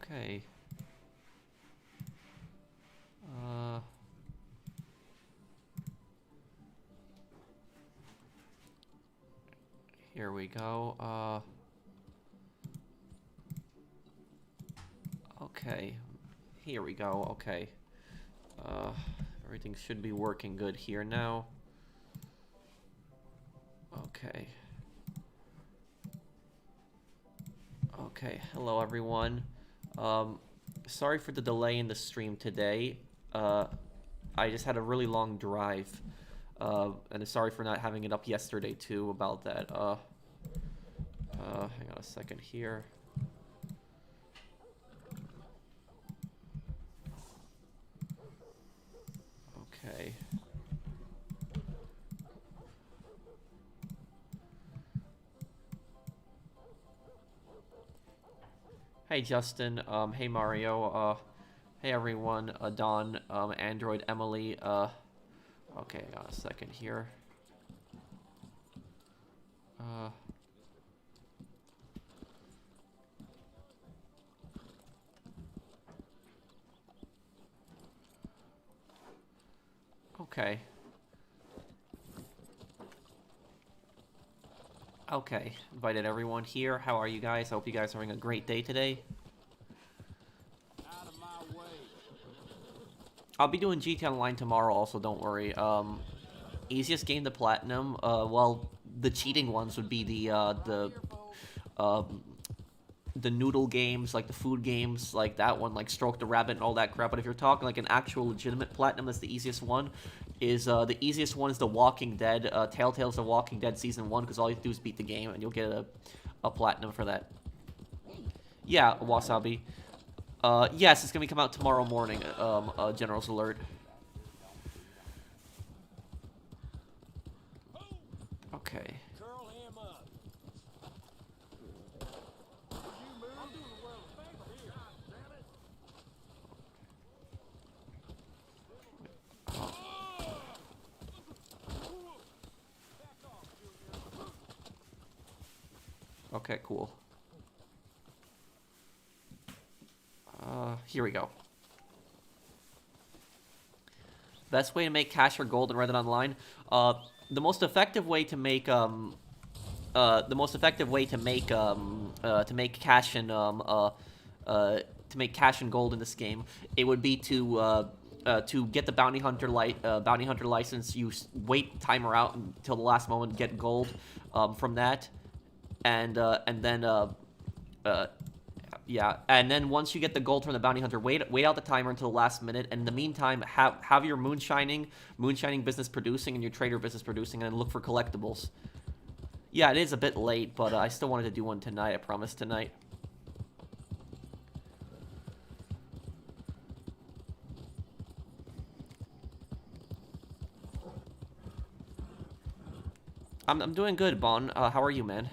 Okay. Here we go. Okay. Here we go. Okay. Everything should be working good here now. Okay. Okay. Hello, everyone. Sorry for the delay in the stream today. I just had a really long drive. And sorry for not having it up yesterday, too, about that. Hang on a second here. Okay. Hey, Justin. Hey, Mario. Hey, everyone. Don, Android, Emily. Okay, hang on a second here. Okay. Okay, invited everyone here. How are you guys? I hope you guys are having a great day today. Out of my way. I'll be doing GT Online tomorrow also, don't worry. Easiest game to platinum, well, the cheating ones would be the noodle games, like the food games, like that one, like Stroke the Rabbit and all that crap. But if you're talking like an actual legitimate platinum, that's the easiest one. The easiest one is The Walking Dead, Telltale's The Walking Dead Season 1, because all you have to do is beat the game, and you'll get a platinum for that. Yeah, Wasabi. Yes, it's gonna come out tomorrow morning, General's Alert. Okay. Curl him up. You move. I'm doing the world a favor here. Damn it. Okay, cool. Here we go. Best way to make cash or gold in Reddit Online. The most effective way to make cash and gold in this game, it would be to get the bounty hunter license. You wait timer out until the last moment, get gold from that, and then once you get the gold from the bounty hunter, wait out the timer until the last minute, and in the meantime, have your moonshining business producing and your trader business producing, and then look for collectibles. Yeah, it is a bit late, but I still wanted to do one tonight. I promise tonight. I'm doing good, Bon. How are you, man?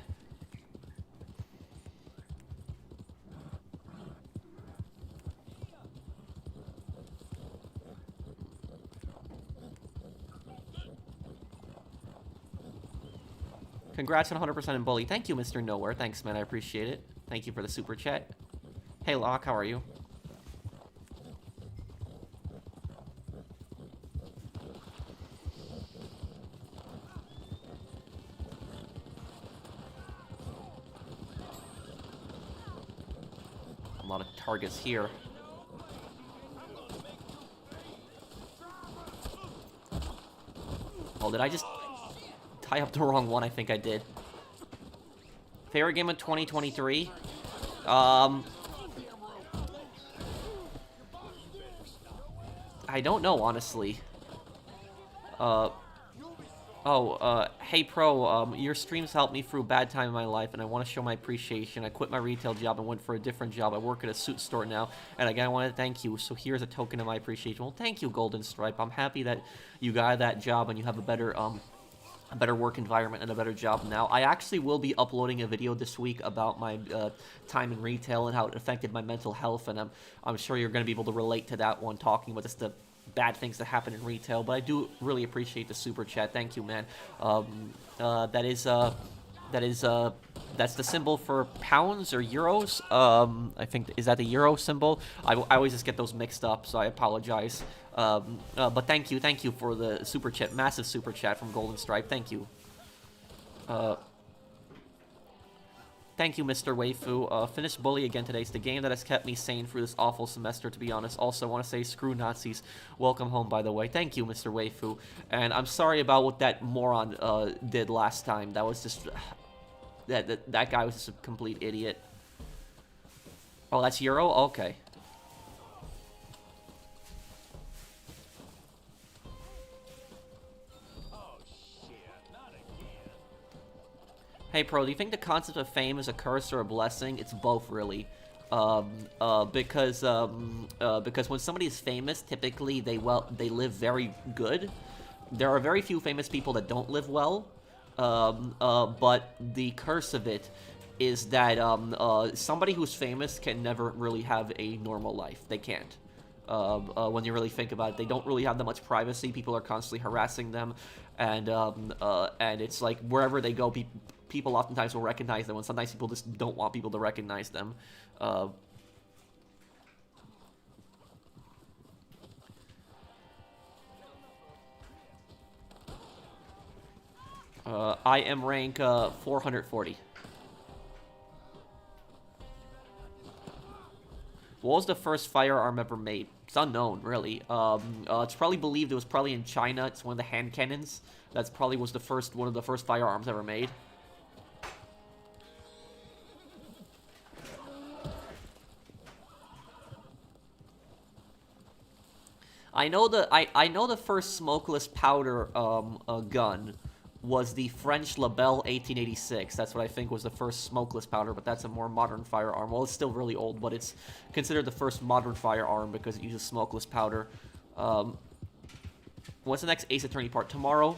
Congrats on 100% in Bully. Thank you, Mr. Nowhere. Thanks, man. I appreciate it. Thank you for the super chat. Hey, Locke. How are you? A lot of targets here. Oh, did I just tie up the wrong one? I think I did. Favorite game of 2023? I don't know, honestly. Hey Pro, your streams helped me through a bad time in my life, and I want to show my appreciation. I quit my retail job and went for a different job. I work at a suit store now, and again, I want to thank you. So here's a token of my appreciation. Well, thank you, Golden Stripe. I'm happy that you got that job and you have a better work environment and a better job now. I actually will be uploading a video this week about my time in retail and how it affected my mental health, and I'm sure you're going to be able to relate to that one, talking about just the bad things that happen in retail. But I do really appreciate the super chat. Thank you, man. That is That is that's the symbol for pounds or euros. I think, is that the euro symbol? I always just get those mixed up, so I apologize. But thank you for the super chat, massive super chat from Golden Stripe. Thank you. Thank you, Mr. Waifu. Finished Bully again today. It's the game that has kept me sane through this awful semester, to be honest. Also, want to say screw Nazis. Welcome home, by the way. Thank you, Mr. Waifu. And I'm sorry about what that moron did last time. That was just... That guy was just a complete idiot. Oh, that's Euro? Okay. Hey, Pro, do you think the concept of fame is a curse or a blessing? It's both, really. Because when somebody is famous, typically they live very good. There are very few famous people that don't live well. But the curse of it is that somebody who's famous can never really have a normal life. They can't. When you really think about it, they don't really have that much privacy. People are constantly harassing them, and it's like wherever they go, people oftentimes will recognize them, and sometimes people just don't want people to recognize them. I am rank 440. What was the first firearm ever made? It's unknown, really. It's probably believed it was probably in China. It's one of the hand cannons. That's probably was one of the first firearms ever made. I know the first smokeless powder gun was the French Labelle 1886. That's what I think was the first smokeless powder, but that's a more modern firearm. Well, it's still really old, but it's considered the first modern firearm because it uses smokeless powder. What's the next Ace Attorney part? Tomorrow.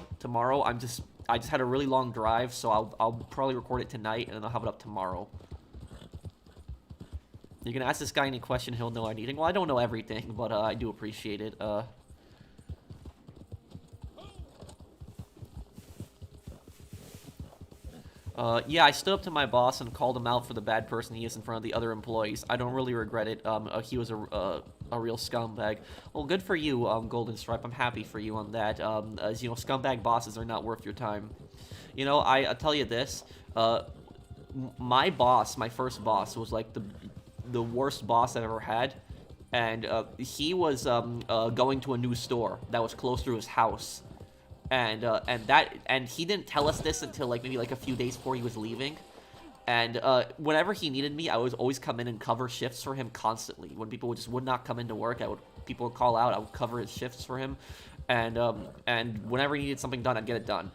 I just had a really long drive, so I'll probably record it tonight, and then I'll have it up tomorrow. You're gonna ask this guy any question, he'll know anything. Well, I don't know everything, but I do appreciate it. Yeah, I stood up to my boss and called him out for the bad person he is in front of the other employees. I don't really regret it. He was a real scumbag. Well, good for you, Golden Stripe. I'm happy for you on that. As you know, scumbag bosses are not worth your time. You know, I'll tell you this. My first boss, was like the worst boss I've ever had. And he was going to a new store that was close to his house. And he didn't tell us this until maybe a few days before he was leaving. And whenever he needed me, I would always come in and cover shifts for him constantly. When people would not come into work, people would call out, I would cover his shifts for him. And whenever he needed something done, I'd get it done.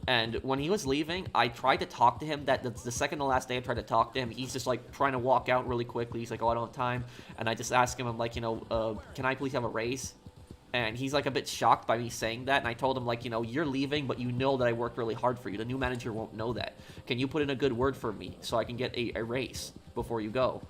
And when he was leaving, I tried to talk to him. The second to last day I tried to talk to him, he's just trying to walk out really quickly. He's like, oh, I don't have time. And I just asked him, I'm like, can I please have a raise? And he's a bit shocked by me saying that. And I told him, you're leaving, but you know that I worked really hard for you. The new manager won't know that. Can you put in a good word for me so I can get a raise before you go?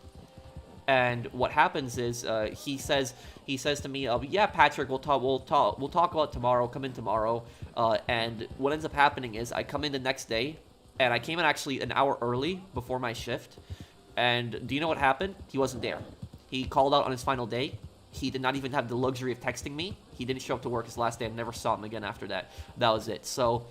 And what happens is he says to me, yeah, Patrick, we'll talk about it tomorrow. Come in tomorrow. And what ends up happening is I come in the next day, and I came in actually an hour early before my shift. And do you know what happened? He wasn't there. He called out on his final day. He did not even have the luxury of texting me. He didn't show up to work his last day. I never saw him again after that. That was it. So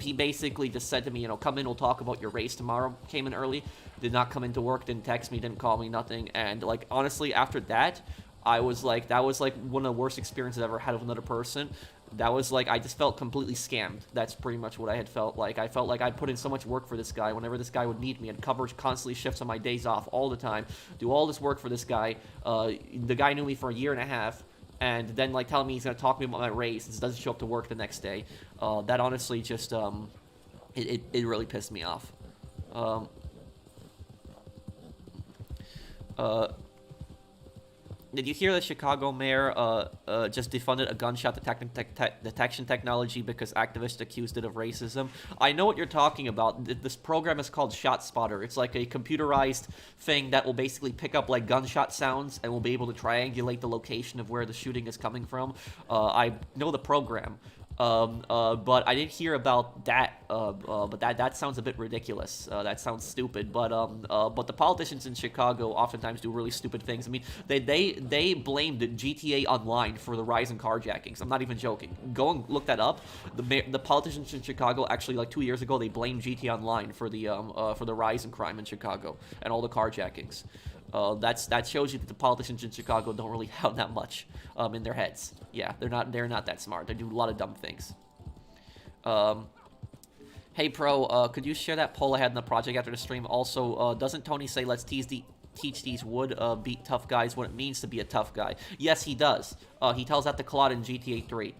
he basically just said to me, come in, we'll talk about your race tomorrow. Came in early, did not come into work, didn't text me, didn't call me, nothing. And honestly, after that, I was that was one of the worst experiences I've ever had with another person. That was I just felt completely scammed. That's pretty much what I had felt like. I felt like I'd put in so much work for this guy. Whenever this guy would need me, I'd cover constantly shifts on my days off all the time, do all this work for this guy. The guy knew me for a year and a half, and then telling me he's gonna talk to me about my race and doesn't show up to work the next day. That honestly just it really pissed me off. Did you hear the Chicago mayor just defunded a gunshot detection technology because activists accused it of racism? I know what you're talking about. This program is called ShotSpotter. It's like a computerized thing that will basically pick up gunshot sounds and will be able to triangulate the location of where the shooting is coming from. I know the program, but I didn't hear about that but that sounds a bit ridiculous. That sounds stupid. But the politicians in Chicago oftentimes do really stupid things. I mean, they blamed GTA Online for the rise in carjackings. I'm not even joking. Go and look that up. The politicians in Chicago actually, like 2 years ago, they blamed GTA Online for the rise in crime in Chicago and all the carjackings. That shows you that the politicians in Chicago don't really have that much in their heads. Yeah, they're not that smart. They do a lot of dumb things. Hey Pro, could you share that poll I had in the project after the stream? Also, doesn't Tony say let's teach these wood beat tough guys what it means to be a tough guy? Yes, he does. He tells that to Claude in GTA 3.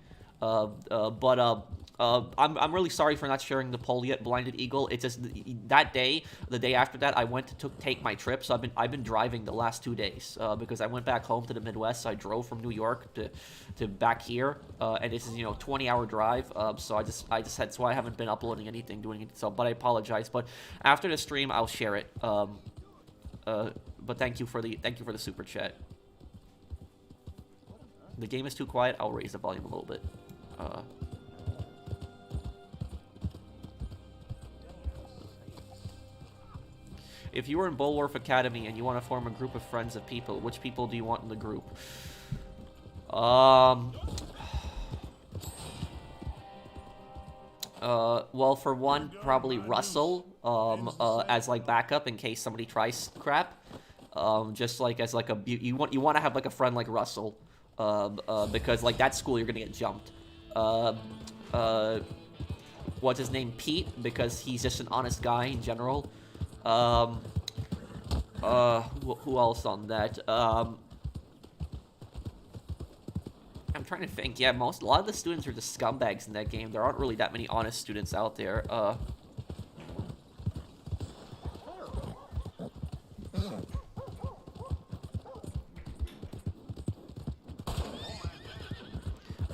I'm really sorry for not sharing the poll yet, Blinded Eagle. It's just that day, the day after that, I went to take my trip. So I've been driving the last 2 days because I went back home to the Midwest. So I drove from New York to back here, and this is 20-hour drive. So I just had, so I haven't been uploading anything, doing it. So, but I apologize. But after the stream, I'll share it. But thank you for the super chat. The game is too quiet. I'll raise the volume a little bit. If you were in Bulwark Academy and you want to form a group of friends of people, which people do you want in the group? Well, for one, probably Russell, as like backup in case somebody tries crap. Just like as like you want to have like a friend like Russell, because like that school you're gonna get jumped. What's his name? Pete, because he's just an honest guy in general. Who else on that? I'm trying to think. Yeah, a lot of the students are just scumbags in that game. There aren't really that many honest students out there.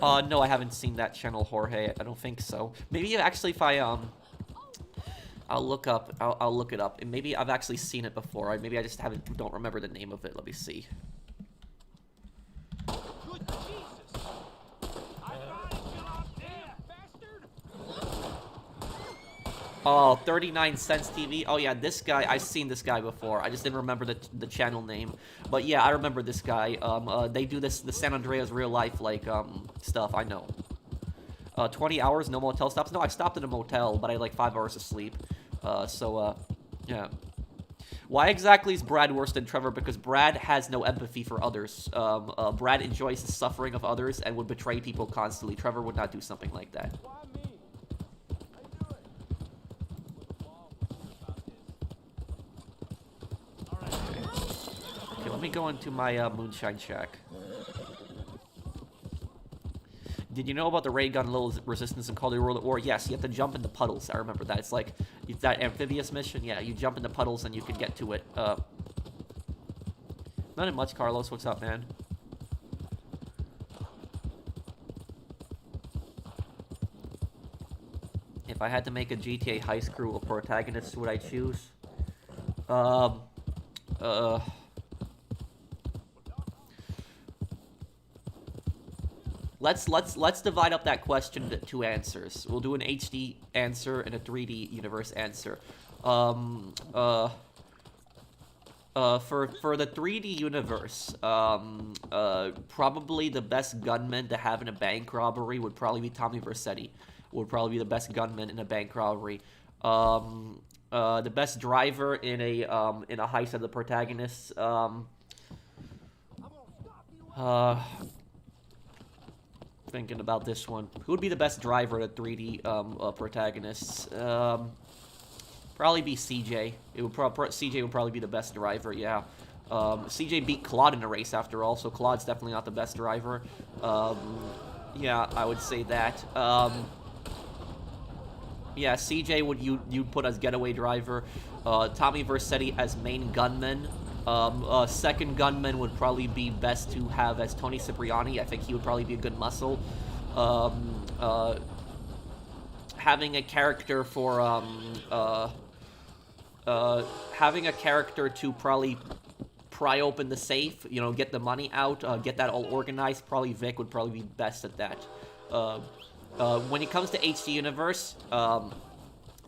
No, I haven't seen that channel, Jorge. I don't think so. Maybe actually if I'll look it up. And maybe I've actually seen it before. Maybe I just don't remember the name of it. Let me see. Good Jesus! I got it, goddamn bastard! Oh, 39 cents TV. Oh yeah, this guy. I've seen this guy before. I just didn't remember the channel name. But yeah, I remember this guy. They do the San Andreas real life like stuff. I know. 20 hours, no motel stops. No, I stopped at a motel, but I had like 5 hours of sleep. Yeah. Why exactly is Brad worse than Trevor? Because Brad has no empathy for others. Brad enjoys the suffering of others and would betray people constantly. Trevor would not do something like that. Why me? How you doing? Okay, let me go into my Moonshine Shack. Did you know about the ray gun low resistance in Call of Duty World at War? Yes, you have to jump into puddles. I remember that. It's like that amphibious mission. Yeah, you jump into puddles and you can get to it. Nothing much, Carlos. What's up, man? If I had to make a GTA heist crew of protagonists, who would I choose? Let's divide up that question into 2 answers. We'll do an HD answer and a 3D universe answer. For the 3D universe, probably the best gunman to have in a bank robbery would probably be Tommy Vercetti. Would probably be the best gunman in a bank robbery. The best driver in a heist of the protagonists. Thinking about this one. Who would be the best driver to 3D protagonists? Probably be CJ. CJ would probably be the best driver, yeah. CJ beat Claude in a race after all, so Claude's definitely not the best driver. Yeah, I would say that. Yeah, CJ you'd put as getaway driver. Tommy Vercetti as main gunman. Second gunman would probably be best to have as Tony Cipriani. I think he would probably be a good muscle. Having a character for having a character to probably pry open the safe, get the money out, get that all organized. Probably Vic would probably be best at that. When it comes to HD Universe,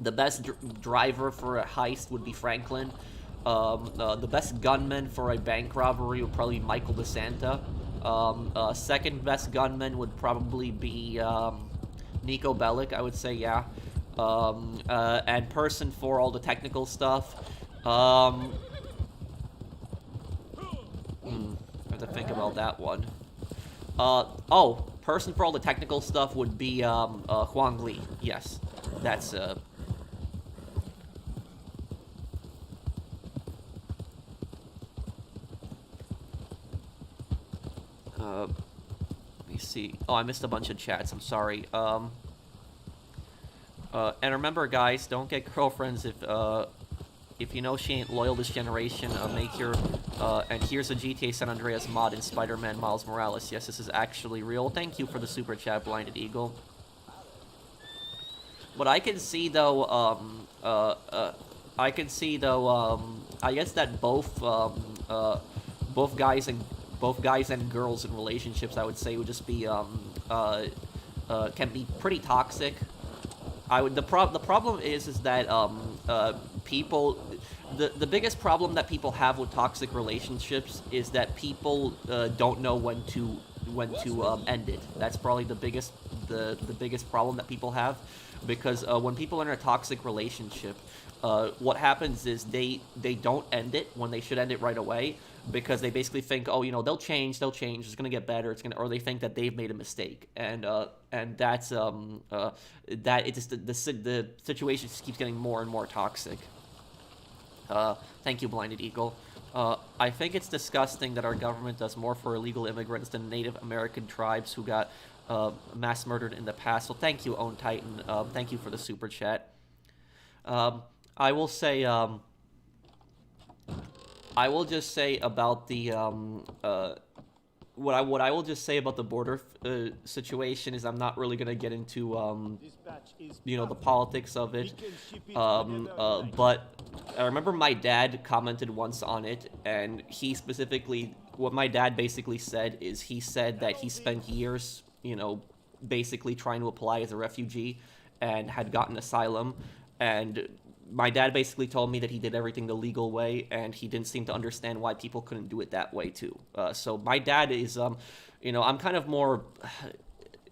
The best driver for a heist would be Franklin. The best gunman for a bank robbery would probably be Michael DeSanta. Second best gunman would probably be Nico Bellic, I would say, yeah. And person for all the technical stuff. I have to think about that one. Oh, person for all the technical stuff would be Huang Li. Yes, that's let me see. Oh, I missed a bunch of chats. I'm sorry. And remember, guys, don't get girlfriends if you know she ain't loyal this generation. Make your and here's a GTA San Andreas mod in Spider-Man Miles Morales. Yes, this is actually real. Thank you for the super chat, Blinded Eagle. What I can see though, I guess that both guys and girls in relationships, I would say, would just be can be pretty toxic. The problem is that people, the biggest problem that people have with toxic relationships is that people don't know when to end it. That's probably the biggest problem that people have, because when people are in a toxic relationship, what happens is they don't end it when they should end it right away, because they basically think, oh, you know, they'll change, it's gonna get better, or they think that they've made a mistake, and that's that it just the situation just keeps getting more and more toxic. Thank you, Blinded Eagle. I think it's disgusting that our government does more for illegal immigrants than Native American tribes who got mass murdered in the past. So thank you, Own Titan. Thank you for the super chat. I will say, I will just say about the what I will just say about the border situation is I'm not really gonna get into you know, the politics of it. But I remember my dad commented once on it, and he specifically, what my dad basically said is, he said that he spent years, you know, basically trying to apply as a refugee and had gotten asylum, and my dad basically told me that he did everything the legal way, and he didn't seem to understand why people couldn't do it that way too. So my dad is, you know, I'm kind of more,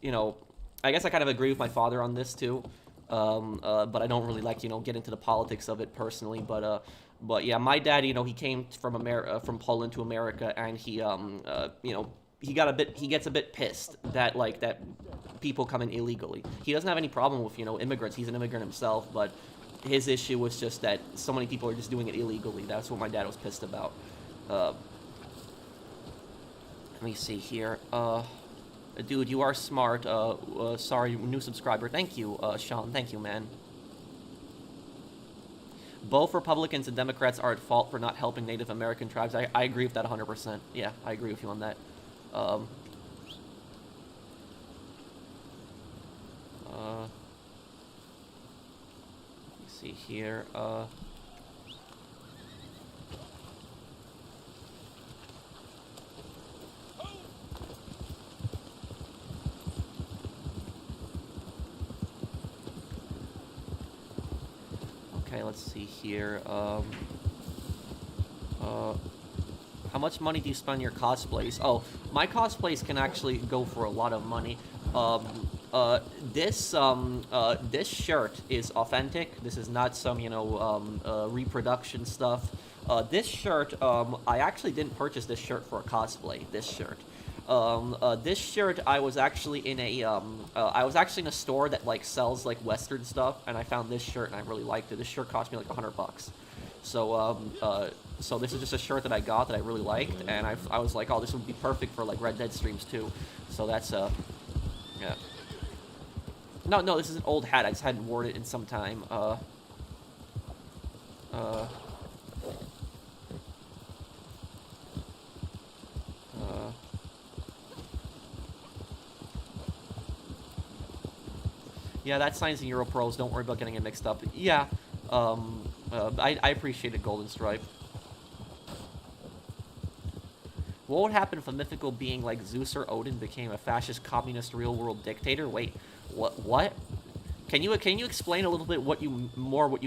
you know, I guess I kind of agree with my father on this too, but I don't really like, you know, get into the politics of it personally. But yeah, my dad, you know, he came from Poland to America, and he, you know, he gets a bit pissed that, like, that people come in illegally. He doesn't have any problem with, you know, immigrants. He's an immigrant himself, but his issue was just that so many people are just doing it illegally. That's what my dad was pissed about. Let me see here. Dude, you are smart. Sorry, new subscriber. Thank you, Sean. Thank you, man. Both Republicans and Democrats are at fault for not helping Native American tribes. I agree with that 100%. Yeah, I agree with you on that. See here, okay, let's see here, how much money do you spend on your cosplays? Oh, my cosplays can actually go for a lot of money. This shirt is authentic. This is not some, you know, reproduction stuff. This shirt, I actually didn't purchase this shirt for a cosplay. This shirt, I was actually in a store that, like, sells, like, Western stuff, and I found this shirt and I really liked it. This shirt cost me like $100. So this is just a shirt that I got that I really liked, and I was like, oh, this would be perfect for, like, Red Dead streams too. So that's yeah. No, this is an old hat. I just hadn't worn it in some time. Yeah, that sign's in Europros. Don't worry about getting it mixed up. Yeah, I appreciate it, Golden Stripe. What would happen if a mythical being like Zeus or Odin became a fascist, communist, real-world dictator? Wait, what? Can you explain a little bit what you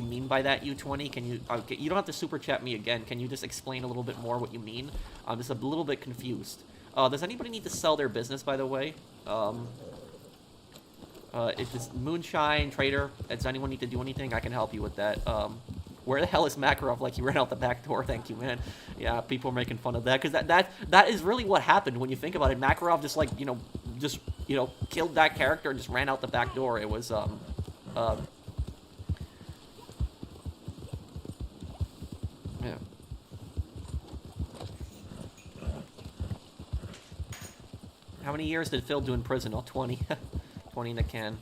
mean by that, U20? Can you you don't have to super chat me again. Can you just explain a little bit more what you mean? I'm just a little bit confused. Does anybody need to sell their business, by the way? If this Moonshine Trader, does anyone need to do anything? I can help you with that. Where the hell is Makarov? Like, he ran out the back door. Thank you, man. Yeah, people are making fun of that, because that is really what happened when you think about it. Makarov just, like, killed that character and just ran out the back door. It was, yeah. How many years did Phil do in prison? Oh, 20. 20 in the can.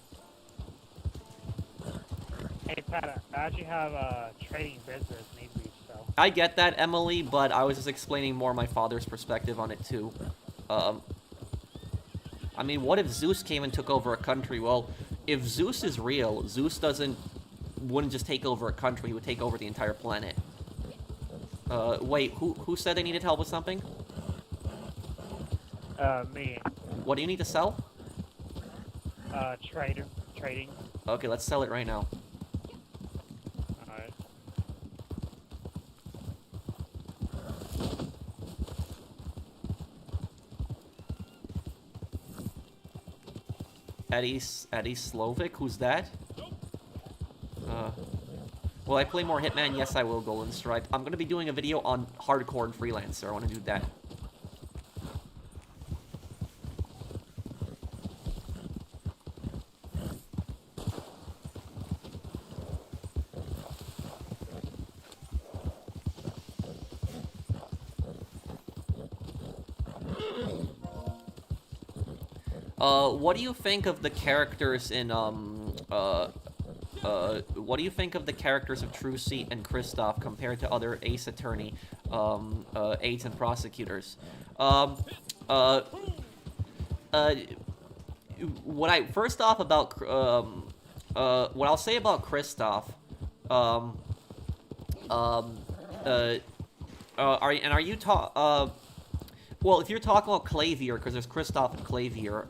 Hey, Pat, I actually have a trading business, maybe, so. I get that, Emily, but I was just explaining more my father's perspective on it, too. I mean, what if Zeus came and took over a country? Well, if Zeus is real, Zeus wouldn't just take over a country, he would take over the entire planet. Wait, who said they needed help with something? Me. What do you need to sell? Trading. Okay, let's sell it right now. Alright. Eddie Slovic? Who's that? Will I play more Hitman? Yes, I will, Golden Stripe. I'm gonna be doing a video on hardcore and freelancer. I want to do that. What do you think of the characters in, what do you think of the characters of Trucy and Kristoff compared to other Ace Attorney, aides and prosecutors? First off about, what I'll say about Kristoff, well, if you're talking about Clavier, because there's Kristoff and Clavier,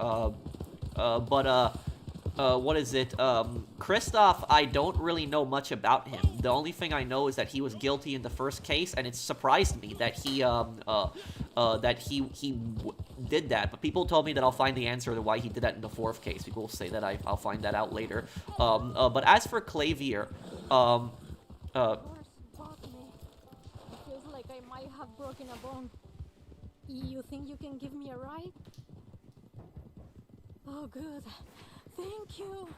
what is it? Kristoff, I don't really know much about him. The only thing I know is that he was guilty in the first case, and it surprised me that he did that. But people told me that I'll find the answer to why he did that in the fourth case. People will say that I'll find that out later. But as for Clavier, Talk to me. It feels like I might have broken a bone. You think you can give me a ride? Oh, good. Thank you.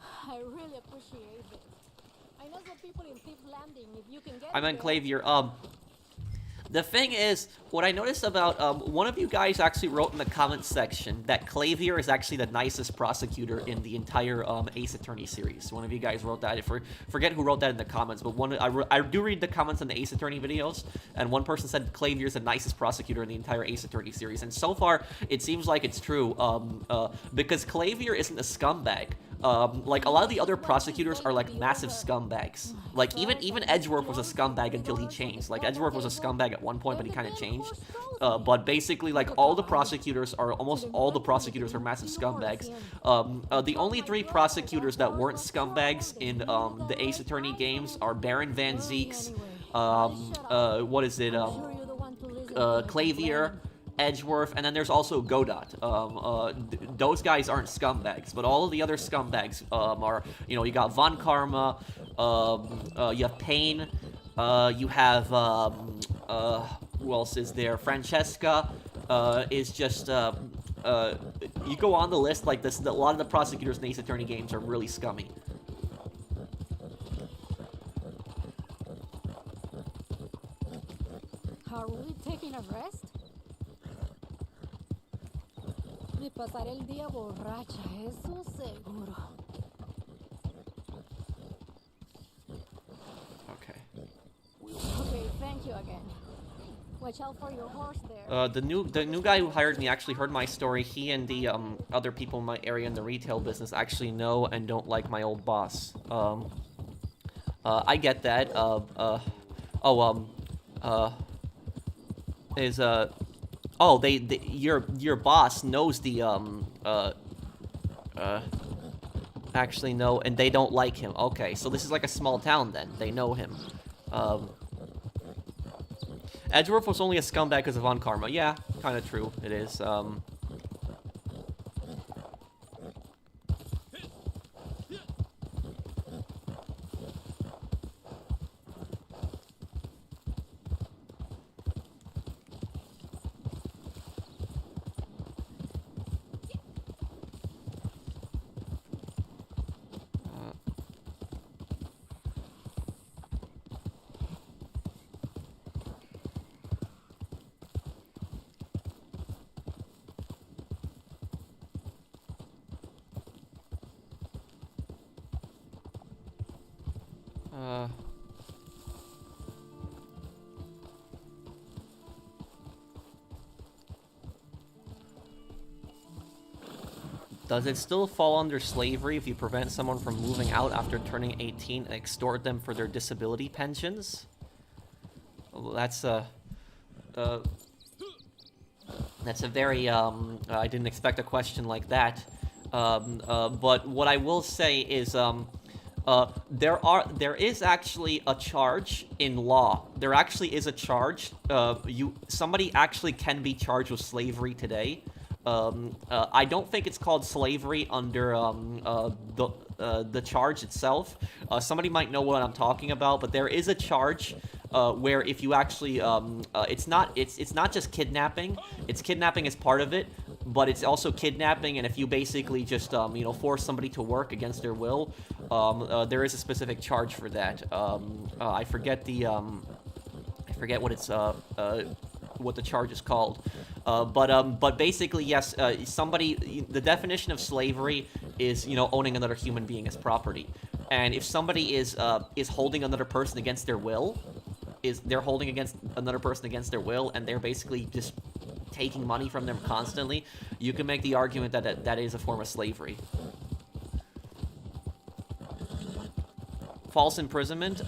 I really appreciate it. I know some people in Thief Landing, if you can get I meant there- Clavier. The thing is, what I noticed about, one of you guys actually wrote in the comments section that Clavier is actually the nicest prosecutor in the entire, Ace Attorney series. One of you guys wrote that. Forget who wrote that in the comments, but I do read the comments on the Ace Attorney videos, and one person said Clavier is the nicest prosecutor in the entire Ace Attorney series, and so far, it seems like it's true, because Clavier isn't a scumbag. Like, a lot of the other prosecutors are, like, massive scumbags. Like, even Edgeworth was a scumbag until he changed. Like, Edgeworth was a scumbag at one point, but he kind of changed. But basically, like, almost all the prosecutors are massive scumbags. The only 3 prosecutors that weren't scumbags in, the Ace Attorney games are Baron Van Zeeks, Clavier, Edgeworth, and then there's also Godot. Those guys aren't scumbags, but all of the other scumbags are, you got Von Karma, you have Payne, you have, who else is there? Francesca is just, you go on the list like this, a lot of the prosecutors in Ace Attorney games are really scummy. Are we taking a rest? Me pasaré el día borracha, eso seguro. Okay. Okay, thank you again. Watch out for your horse there. The new guy who hired me actually heard my story. He and the other people in my area in the retail business actually know and don't like my old boss. I get that. your boss knows the actually know, and they don't like him. Okay, so this is like a small town then. They know him. Edgeworth was only a scumbag because of Von Karma. Yeah, kind of true. It is. Does it still fall under slavery if you prevent someone from moving out after turning 18 and extort them for their disability pensions? Well, that's a very, I didn't expect a question like that. But what I will say is, there is actually a charge in law. There actually is a charge. Somebody actually can be charged with slavery today. I don't think it's called slavery under the charge itself. Somebody might know what I'm talking about, but there is a charge where if you actually it's not just kidnapping. It's kidnapping as part of it, but it's also kidnapping, and if you basically just force somebody to work against their will, there is a specific charge for that. I forget what it's what the charge is called. But basically, yes, the definition of slavery is, owning another human being as property. And if somebody is holding another person against their will, they're holding against another person against their will, and they're basically just taking money from them constantly, you can make the argument that is a form of slavery. False imprisonment,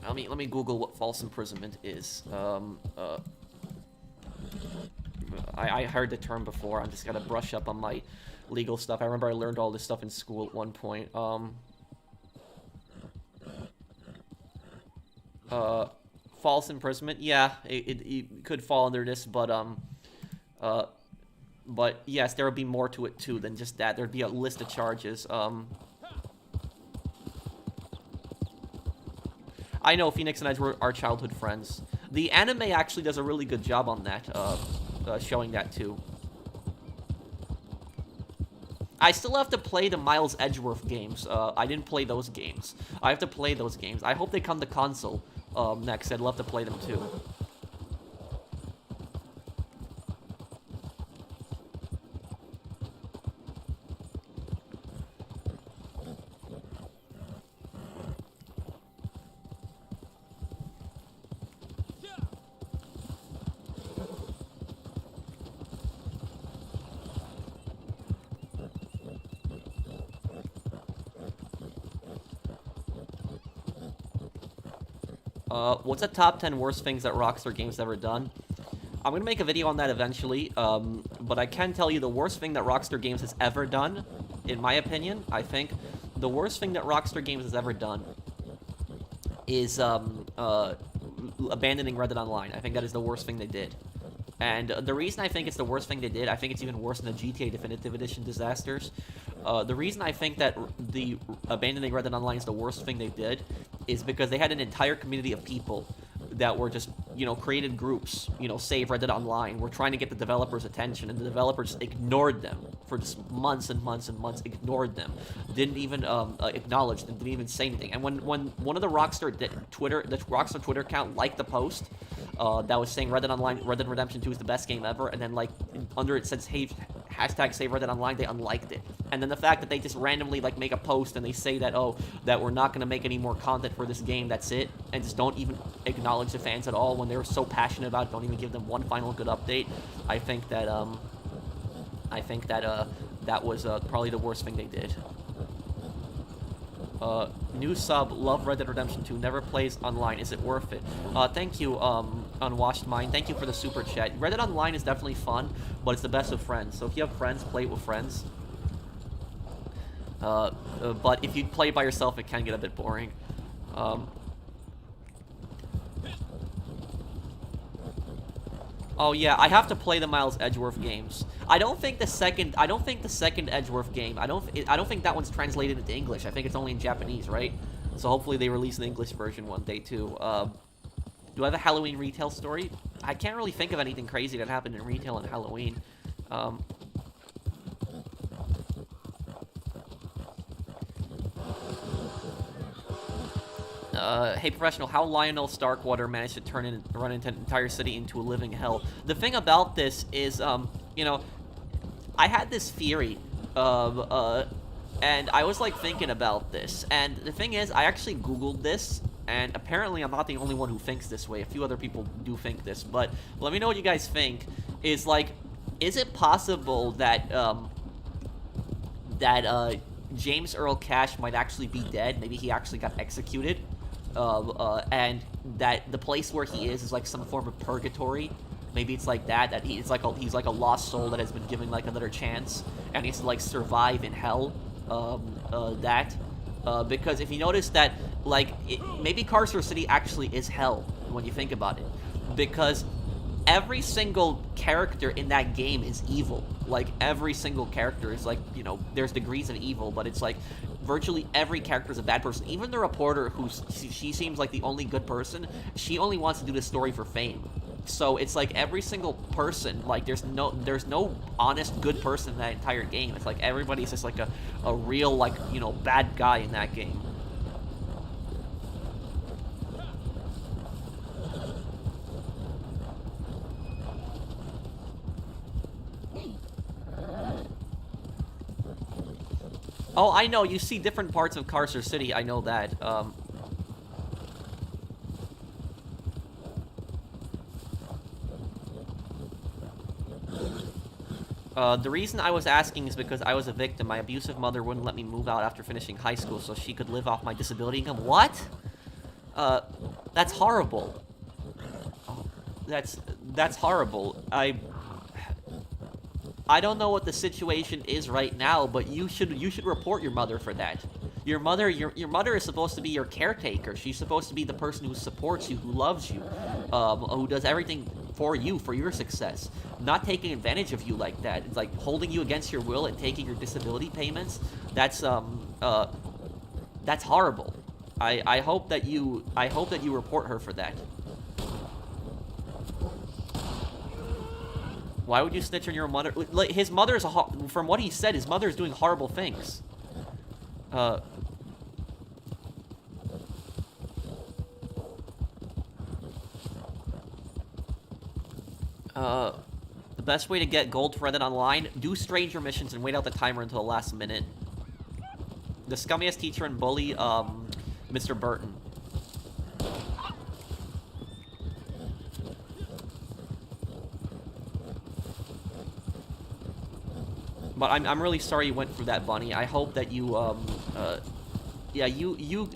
let me Google what false imprisonment is. I heard the term before. I'm just gotta brush up on my legal stuff. I remember I learned all this stuff in school at one point. False imprisonment. Yeah, it could fall under this, but yes, there would be more to it too than just that. There'd be a list of charges. I know Phoenix and Edge are childhood friends. The anime actually does a really good job on that, showing that too. I still have to play the Miles Edgeworth games. I didn't play those games. I have to play those games. I hope they come to console next. I'd love to play them too. What's the top 10 worst things that Rockstar Games ever done? I'm gonna make a video on that eventually, but I can tell you the worst thing that Rockstar Games has ever done, in my opinion, I think, the worst thing that Rockstar Games has ever done is abandoning Red Dead Online. I think that is the worst thing they did. And the reason I think it's the worst thing they did, I think it's even worse than the GTA Definitive Edition disasters. The reason I think that the abandoning Red Dead Online is the worst thing they did is because they had an entire community of people that were just, created groups, save Red Dead Online. We're trying to get the developers' attention, and the developers ignored them for just months and months and months, ignored them. Didn't even acknowledge them, didn't even say anything. And when one of the Rockstar Twitter account liked the post that was saying Red Dead Redemption 2 is the best game ever, and then under it says, hey, hashtag save Red Dead Online, they unliked it. And then the fact that they just randomly make a post and they say that, that we're not going to make any more content for this game, that's it, and just don't even acknowledge the fans at all when they're so passionate about it, don't even give them one final good update. I think that that was probably the worst thing they did. New sub, love Red Dead Redemption 2, never plays online, is it worth it? Thank you, Unwashed Mind, thank you for the super chat. Red Dead Online is definitely fun, but it's the best with friends, so if you have friends, play it with friends. But if you play by yourself, it can get a bit boring. Oh yeah, I have to play the Miles Edgeworth games. I don't think the second Edgeworth game. I don't think that one's translated into English. I think it's only in Japanese, right? So hopefully they release an English version one day too. Do I have a Halloween retail story? I can't really think of anything crazy that happened in retail on Halloween. Hey professional, how Lionel Starkwater managed to run an entire city into a living hell. The thing about this is, you know, I had this theory of, and I was like thinking about this, and the thing is, I actually Googled this, and apparently I'm not the only one who thinks this way. A few other people do think this, but let me know what you guys think. Is like, is it possible that, James Earl Cash might actually be dead? Maybe he actually got executed? And that the place where he is like some form of purgatory. Maybe it's like that he's like a lost soul that has been given like another chance, and he has to like survive in hell. Because if you notice that, like, maybe Carcer City actually is hell when you think about it, because every single character in that game is evil. Like, every single character is like, you know, there's degrees of evil, but it's like virtually every character is a bad person. Even the reporter, she seems like the only good person, she only wants to do this story for fame. So it's like every single person, like there's no honest good person in that entire game. It's like everybody's just like a real, like, you know, bad guy in that game. Oh, I know, you see different parts of Carcer City, I know that. The reason I was asking is because I was a victim. My abusive mother wouldn't let me move out after finishing high school so she could live off my disability income. What? That's horrible. Oh, that's horrible. I don't know what the situation is right now, but you should report your mother for that. Your mother is supposed to be your caretaker. She's supposed to be the person who supports you, who loves you, who does everything for you, for your success. Not taking advantage of you like that. It's like holding you against your will and taking your disability payments. That's horrible. I hope that you report her for that. Why would you snitch on your mother? Like, his mother is from what he said, his mother is doing horrible things. The best way to get gold for Reddit Online, do stranger missions and wait out the timer until the last minute. The scummiest teacher and bully, Mr. Burton. But I'm really sorry you went through that, Bunny. I hope that you, yeah, you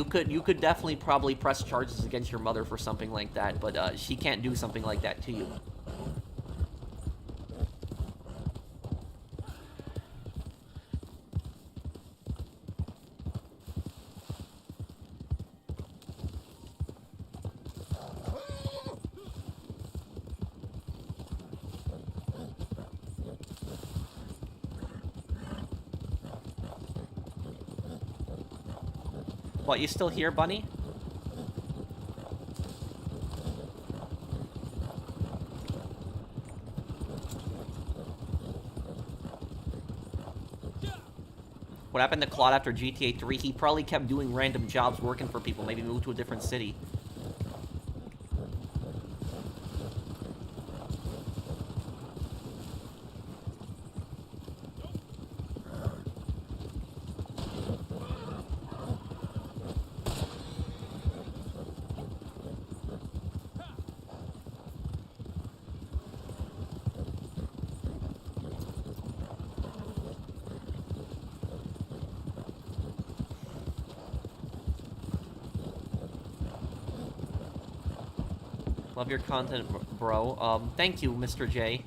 could definitely probably press charges against your mother for something like that, but she can't do something like that to you. What, you still here, Bunny? What happened to Claude after GTA 3? He probably kept doing random jobs, working for people, maybe moved to a different city. Love your content, bro. Thank you, Mr. J.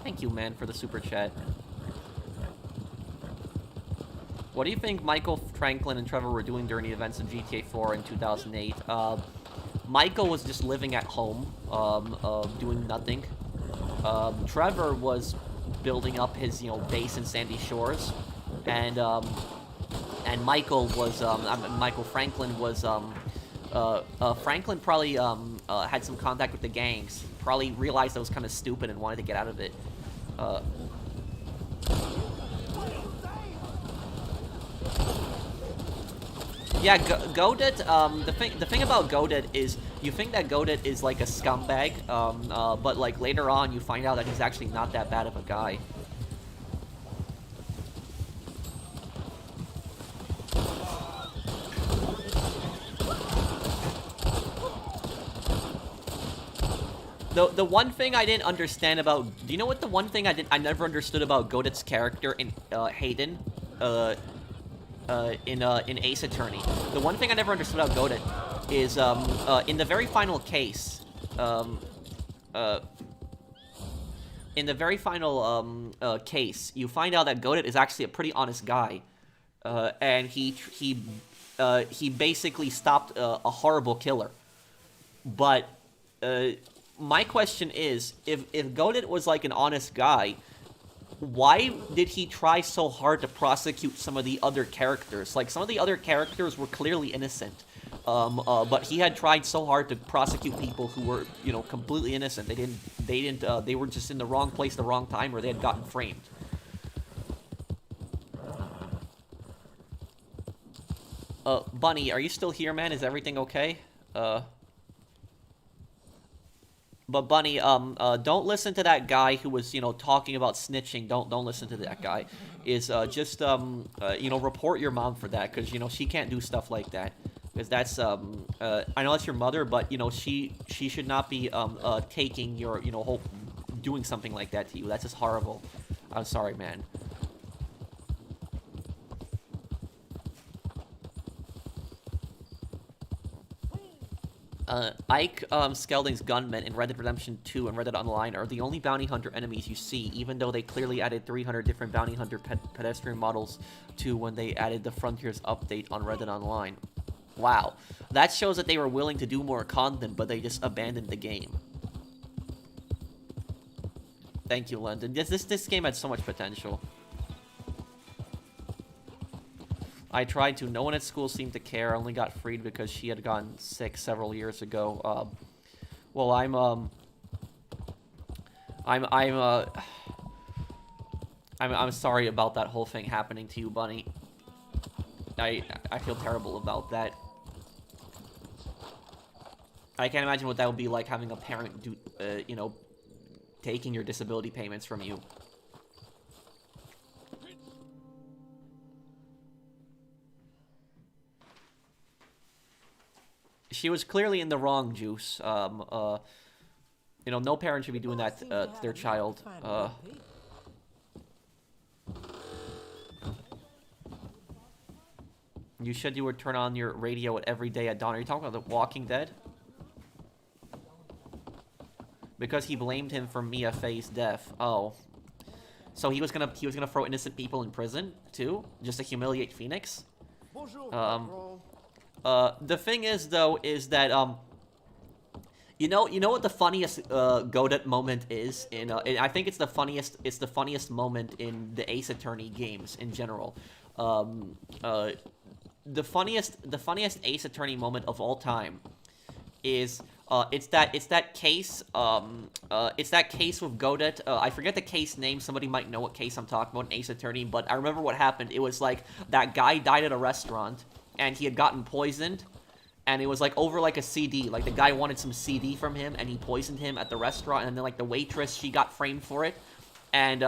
Thank you, man, for the super chat. What do you think Michael, Franklin, and Trevor were doing during the events of GTA 4 in 2008? Michael was just living at home, doing nothing. Trevor was building up his, base in Sandy Shores, and Michael was, Michael Franklin was, Franklin probably had some contact with the gangs. Probably realized that was kind of stupid and wanted to get out of it. Yeah, Godot, the thing about Godot is you think that Godot is like a scumbag, but like later on you find out that he's actually not that bad of a guy. The one thing I didn't understand about, do you know what the one thing I never understood about Godot's character in Hayden, in Ace Attorney? The one thing I never understood about Godot is in the very final case, you find out that Godot is actually a pretty honest guy, and he basically stopped a horrible killer. But my question is, if Godot was like an honest guy, why did he try so hard to prosecute some of the other characters? Like, some of the other characters were clearly innocent, but he had tried so hard to prosecute people who were, completely innocent. They were just in the wrong place, the wrong time, or they had gotten framed. Bunny, are you still here, man? Is everything okay? But Bunny, don't listen to that guy who was, talking about snitching. Don't listen to that guy. Just report your mom for that, because she can't do stuff like that. Because that's I know that's your mother, but she should not be taking your doing something like that to you. That's just horrible. I'm sorry, man. Ike Skelding's gunmen in Red Dead Redemption 2 and Red Dead Online are the only bounty hunter enemies you see, even though they clearly added 300 different bounty hunter pedestrian models to when they added the Frontiers update on Red Dead Online. Wow. That shows that they were willing to do more content, but they just abandoned the game. Thank you, London. This game had so much potential. I tried to. No one at school seemed to care. I only got freed because she had gotten sick several years ago. Well, I'm sorry about that whole thing happening to you, Bunny. I feel terrible about that. I can't imagine what that would be like, having a parent do, taking your disability payments from you. She was clearly in the wrong, Juice. No parent should be doing that to their child. You said you would turn on your radio every day at dawn. Are you talking about The Walking Dead? Because he blamed him for Mia Fey's death. Oh. So he was gonna throw innocent people in prison, too? Just to humiliate Phoenix? The thing is, though, is that, you know what the funniest, Godot moment is? I think it's the funniest moment in the Ace Attorney games in general. The funniest Ace Attorney moment of all time is, it's that case with Godot. I forget the case name. Somebody might know what case I'm talking about in Ace Attorney, but I remember what happened. It was like, that guy died at a restaurant, and he had gotten poisoned, and it was like over like a CD. Like, the guy wanted some CD from him, and he poisoned him at the restaurant, and then like the waitress, she got framed for it, and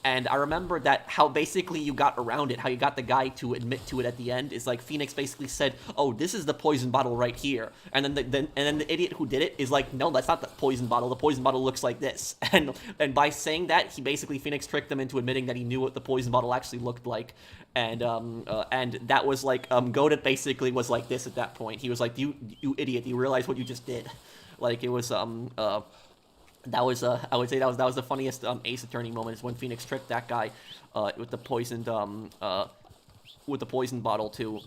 I remember that how basically you got around it, how you got the guy to admit to it at the end, is like Phoenix basically said, "Oh, this is the poison bottle right here," and then the idiot who did it is like, "No, that's not the poison bottle. The poison bottle looks like this." And by saying that, Phoenix tricked them into admitting that he knew what the poison bottle actually looked like, and that was like, Godot basically was like this at that point. He was like, "You idiot! You realize what you just did?" Like, it was That was I would say that was the funniest Ace Attorney moment, is when Phoenix tricked that guy with the poisoned with the poison bottle too.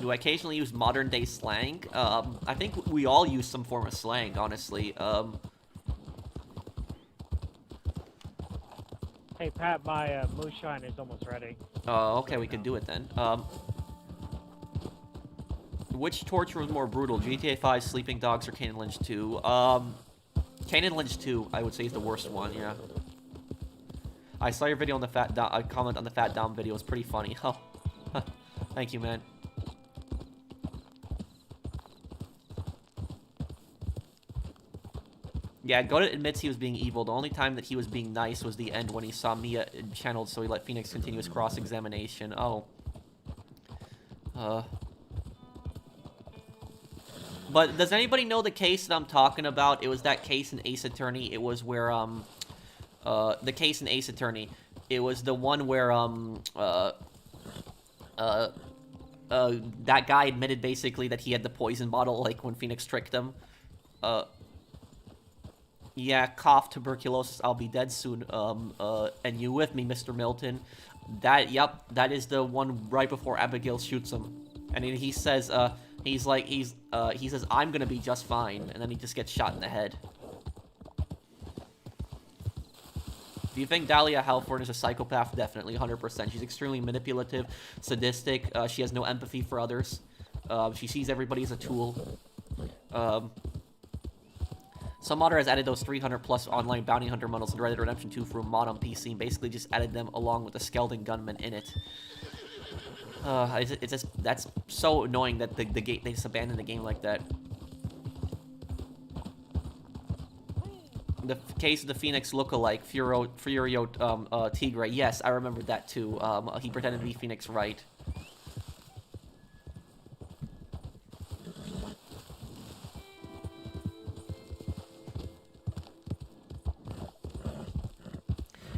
Do I occasionally use modern day slang? I think we all use some form of slang, honestly. Hey Pat, my moonshine is almost ready. Okay, we can do it then. Which torture was more brutal, GTA 5, Sleeping Dogs, or Kane and Lynch 2? Kane and Lynch 2, I would say, is the worst one, yeah. I saw your video on the Fat Dom, a comment on the Fat Dom video, it was pretty funny. Oh, thank you, man. Yeah, Godot admits he was being evil. The only time that he was being nice was the end when he saw Mia channeled, so he let Phoenix continue his cross-examination. Oh. But does anybody know the case that I'm talking about? It was that case in Ace Attorney. It was where, the case in Ace Attorney. It was the one where, that guy admitted basically that he had the poison bottle, like, when Phoenix tricked him. Yeah, cough, tuberculosis, I'll be dead soon. And you with me, Mr. Milton. Yep, that is the one right before Abigail shoots him. And he says, he says, I'm gonna be just fine. And then he just gets shot in the head. Do you think Dahlia Halford is a psychopath? Definitely, 100%. She's extremely manipulative, sadistic. She has no empathy for others. She sees everybody as a tool. Some modder has added those 300 plus online bounty hunter models in Red Dead Redemption 2 for a mod on PC and basically just added them along with the Skeldon gunman in it. It's just, that's so annoying that the game, they just abandoned the game like that. The case of the Phoenix lookalike, Furio Tigre. Yes, I remember that too. He pretended to be Phoenix Wright.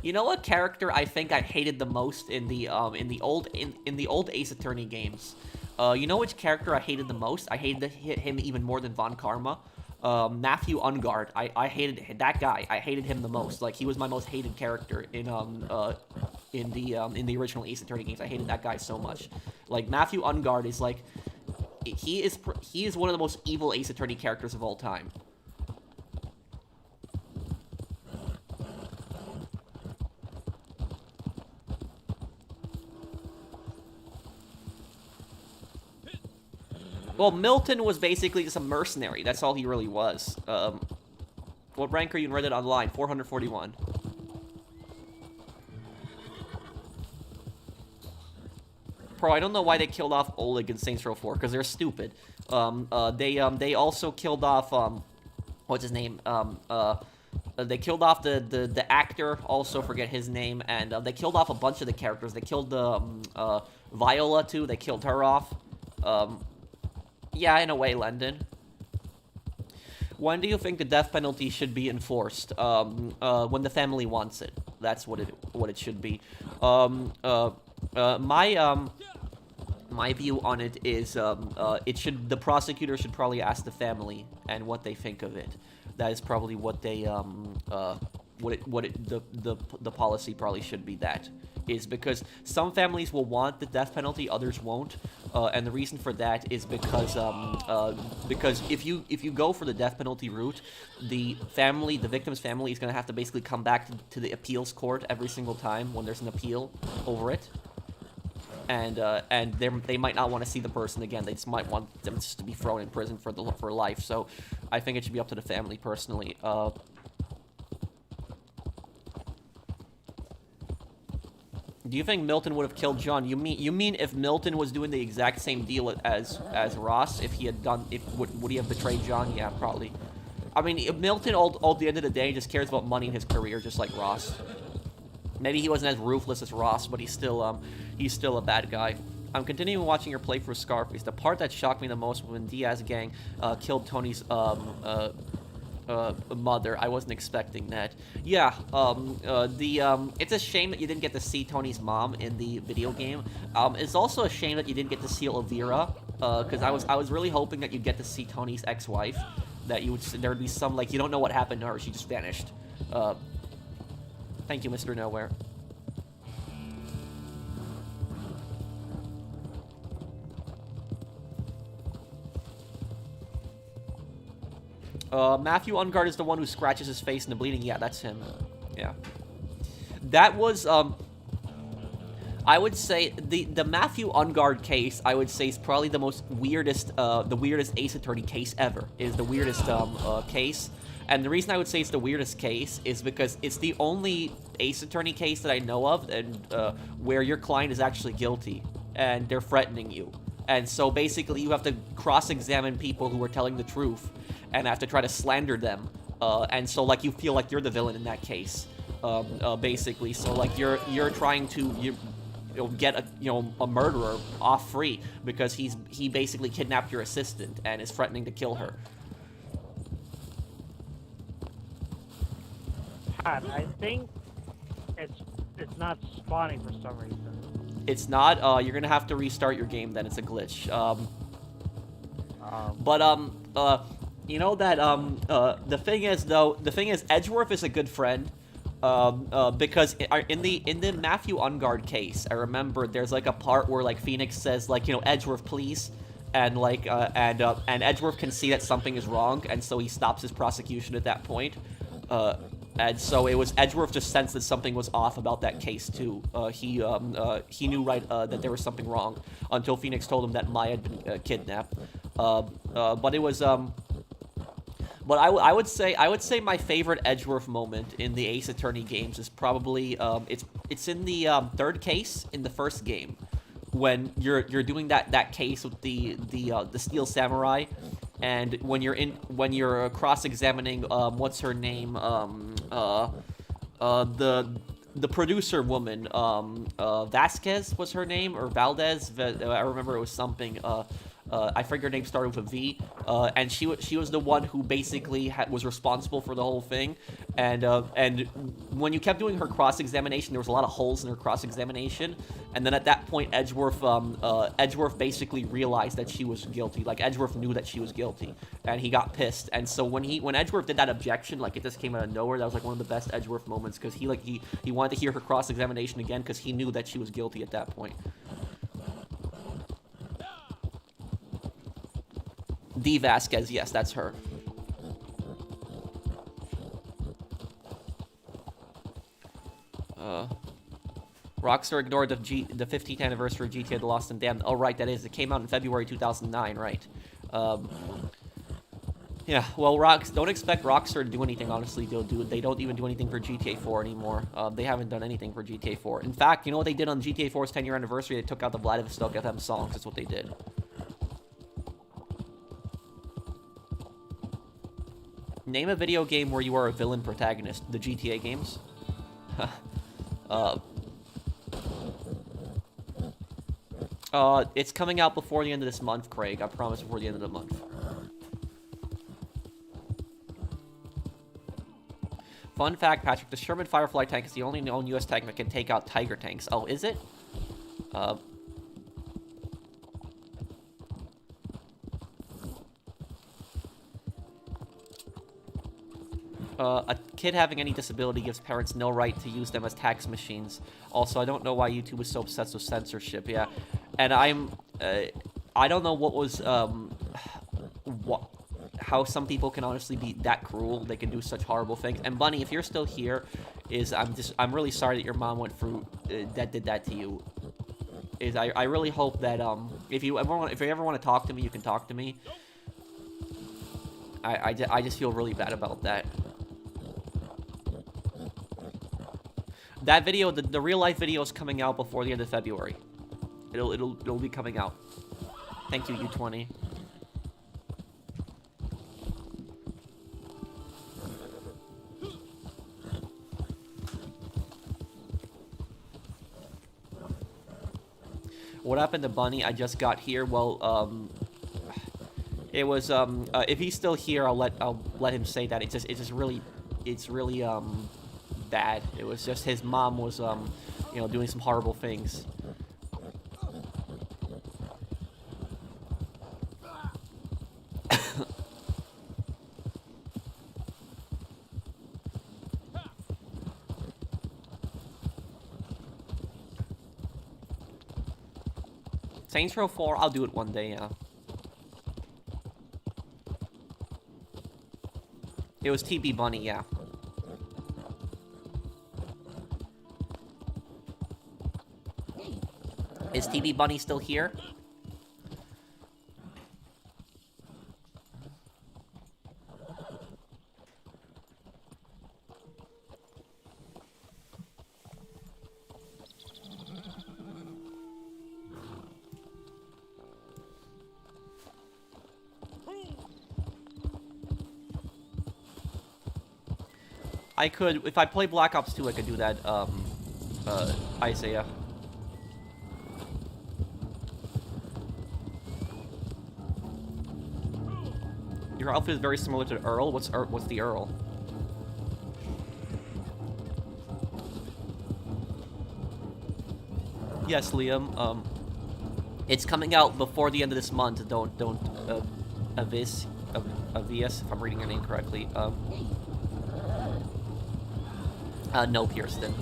You know what character I think I hated the most in the old Ace Attorney games? You know which character I hated the most? I hated him even more than Von Karma. Matthew Ungard. I hated that guy. I hated him the most. Like, he was my most hated character in the original Ace Attorney games. I hated that guy so much. Like, Matthew Ungard is like, he is one of the most evil Ace Attorney characters of all time. Well, Milton was basically just a mercenary. That's all he really was. What rank are you in Reddit Online? 441. Bro, I don't know why they killed off Oleg in Saints Row 4, because they're stupid. They also killed off, what's his name? They killed off the actor, also forget his name, and they killed off a bunch of the characters. They killed Viola, too. They killed her off. Yeah, in a way, London. When do you think the death penalty should be enforced? When the family wants it. That's what it should be. My view on it is the prosecutor should probably ask the family and what they think of it. That is probably what they the policy probably should be. That is because some families will want the death penalty, others won't, and the reason for that is because if you go for the death penalty route, the victim's family is going to have to basically come back to the appeals court every single time when there's an appeal over it, and they might not want to see the person again. They just might want them just to be thrown in prison for life. So I think it should be up to the family personally. Do you think Milton would have killed John? You mean if Milton was doing the exact same deal as Ross? If he had done, would he have betrayed John? Yeah, probably. I mean, if Milton, all the end of the day, just cares about money in his career, just like Ross. Maybe he wasn't as ruthless as Ross, but he's still a bad guy. I'm continuing watching your playthrough of Scarface. The part that shocked me the most was when Diaz gang killed Tony's mother. I wasn't expecting that. Yeah, it's a shame that you didn't get to see Tony's mom in the video game. It's also a shame that you didn't get to see Elvira, because I was really hoping that you'd get to see Tony's ex-wife. that there would be some, like, you don't know what happened to her. She just vanished. Thank you, Mr. Nowhere. Matthew Ungard is the one who scratches his face in the bleeding. Yeah, that's him. Yeah. That was, I would say the Matthew Ungard case, I would say, is probably the weirdest Ace Attorney case ever. It is the weirdest case. And the reason I would say it's the weirdest case is because it's the only Ace Attorney case that I know of and where your client is actually guilty and they're threatening you. And so basically you have to cross-examine people who are telling the truth and have to try to slander them. And so, like, you feel like you're the villain in that case, basically. So, like, you're trying to get a murderer off free because he basically kidnapped your assistant and is threatening to kill her. God, I think it's not spawning for some reason. It's not. You're gonna have to restart your game. Then it's a glitch. You know that the thing is Edgeworth is a good friend. Because in the Matthew Ungard case, I remember there's like a part where like Phoenix says like, Edgeworth, please, and like and Edgeworth can see that something is wrong, and so he stops his prosecution at that point. And so it was Edgeworth just sensed that something was off about that case too. He knew right that there was something wrong until Phoenix told him that Maya had been kidnapped. But it was But I would say my favorite Edgeworth moment in the Ace Attorney games is probably it's in the third case in the first game, when you're doing that case with the Steel Samurai, and when you're cross-examining what's her name, the producer woman, Vasquez was her name, or Valdez. I remember it was something. I forget her name started with a V, and she was the one who basically was responsible for the whole thing, and when you kept doing her cross-examination, there was a lot of holes in her cross-examination, and then at that point, Edgeworth basically realized that she was guilty. Like, Edgeworth knew that she was guilty, and he got pissed, and so when Edgeworth did that objection, like, it just came out of nowhere. That was like one of the best Edgeworth moments, because he wanted to hear her cross-examination again, because he knew that she was guilty at that point. D. Vasquez, yes, that's her. Rockstar ignored the 15th anniversary of GTA: The Lost and Damned. Oh, right, that is. It came out in February 2009, right. Yeah, well, don't expect Rockstar to do anything, honestly. They don't even do anything for GTA 4 anymore. They haven't done anything for GTA 4. In fact, you know what they did on GTA 4's 10-year anniversary? They took out the Vladivostok FM songs. That's what they did. Name a video game where you are a villain protagonist. The GTA games? It's coming out before the end of this month, Craig. I promise, before the end of the month. Fun fact, Patrick, the Sherman Firefly tank is the only known US tank that can take out Tiger tanks. Oh, is it? A kid having any disability gives parents no right to use them as tax machines. Also, I don't know why YouTube is so obsessed with censorship. Yeah, and I don't know what was how some people can honestly be that cruel. They can do such horrible things. And Bunny, if you're still here, I'm really sorry that your mom went through that did that to you. I really hope that if you ever want to talk to me, you can talk to me. I just feel really bad about that. That video, the real life video, is coming out before the end of February. It'll be coming out. Thank you, U20. What happened to Bunny? I just got here. Well, it was if he's still here, I'll let him say that. It's really bad. It was just his mom was doing some horrible things. Saints Row 4, I'll do it one day, yeah. It was TB Bunny, yeah. Is TB Bunny still here? I could, if I play Black Ops 2, I could do that, Isaiah. Your outfit is very similar to Earl. What's the Earl? Yes, Liam. It's coming out before the end of this month. Don't Avis, if I'm reading your name correctly. No, Kirsten.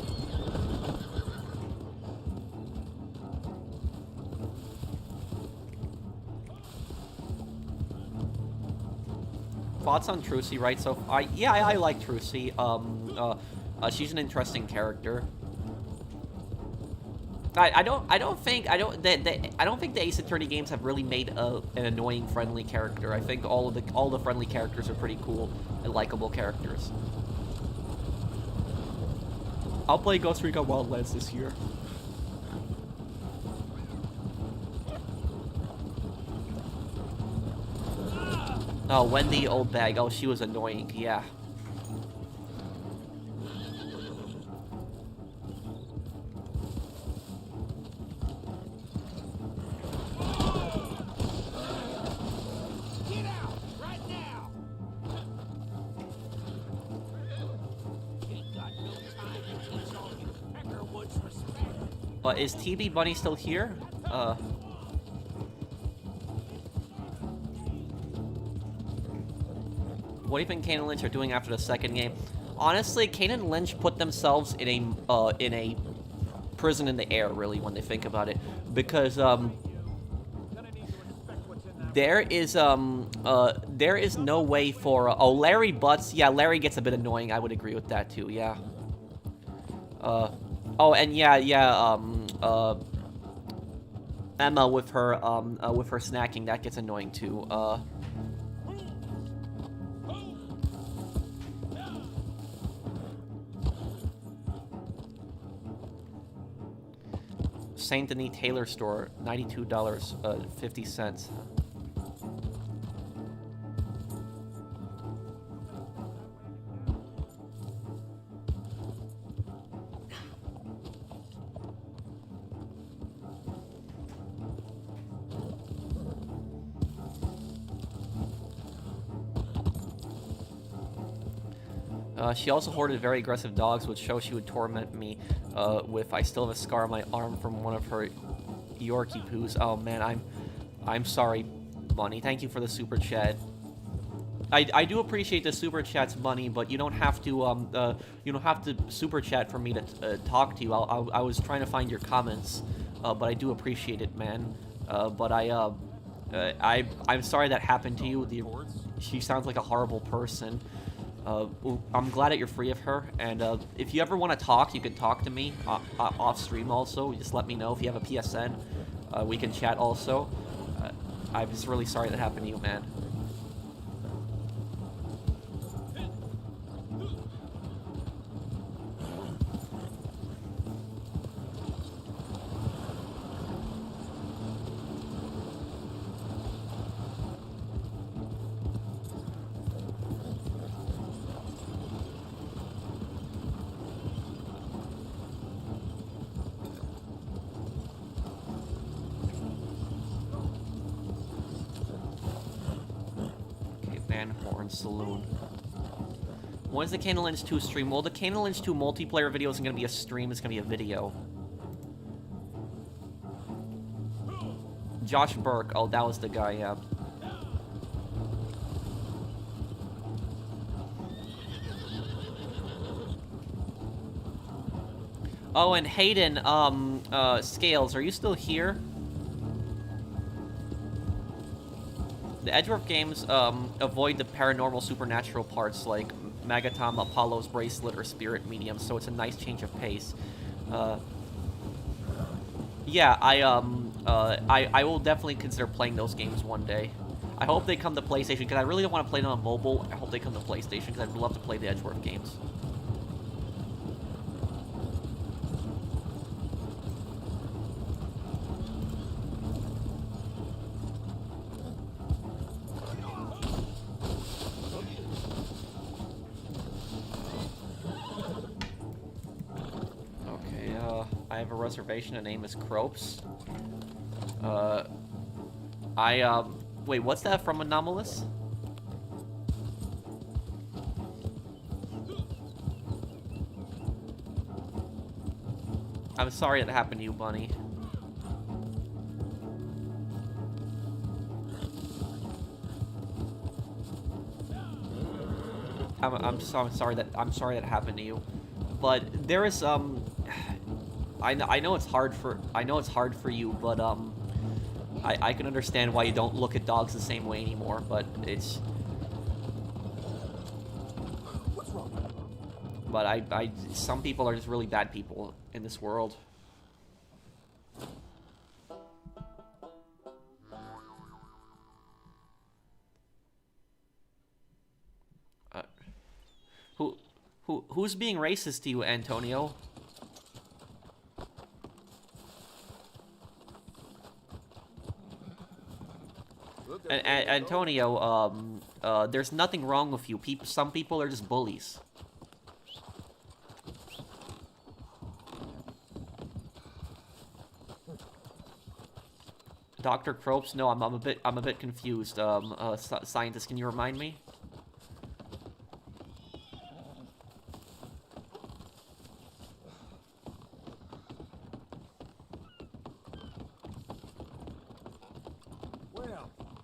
Thoughts on Trucy, right? So, I like Trucy. She's an interesting character. I don't think the Ace Attorney games have really made an annoying friendly character. I think all the friendly characters are pretty cool and likable characters. I'll play Ghost Recon Wildlands this year. Oh, Wendy Old Bag. Oh, she was annoying. Yeah. Get out right now. Ain't got no time to teach all you Peckerwoods respect. Is TB Bunny still here? What do you think Kane and Lynch are doing after the second game? Honestly, Kane and Lynch put themselves in a prison in the air, really, when they think about it, because there is no way for Larry Butts. Yeah, Larry gets a bit annoying. I would agree with that too. Yeah. Oh, and Emma with her snacking, that gets annoying too. Saint Denis Taylor store, $92.50. She also hoarded very aggressive dogs, which shows she would torment me with. I still have a scar on my arm from one of her Yorkie poos. Oh man, I'm sorry, Bunny. Thank you for the super chat. I do appreciate the super chats, Bunny, but you don't have to super chat for me to talk to you. I was trying to find your comments, but I do appreciate it, man. But I'm sorry that happened to you. She sounds like a horrible person. I'm glad that you're free of her, and if you ever want to talk, you can talk to me off stream also. Just let me know if you have a PSN. We can chat also. I'm just really sorry that happened to you, man. Saloon. When's the Kane and Lynch 2 stream? Well, the Kane and Lynch 2 multiplayer video isn't going to be a stream, it's going to be a video. Josh Burke. Oh, that was the guy, yeah. Oh, and Hayden, Scales, are you still here? The Edgeworth games avoid the paranormal supernatural parts like Magatom, Apollo's Bracelet, or Spirit Medium, so it's a nice change of pace. Yeah, I will definitely consider playing those games one day. I hope they come to PlayStation, because I really don't want to play them on mobile. I hope they come to PlayStation, because I'd love to play the Edgeworth games. I have a reservation. The name is Cropes. Wait, what's that from Anomalous? I'm sorry that happened to you, Bunny. I'm sorry that happened to you. But there is I know it's hard for you, but I can understand why you don't look at dogs the same way anymore, but it's... What's wrong? But some people are just really bad people in this world. Who's being racist to you, Antonio? Antonio, there's nothing wrong with you. Some people are just bullies. Dr. Cropes? No, I'm a bit confused. Scientist, can you remind me?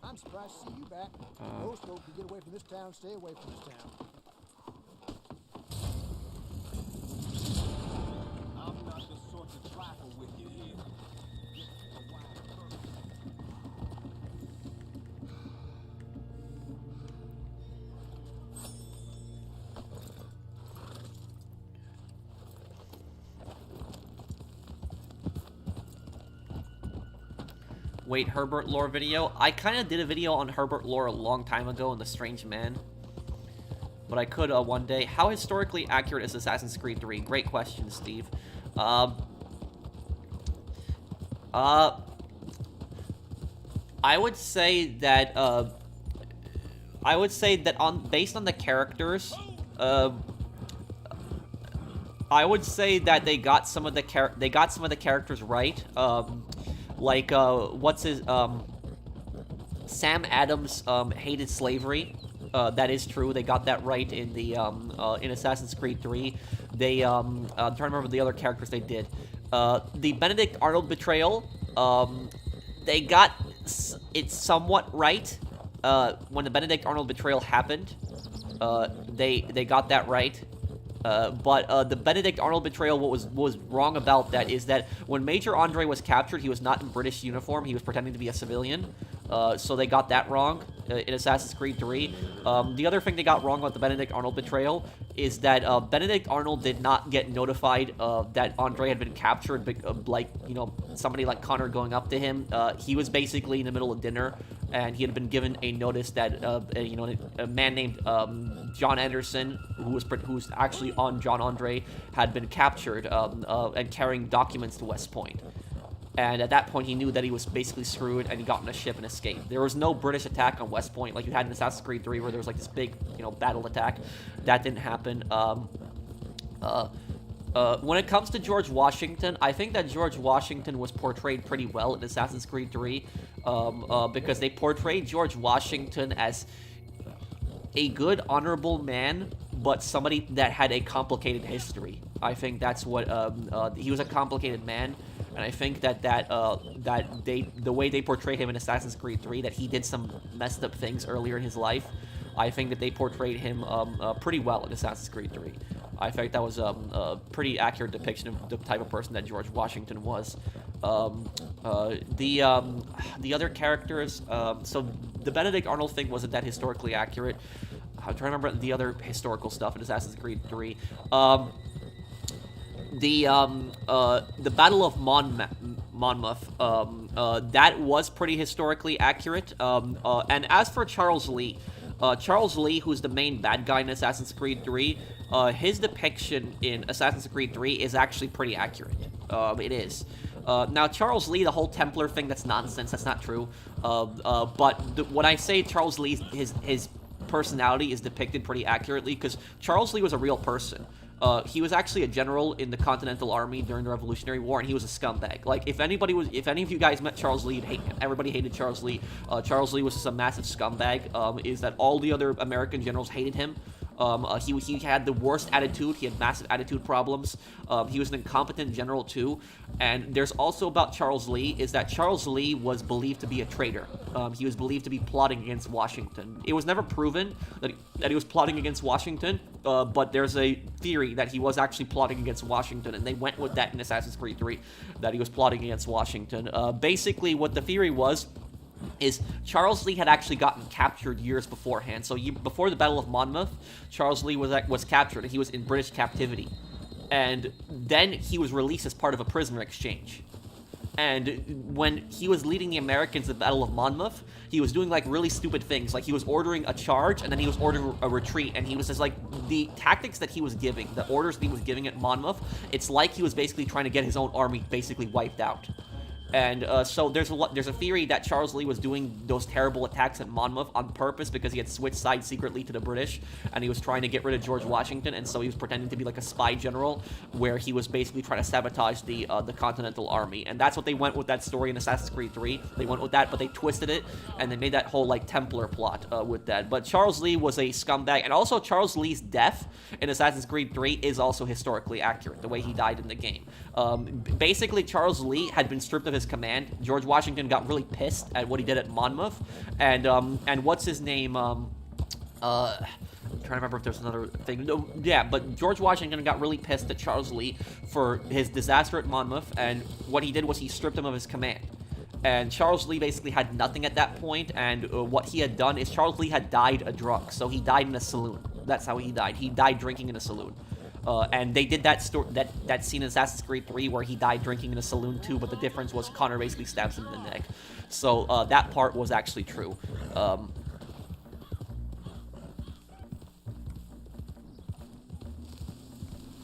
I'm surprised to see you back. Most folks who get away from this town stay away from this town. I'm not the sort to trifle with you here. Wait, Herbert lore video? I kind of did a video on Herbert lore a long time ago in The Strange Man. But I could one day. How historically accurate is Assassin's Creed 3? Great question, Steve. I would say that based on the characters, I would say that they got some of the characters right. Sam Adams hated slavery. That is true. They got that right in the in Assassin's Creed 3. They I'm trying to remember the other characters they did. The Benedict Arnold betrayal. They got it somewhat right. When the Benedict Arnold betrayal happened, they got that right. But the Benedict Arnold betrayal, what was wrong about that is that when Major Andre was captured, he was not in British uniform. He was pretending to be a civilian. So they got that wrong in Assassin's Creed 3. The other thing they got wrong about the Benedict Arnold betrayal is that Benedict Arnold did not get notified that Andre had been captured, like, you know, somebody like Connor going up to him. He was basically in the middle of dinner, and he had been given a notice that, you know, a man named John Anderson, who's actually on John Andre, had been captured and carrying documents to West Point. And at that point, he knew that he was basically screwed, and he got on a ship and escaped. There was no British attack on West Point like you had in Assassin's Creed 3, where there was like this big, you know, battle attack. That didn't happen. When it comes to George Washington, I think that George Washington was portrayed pretty well in Assassin's Creed 3, because they portrayed George Washington as a good, honorable man, but somebody that had a complicated history. I think that's what he was, a complicated man. And I think that the way they portrayed him in Assassin's Creed 3, that he did some messed up things earlier in his life, I think that they portrayed him pretty well in Assassin's Creed 3. I think that was a pretty accurate depiction of the type of person that George Washington was. The other characters, so the Benedict Arnold thing wasn't that historically accurate. I'm trying to remember the other historical stuff in Assassin's Creed 3. The Battle of Monmouth, that was pretty historically accurate. And as for Charles Lee, who's the main bad guy in Assassin's Creed 3, his depiction in Assassin's Creed 3 is actually pretty accurate. It is. Now, Charles Lee, the whole Templar thing, that's nonsense. That's not true. But when I say Charles Lee, his personality is depicted pretty accurately, because Charles Lee was a real person. He was actually a general in the Continental Army during the Revolutionary War, and he was a scumbag. Like, if any of you guys met Charles Lee, you'd hate him. Everybody hated Charles Lee. Charles Lee was just a massive scumbag. Is that all the other American generals hated him? He had the worst attitude. He had massive attitude problems. He was an incompetent general too. And there's also about Charles Lee is that Charles Lee was believed to be a traitor. He was believed to be plotting against Washington. It was never proven that he was plotting against Washington, but there's a theory that he was actually plotting against Washington, and they went with that in Assassin's Creed 3, that he was plotting against Washington. Basically, what the theory was is Charles Lee had actually gotten captured years beforehand. So before the Battle of Monmouth, Charles Lee was captured, and he was in British captivity. And then he was released as part of a prisoner exchange. And when he was leading the Americans at the Battle of Monmouth, he was doing, like, really stupid things. Like, he was ordering a charge, and then he was ordering a retreat. And he was just, like, the tactics that he was giving, the orders that he was giving at Monmouth, it's like he was basically trying to get his own army basically wiped out. And so there's a theory that Charles Lee was doing those terrible attacks at Monmouth on purpose because he had switched sides secretly to the British, and he was trying to get rid of George Washington, and so he was pretending to be like a spy general, where he was basically trying to sabotage the Continental Army. And that's what they went with that story in Assassin's Creed 3. They went with that, but they twisted it, and they made that whole, like, Templar plot with that. But Charles Lee was a scumbag, and also Charles Lee's death in Assassin's Creed 3 is also historically accurate, the way he died in the game. Basically, Charles Lee had been stripped of his command. George Washington got really pissed at what he did at Monmouth, and what's his name? I'm trying to remember if there's another thing. No, yeah, but George Washington got really pissed at Charles Lee for his disaster at Monmouth, and what he did was he stripped him of his command. And Charles Lee basically had nothing at that point, and what he had done is Charles Lee had died a drunk, so he died in a saloon. That's how he died. He died drinking in a saloon. And they did that scene in Assassin's Creed 3 where he died drinking in a saloon too, but the difference was Connor basically stabs him in the neck. So that part was actually true.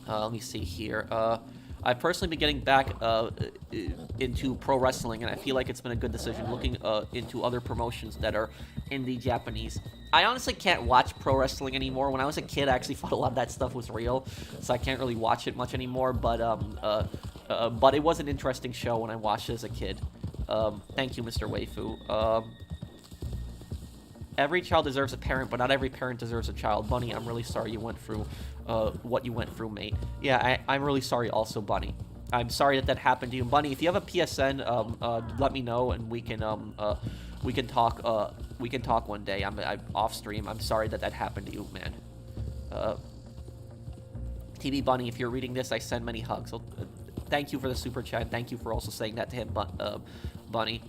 Let me see here. I've personally been getting back into pro wrestling, and I feel like it's been a good decision looking into other promotions that are in the Japanese. I honestly can't watch pro wrestling anymore. When I was a kid, I actually thought a lot of that stuff was real, so I can't really watch it much anymore, but it was an interesting show when I watched it as a kid. Thank you, Mr. Waifu. Every child deserves a parent, but not every parent deserves a child. Bunny, I'm really sorry you went through what you went through, mate. Yeah, I'm really sorry also, Bunny. I'm sorry that happened to you. Bunny, if you have a PSN, let me know, and we can talk. We can talk one day. I'm off stream. I'm sorry that happened to you, man. TV Bunny, if you're reading this, I send many hugs. So, thank you for the super chat. Thank you for also saying that to him, Bunny.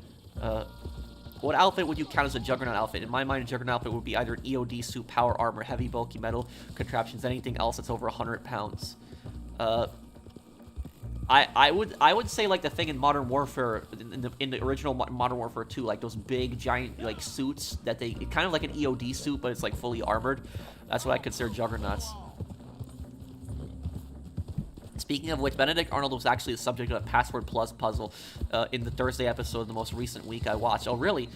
What outfit would you count as a Juggernaut outfit? In my mind, a Juggernaut outfit would be either an EOD suit, power armor, heavy bulky metal contraptions, anything else that's over 100 pounds. I would say, like, the thing in Modern Warfare, in the original Modern Warfare 2, like those big giant, like, suits that they kind of like an EOD suit, but it's like fully armored. That's what I consider Juggernauts. Speaking of which, Benedict Arnold was actually the subject of a Password Plus puzzle in the Thursday episode of the most recent week I watched. Oh, really?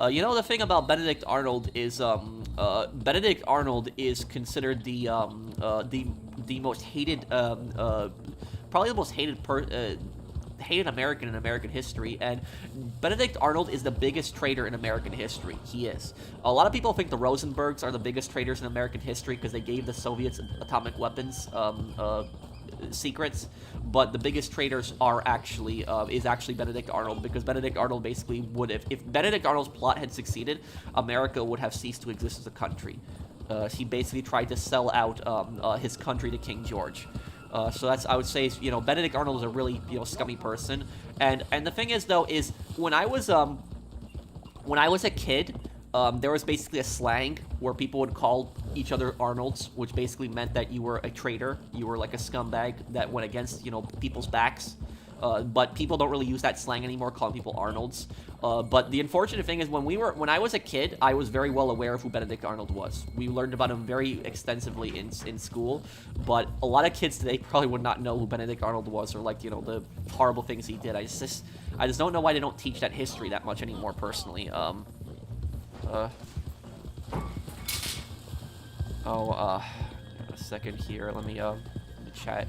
You know, the thing about Benedict Arnold is Benedict Arnold is considered the most hated, probably the most hated American in American history, and Benedict Arnold is the biggest traitor in American history. He is. A lot of people think the Rosenbergs are the biggest traitors in American history because they gave the Soviets atomic weapons secrets, but the biggest traitors are actually is actually Benedict Arnold, because Benedict Arnold basically would have, if Benedict Arnold's plot had succeeded, America would have ceased to exist as a country. He basically tried to sell out his country to King George. So that's, I would say, you know, Benedict Arnold is a really, you know, scummy person. And the thing is, though, is when I was a kid, there was basically a slang where people would call each other Arnolds, which basically meant that you were a traitor, you were like a scumbag that went against, you know, people's backs. But people don't really use that slang anymore, calling people Arnolds. But the unfortunate thing is, when I was a kid, I was very well aware of who Benedict Arnold was. We learned about him very extensively in school. But a lot of kids today probably would not know who Benedict Arnold was, or like, you know, the horrible things he did. I just don't know why they don't teach that history that much anymore. Personally, a second here. Let me chat.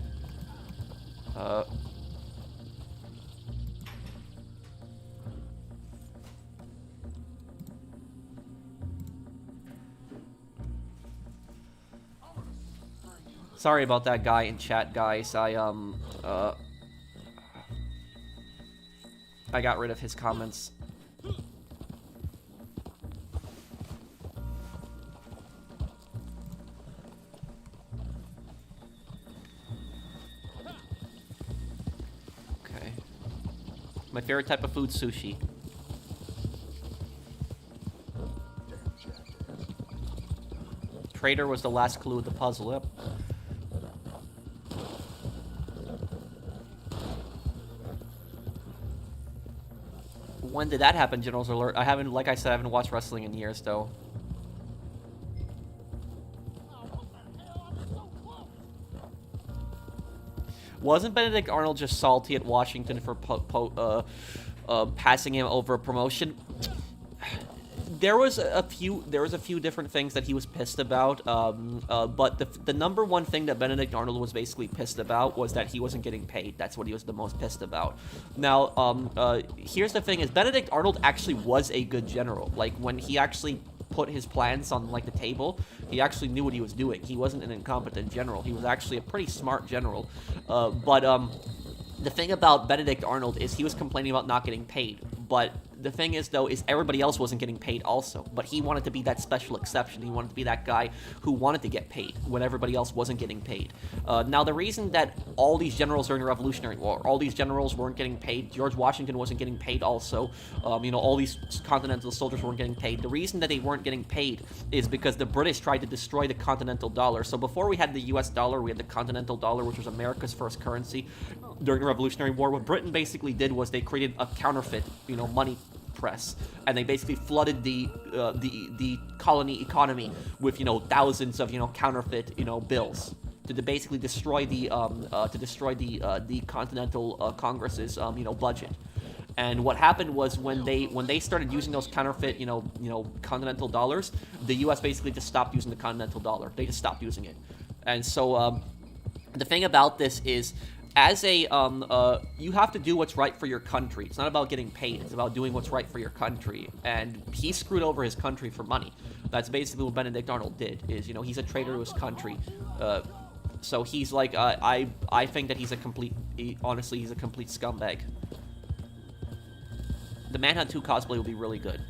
Sorry about that guy in chat, guys. I got rid of his comments. Okay. My favorite type of food, sushi. Traitor was the last clue of the puzzle. Yep. When did that happen, General's Alert? I haven't, like I said, I haven't watched wrestling in years, though. Wasn't Benedict Arnold just salty at Washington for passing him over a promotion? There was a few different things that he was pissed about, but the number one thing that Benedict Arnold was basically pissed about was that he wasn't getting paid. That's what he was the most pissed about. Now, here's the thing: is Benedict Arnold actually was a good general. Like, when he actually put his plans on like the table, he actually knew what he was doing. He wasn't an incompetent general. He was actually a pretty smart general. But the thing about Benedict Arnold is he was complaining about not getting paid. But the thing is, though, is everybody else wasn't getting paid also. But he wanted to be that special exception. He wanted to be that guy who wanted to get paid when everybody else wasn't getting paid. Now, the reason that all these generals during the Revolutionary War, all these generals weren't getting paid, George Washington wasn't getting paid also, you know, all these Continental soldiers weren't getting paid. The reason that they weren't getting paid is because the British tried to destroy the Continental dollar. So before we had the US dollar, we had the Continental dollar, which was America's first currency during the Revolutionary War. What Britain basically did was they created a counterfeit, you know, money press, and they basically flooded the colony economy with, you know, thousands of, you know, counterfeit, you know, bills to basically destroy the Continental Congress's you know, budget. And what happened was when they started using those counterfeit, you know, Continental dollars, the U.S. basically just stopped using the Continental dollar. They just stopped using it. And so the thing about this is, as a, you have to do what's right for your country. It's not about getting paid. It's about doing what's right for your country. And he screwed over his country for money. That's basically what Benedict Arnold did, is, you know, he's a traitor to his country. So he's like, I think that he's a complete, honestly, he's a complete scumbag. The Manhunt 2 cosplay will be really good.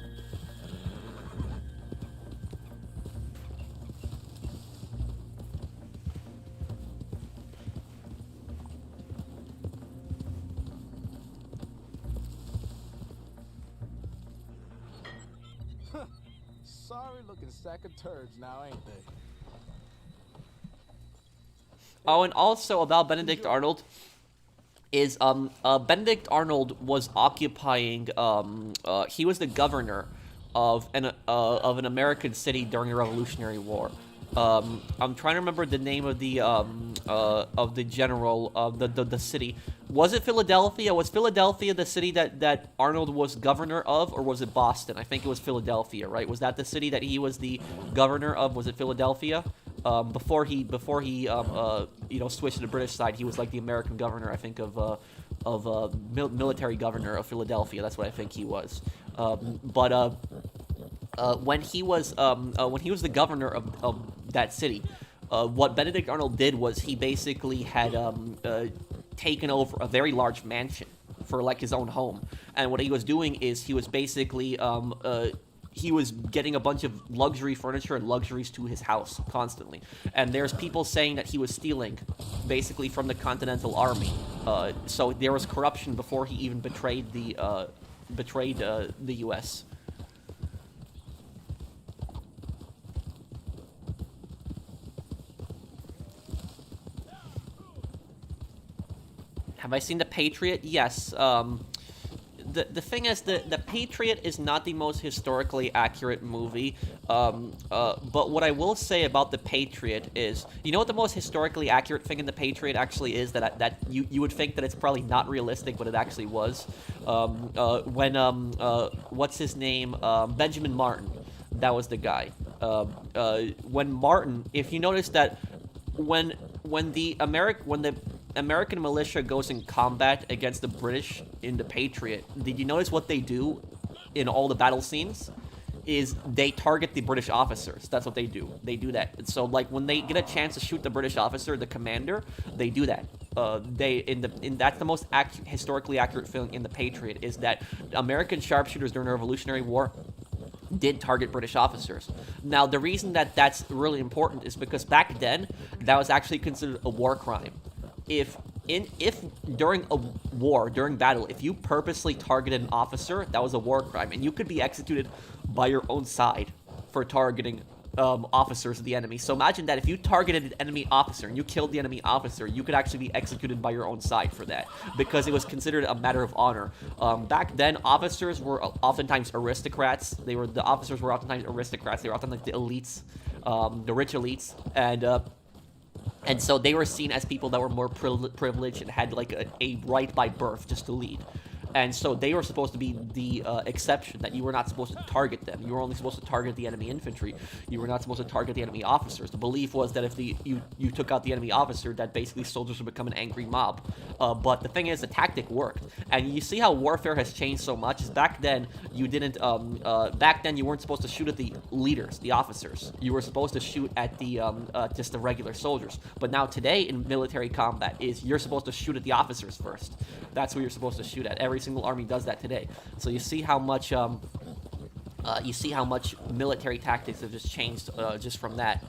Sorry-looking sack of turds now, ain't they? Oh, and also about Benedict Arnold is Benedict Arnold was occupying he was the governor of an American city during the Revolutionary War. I'm trying to remember the name of the general of the city. Was it Philadelphia? Was Philadelphia the city that Arnold was governor of, or was it Boston? I think it was Philadelphia, right? Was that the city that he was the governor of? Was it Philadelphia? Before he you know, switched to the British side, he was like the American governor, I think, of military governor of Philadelphia. That's what I think he was. When he was the governor of that city, what Benedict Arnold did was he basically had taken over a very large mansion for like his own home, and what he was doing is he was basically he was getting a bunch of luxury furniture and luxuries to his house constantly. And there's people saying that he was stealing, basically, from the Continental Army. So there was corruption before he even betrayed the U.S. Have I seen The Patriot? Yes. The thing is, the Patriot is not the most historically accurate movie, but what I will say about The Patriot is, you know what the most historically accurate thing in The Patriot actually is, that you would think that it's probably not realistic, but it actually was? When, what's his name? Benjamin Martin. That was the guy. When Martin, if you notice that when the American militia goes in combat against the British in the Patriot, did you notice what they do in all the battle scenes? Is they target the British officers. That's what they do. They do that. So like when they get a chance to shoot the British officer, the commander, they do that. That's the most historically accurate feeling in the Patriot, is that American sharpshooters during the Revolutionary War did target British officers. Now, the reason that that's really important is because back then, that was actually considered a war crime. If during a war, during battle, if you purposely targeted an officer, that was a war crime, and you could be executed by your own side for targeting officers of the enemy. So imagine that if you targeted an enemy officer and you killed the enemy officer, you could actually be executed by your own side for that, because it was considered a matter of honor. Back then, officers were oftentimes aristocrats. They were oftentimes the elites, the rich elites, and so they were seen as people that were more privileged and had like a right by birth just to lead. And so they were supposed to be the exception, that you were not supposed to target them. You were only supposed to target the enemy infantry. You were not supposed to target the enemy officers. The belief was that if you took out the enemy officer, that basically soldiers would become an angry mob. But the thing is, the tactic worked. And you see how warfare has changed so much. Is back then you didn't. Back then you weren't supposed to shoot at the leaders, the officers. You were supposed to shoot at the just the regular soldiers. But now today in military combat is you're supposed to shoot at the officers first. That's what you're supposed to shoot at. Every single army does that today. So you see how much military tactics have just changed just from that.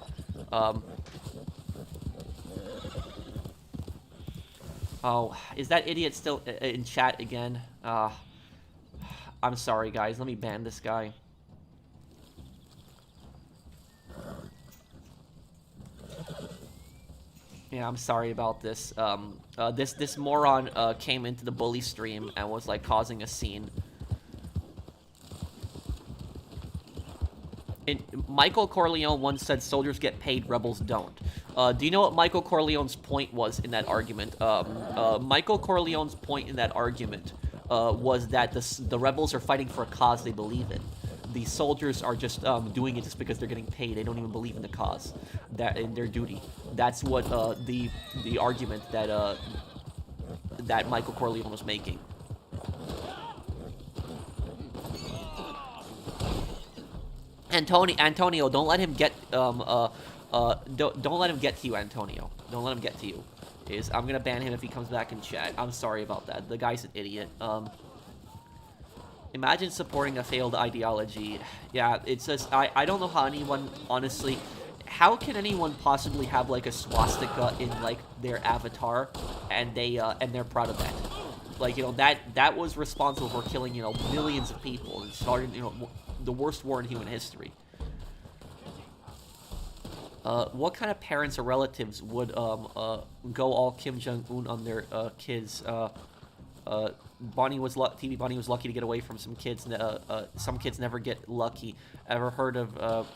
Oh, is that idiot still in chat again? I'm sorry, guys. Let me ban this guy. Yeah, I'm sorry about this. This moron came into the bully stream and was like causing a scene. Michael Corleone once said, "Soldiers get paid, rebels don't." Do you know what Michael Corleone's point was in that argument? Michael Corleone's point in that argument was that the rebels are fighting for a cause they believe in. The soldiers are just doing it just because they're getting paid. They don't even believe in the cause, that in their duty. That's what the argument that that Michael Corleone was making. Antonio, don't let him get don't let him get to you, Antonio. Don't let him get to you. I'm gonna ban him if he comes back in chat. I'm sorry about that. The guy's an idiot. Imagine supporting a failed ideology. Yeah, it's just, I don't know how anyone, honestly, how can anyone possibly have like a swastika in like their avatar and they're proud of that? Like, you know, that was responsible for killing, you know, millions of people and starting, you know, the worst war in human history. What kind of parents or relatives would go all Kim Jong-un on their kids? TV Bonnie was lucky to get away from some kids. Some kids never get lucky. Ever heard of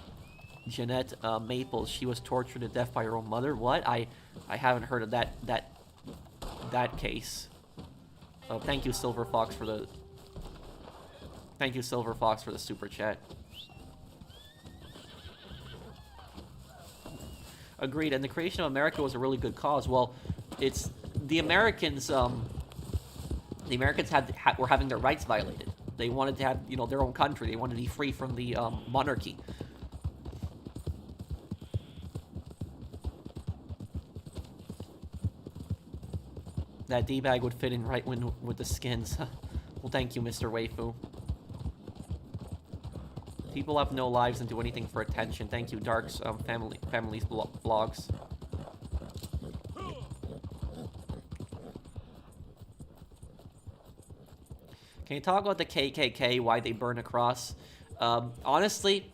Jeanette Maples? She was tortured to death by her own mother. What? I haven't heard of that case. Thank you, Silver Fox, for the super chat. Agreed. And the creation of America was a really good cause. Well, it's the Americans. The Americans were having their rights violated. They wanted to have, you know, their own country. They wanted to be free from the monarchy. That D-bag would fit in right with the skins. Well, thank you, Mr. Waifu. People have no lives and do anything for attention. Thank you, Dark's family's vlogs. Can you talk about the KKK, why they burn a cross? Honestly,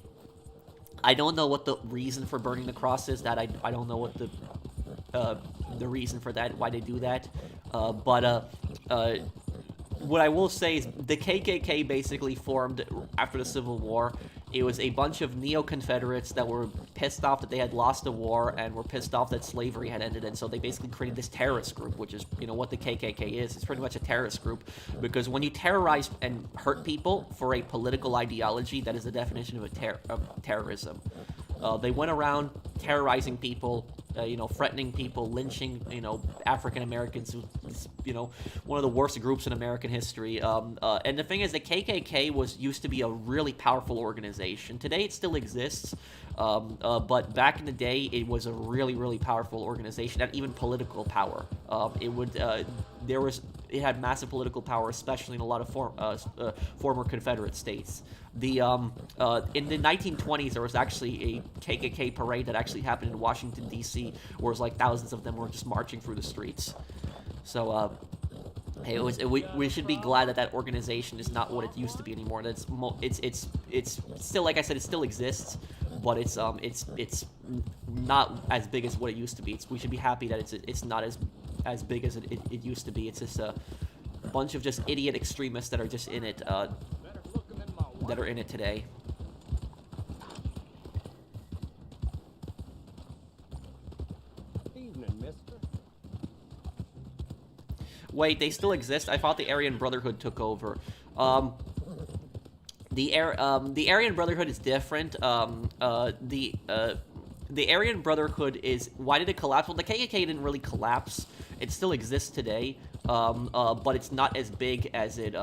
I don't know what the reason for burning the cross is. That I don't know what the reason for that, why they do that. What I will say is the KKK basically formed after the Civil War. It was a bunch of neo-Confederates that were pissed off that they had lost the war and were pissed off that slavery had ended, and so they basically created this terrorist group, which is, you know, what the KKK is. It's pretty much a terrorist group, because when you terrorize and hurt people for a political ideology, that is the definition of terrorism. They went around terrorizing people, you know, threatening people, lynching, you know, African Americans, you know, one of the worst groups in American history. And the thing is, the KKK used to be a really powerful organization. Today, it still exists, but back in the day, it was a really, really powerful organization, and even political power. It had massive political power, especially in a lot of former Confederate states. In the 1920s, there was actually a KKK parade that actually happened in Washington, D.C., where it was like thousands of them were just marching through the streets. So, hey, we should be glad that that organization is not what it used to be anymore. It's still, like I said, it still exists, but it's not as big as what it used to be. We should be happy that it's not as big as it used to be. It's just a bunch of just idiot extremists that are just in it, that are in it today. Evening, mister. Wait, they still exist? I thought the Aryan Brotherhood took over. The Aryan Brotherhood is different. The Aryan Brotherhood is... Why did it collapse? Well, the KKK didn't really collapse. It still exists today, but it's not as big as it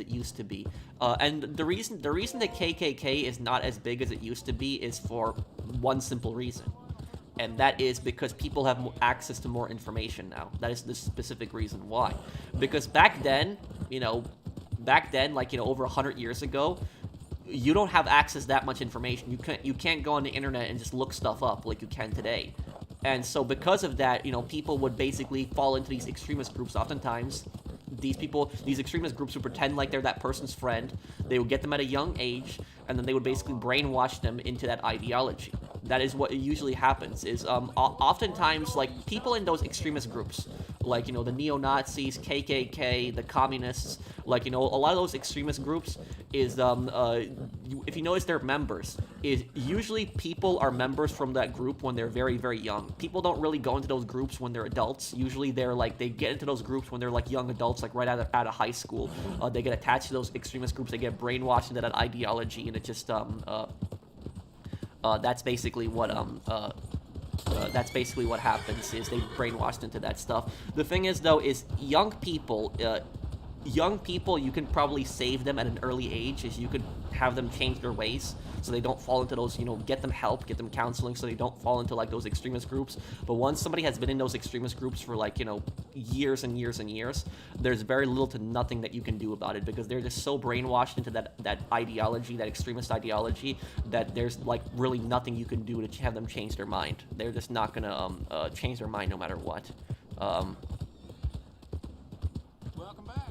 used to be. And the reason the KKK is not as big as it used to be is for one simple reason, and that is because people have access to more information now. That is the specific reason why. Because back then, like, over 100 years ago, you don't have access to that much information. You can't go on the internet and just look stuff up like you can today. And so because of that, people would basically fall into these extremist groups. Oftentimes, these extremist groups would pretend like they're that person's friend. They would get them at a young age, and then they would basically brainwash them into that ideology. That is what usually happens, is oftentimes, like, people in those extremist groups, like, the neo-Nazis, KKK, the communists, like, a lot of those extremist groups is, if you notice their members, is usually people are members from that group when they're very, very young. People don't really go into those groups when they're adults. Usually they're, like, they get into those groups when they're, like, young adults, like, right out of high school. They get attached to those extremist groups, they get brainwashed into that ideology, and it just, that's basically what happens, is they brainwashed into that stuff. The thing is, though, is young people, you can probably save them at an early age, is you could have them change their ways so they don't fall into those, get them help, get them counseling so they don't fall into, like, those extremist groups. But once somebody has been in those extremist groups for, like, years and years and years, there's very little to nothing that you can do about it, because they're just so brainwashed into that ideology, that extremist ideology, that there's, like, really nothing you can do to have them change their mind. They're just not gonna change their mind no matter what. Welcome back.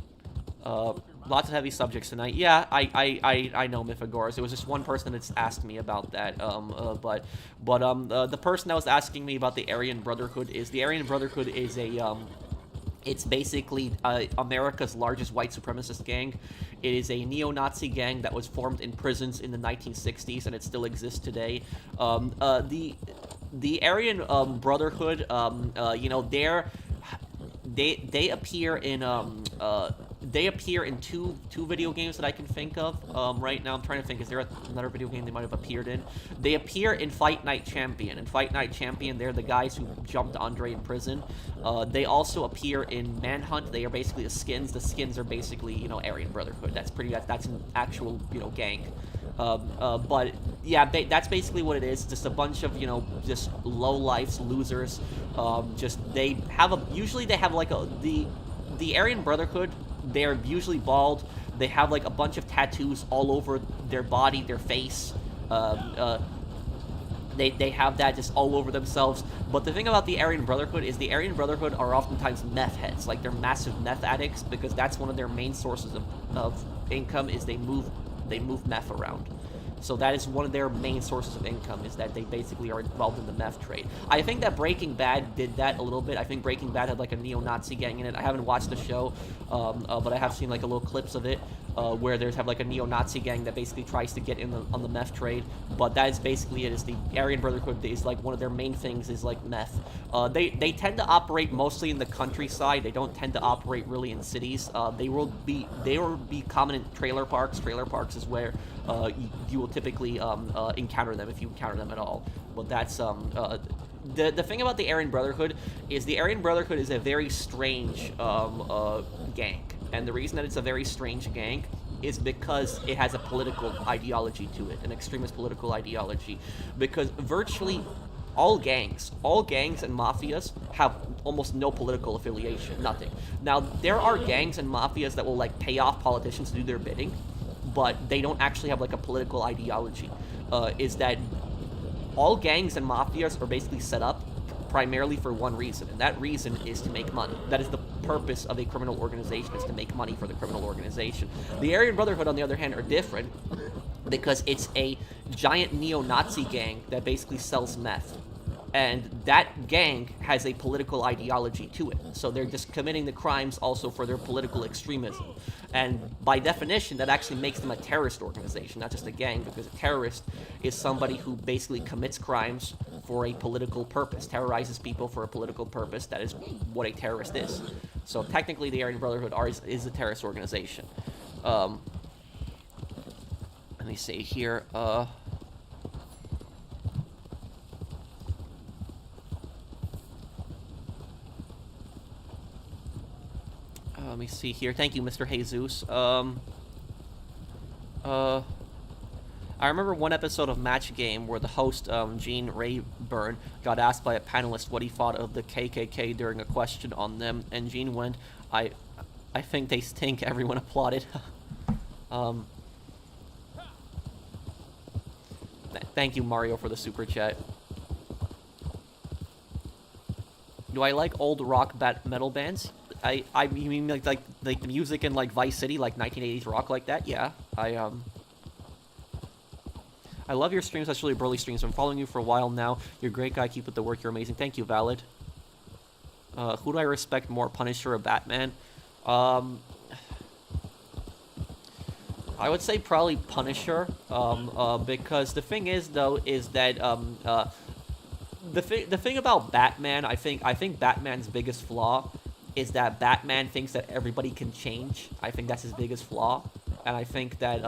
Lots of heavy subjects tonight. Yeah, I know, Mythagoras. It was just one person that's asked me about that. The person that was asking me about the Aryan Brotherhood is it's basically America's largest white supremacist gang. It is a neo-Nazi gang that was formed in prisons in the 1960s, and it still exists today. The Aryan Brotherhood, they appear in they appear in two video games that I can think of. Right now I'm trying to think, is there another video game they might have appeared in? They appear in Fight Night Champion. In Fight Night Champion, they're the guys who jumped Andre in prison. They also appear in Manhunt. They are basically the skins. The skins are basically, Aryan Brotherhood. That's an actual, gang. But yeah, that's basically what it is. Just a bunch of, just low-lifes, losers. Usually they have like the Aryan Brotherhood. They're usually bald. They have like a bunch of tattoos all over their body, their face. They have that just all over themselves. But the thing about the Aryan Brotherhood is the Aryan Brotherhood are oftentimes meth heads. Like, they're massive meth addicts because that's one of their main sources of income is they move meth around. So that is one of their main sources of income, is that they basically are involved in the meth trade. I think that Breaking Bad did that a little bit. I think Breaking Bad had like a neo-Nazi gang in it. I haven't watched the show, but I have seen like a little clips of it where there's have like a neo-Nazi gang that basically tries to get in on the meth trade. But that is basically it. Is the Aryan Brotherhood is like one of their main things is like meth. They tend to operate mostly in the countryside. They don't tend to operate really in cities. They will be common in trailer parks. Trailer parks is where you will typically encounter them, if you encounter them at all. But that's the thing about the Aryan Brotherhood is the Aryan Brotherhood is a very strange gang, and the reason that it's a very strange gang is because it has a political ideology to it, an extremist political ideology. Because virtually all gangs and mafias have almost no political affiliation, nothing. Now, there are gangs and mafias that will like pay off politicians to do their bidding, but they don't actually have like a political ideology. Is that all gangs and mafias are basically set up primarily for one reason, and that reason is to make money. That is the purpose of a criminal organization, is to make money for the criminal organization. The Aryan Brotherhood, on the other hand, are different because it's a giant neo-Nazi gang that basically sells meth. And that gang has a political ideology to it. So they're just committing the crimes also for their political extremism. And by definition, that actually makes them a terrorist organization, not just a gang, because a terrorist is somebody who basically commits crimes for a political purpose, terrorizes people for a political purpose. That is what a terrorist is. So technically, the Aryan Brotherhood is a terrorist organization. Let me see here. Let me see here. Thank you, Mr. Jesus. I remember one episode of Match Game where the host, Gene Rayburn, got asked by a panelist what he thought of the KKK during a question on them, and Gene went, I think they stink. Everyone applauded. Thank you, Mario, for the super chat. Do I like old rock metal bands? You mean like the music in like Vice City, like 1980s rock like that? Yeah, I love your streams. That's really burly streams. I'm following you for a while now. You're a great guy. Keep up the work. You're amazing. Thank you, Valid. Who do I respect more, Punisher or Batman? I would say probably Punisher. Because the thing is though is that the thing about Batman, I think Batman's biggest flaw is that Batman thinks that everybody can change. I think that's his biggest flaw, and I think that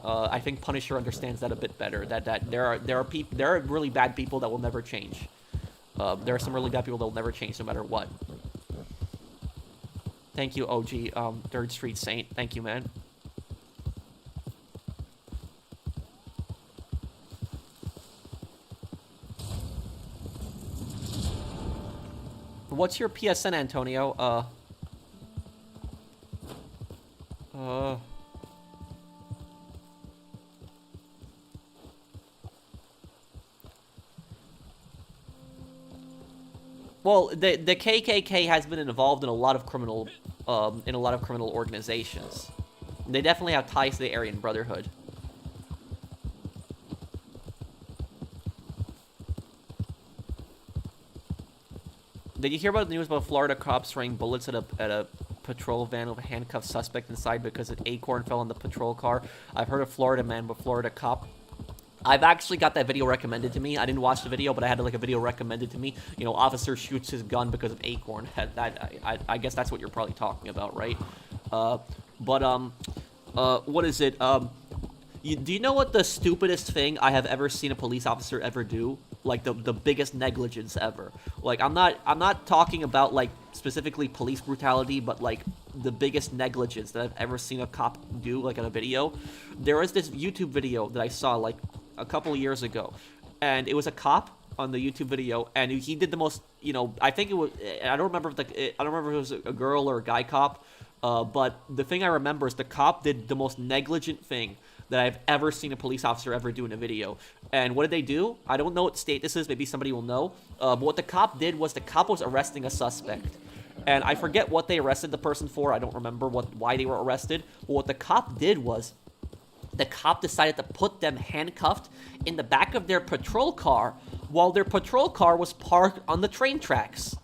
I think Punisher understands that a bit better. That there are really bad people that will never change. There are some really bad people that will never change no matter what. Thank you, OG, Third Street Saint. Thank you, man. What's your PSN, Antonio? Well, the KKK has been involved in a lot of criminal organizations. They definitely have ties to the Aryan Brotherhood. Did you hear about the news about Florida cops spraying bullets at a patrol van with a handcuffed suspect inside because an acorn fell in the patrol car? I've heard of Florida man, but Florida cop. I've actually got that video recommended to me. I didn't watch the video, but I had like a video recommended to me. You know, officer shoots his gun because of acorn. I guess that's what you're probably talking about, right? What is it? Do you know what the stupidest thing I have ever seen a police officer ever do? Like the biggest negligence ever. Like I'm not talking about like specifically police brutality, but like the biggest negligence that I've ever seen a cop do, like in a video. There was this YouTube video that I saw like a couple of years ago, and it was a cop on the YouTube video, and he did the most, you know, I think it was, I don't remember if it was a girl or a guy cop, But the thing I remember is the cop did the most negligent thing that I've ever seen a police officer ever do in a video. And what did they do? I don't know what state this is. Maybe somebody will know. But what the cop did was the cop was arresting a suspect. And I forget what they arrested the person for. I don't remember why they were arrested. But what the cop did was the cop decided to put them handcuffed in the back of their patrol car while their patrol car was parked on the train tracks.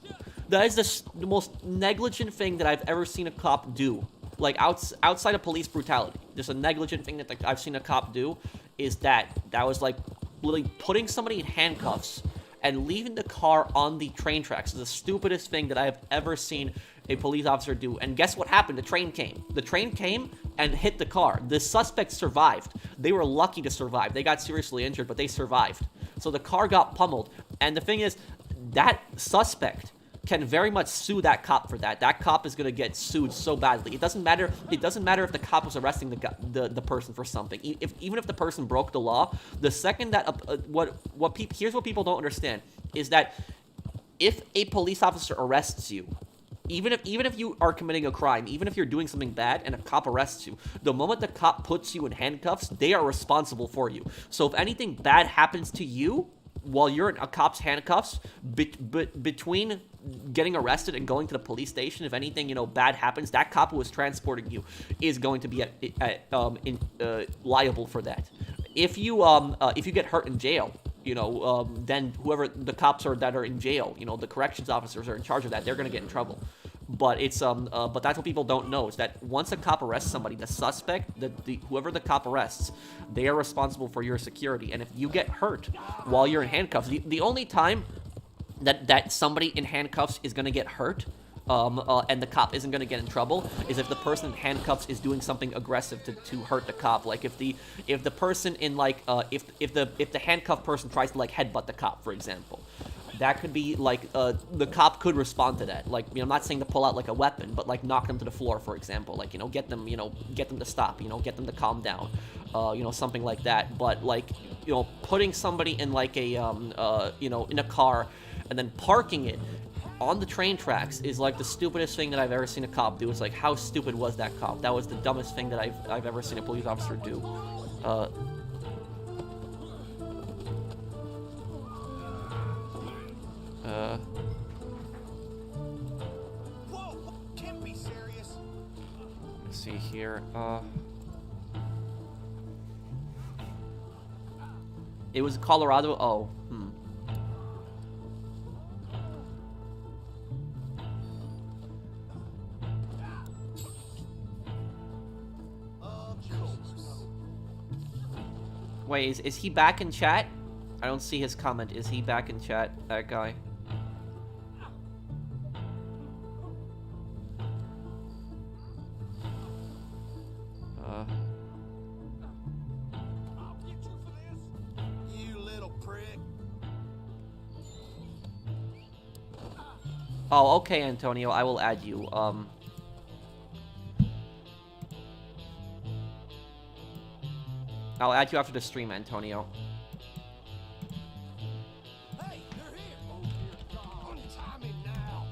That is the most negligent thing that I've ever seen a cop do. Like, outside of police brutality. Just a negligent thing that I've seen a cop do is that was like literally putting somebody in handcuffs and leaving the car on the train tracks. It's the stupidest thing that I've ever seen a police officer do. And guess what happened? The train came. The train came and hit the car. The suspect survived. They were lucky to survive. They got seriously injured, but they survived. So the car got pummeled. And the thing is, that suspect can very much sue that cop for that. That cop is gonna get sued so badly. It doesn't matter. It doesn't matter if the cop was arresting the person for something. Even if the person broke the law, the second that here's what people don't understand is that if a police officer arrests you, even if you are committing a crime, even if you're doing something bad and a cop arrests you, the moment the cop puts you in handcuffs, they are responsible for you. So if anything bad happens to you while you're in a cop's handcuffs, between getting arrested and going to the police station, if anything, bad happens, that cop who was transporting you is going to be liable for that. If you get hurt in jail, then whoever the cops are that are in jail, the corrections officers are in charge of that. They're going to get in trouble. But it's but that's what people don't know is that once a cop arrests somebody, the suspect, whoever the cop arrests, they are responsible for your security. And if you get hurt while you're in handcuffs, the only time that somebody in handcuffs is gonna get hurt, and the cop isn't gonna get in trouble, is if the person in handcuffs is doing something aggressive to hurt the cop. Like if the person in if the handcuffed person tries to headbutt the cop, for example. That could be the cop could respond to that. I'm not saying to pull out a weapon, but knock them to the floor, for example. Get them to stop. Get them to calm down. Something like that. But putting somebody in in a car and then parking it on the train tracks is the stupidest thing that I've ever seen a cop do. It's how stupid was that cop? That was the dumbest thing that I've ever seen a police officer do. Whoa! Can't be serious. Let's see here. It was Colorado. Oh, Wait, is he back in chat? I don't see his comment. Is he back in chat? That guy. I'll get you for this. You little prick. Oh, okay, Antonio. I will add you. I'll add you after the stream, Antonio. Hey, you're here. Oh dear God. Untie me now.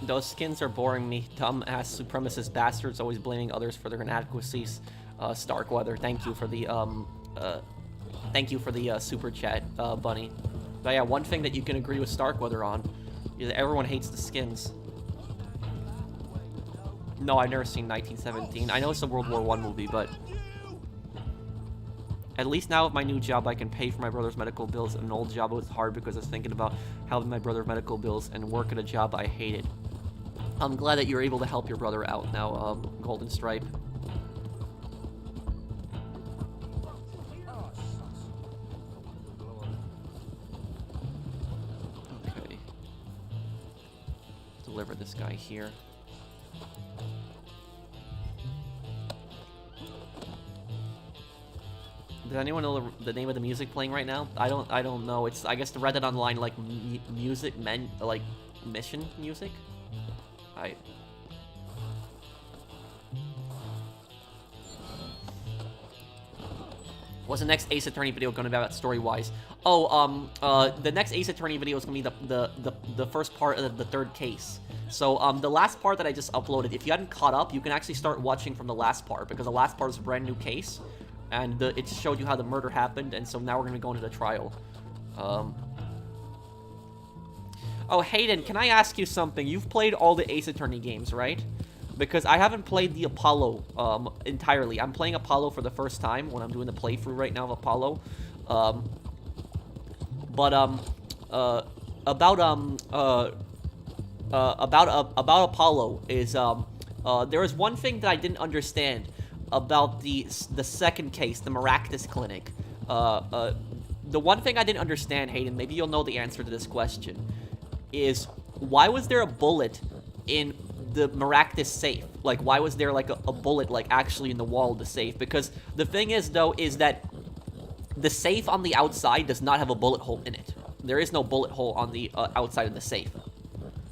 Those skins are boring me. Dumb-ass supremacist bastards always blaming others for their inadequacies. Starkweather, thank you for the super chat, Bunny. But yeah, one thing that you can agree with Starkweather on is that everyone hates the skins. No, I've never seen 1917. I know it's a World War I movie, but at least now with my new job, I can pay for my brother's medical bills. An old job was hard because I was thinking about helping my brother medical bills and work at a job I hated. I'm glad that you're able to help your brother out now, Golden Stripe. Okay. Deliver this guy here. Does anyone know the name of the music playing right now? I don't know. It's, I guess, the Reddit Online music mission music. What's the next Ace Attorney video going to be about story-wise? Oh, the next Ace Attorney video is going to be the first part of the third case. So, the last part that I just uploaded, if you hadn't caught up, you can actually start watching from the last part, because the last part is a brand new case, and it showed you how the murder happened, and so now we're going to go into the trial. Oh, Hayden, can I ask you something? You've played all the Ace Attorney games, right? Because I haven't played the Apollo entirely. I'm playing Apollo for the first time when I'm doing the playthrough right now of Apollo. About Apollo is there is one thing that I didn't understand about the second case, the Maractus Clinic. The one thing I didn't understand, Hayden, maybe you'll know the answer to this question, is why was there a bullet in the Maractus safe? Like, why was there, like, a bullet, like, actually in the wall of the safe? Because the thing is, though, is that the safe on the outside does not have a bullet hole in it. There is no bullet hole on the outside of the safe.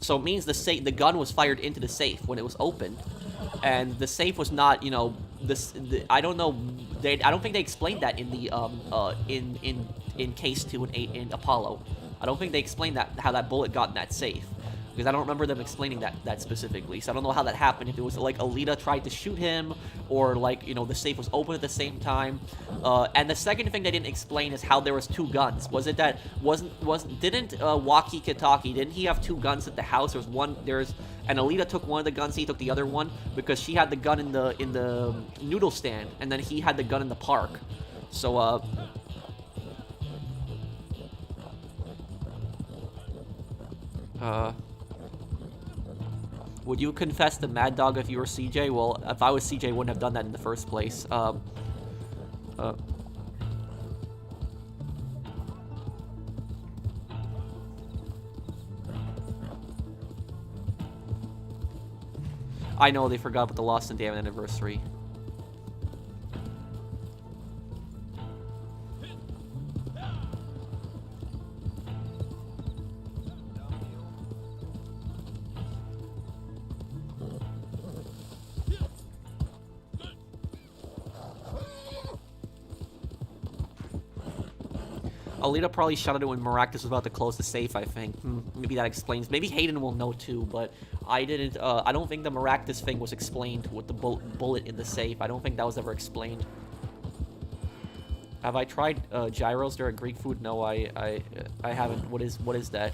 So it means the gun was fired into the safe when it was opened, and the safe was not, you know, I don't know, I don't think they explained that in the in case 2 and 8 in Apollo. I don't think they explained that, how that bullet got in that safe, because I don't remember them explaining that specifically. So I don't know how that happened, if it was like Alita tried to shoot him, or like, you know, the safe was open at the same time. And the second thing they didn't explain is how there was 2 guns. Was it that didn't Waki Kitaki, didn't he have 2 guns at the house? And Alita took one of the guns, he took the other one, because she had the gun in the noodle stand, and then he had the gun in the park. So would you confess to Mad Dog if you were CJ? Well, if I was CJ, I wouldn't have done that in the first place. I know they forgot about the Lost and Damned anniversary. Alita probably shot it when Maractus was about to close the safe, I think. Maybe that explains. Maybe Hayden will know too, but I didn't, I don't think the Maractus thing was explained with the bullet in the safe. I don't think that was ever explained. Have I tried gyros? They're a Greek food? No, I haven't. What is that?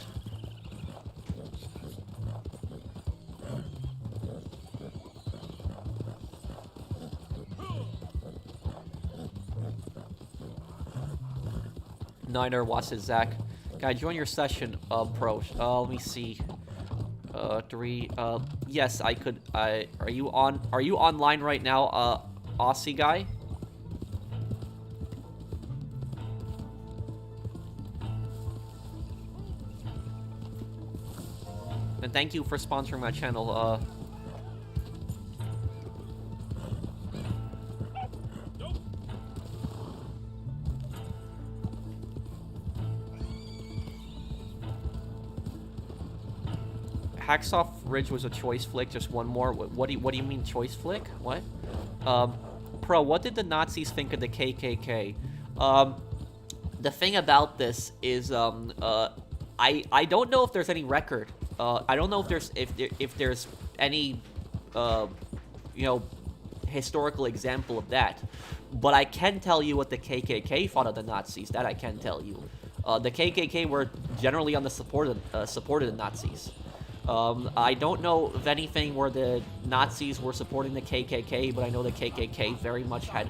Niner watches Zach. Can I join your session, Pro? Let me see. 3. Yes, I could. Are you online right now, Aussie guy? And thank you for sponsoring my channel. Hacksaw Ridge was a choice flick, just one more. What do you mean choice flick? What? Pro, what did the Nazis think of the KKK? The thing about this is, I don't know if there's any record. I don't know if there's any, you know, historical example of that. But I can tell you what the KKK thought of the Nazis. That I can tell you. The KKK were generally on the supported the Nazis. I don't know of anything where the Nazis were supporting the KKK, but I know the KKK very much had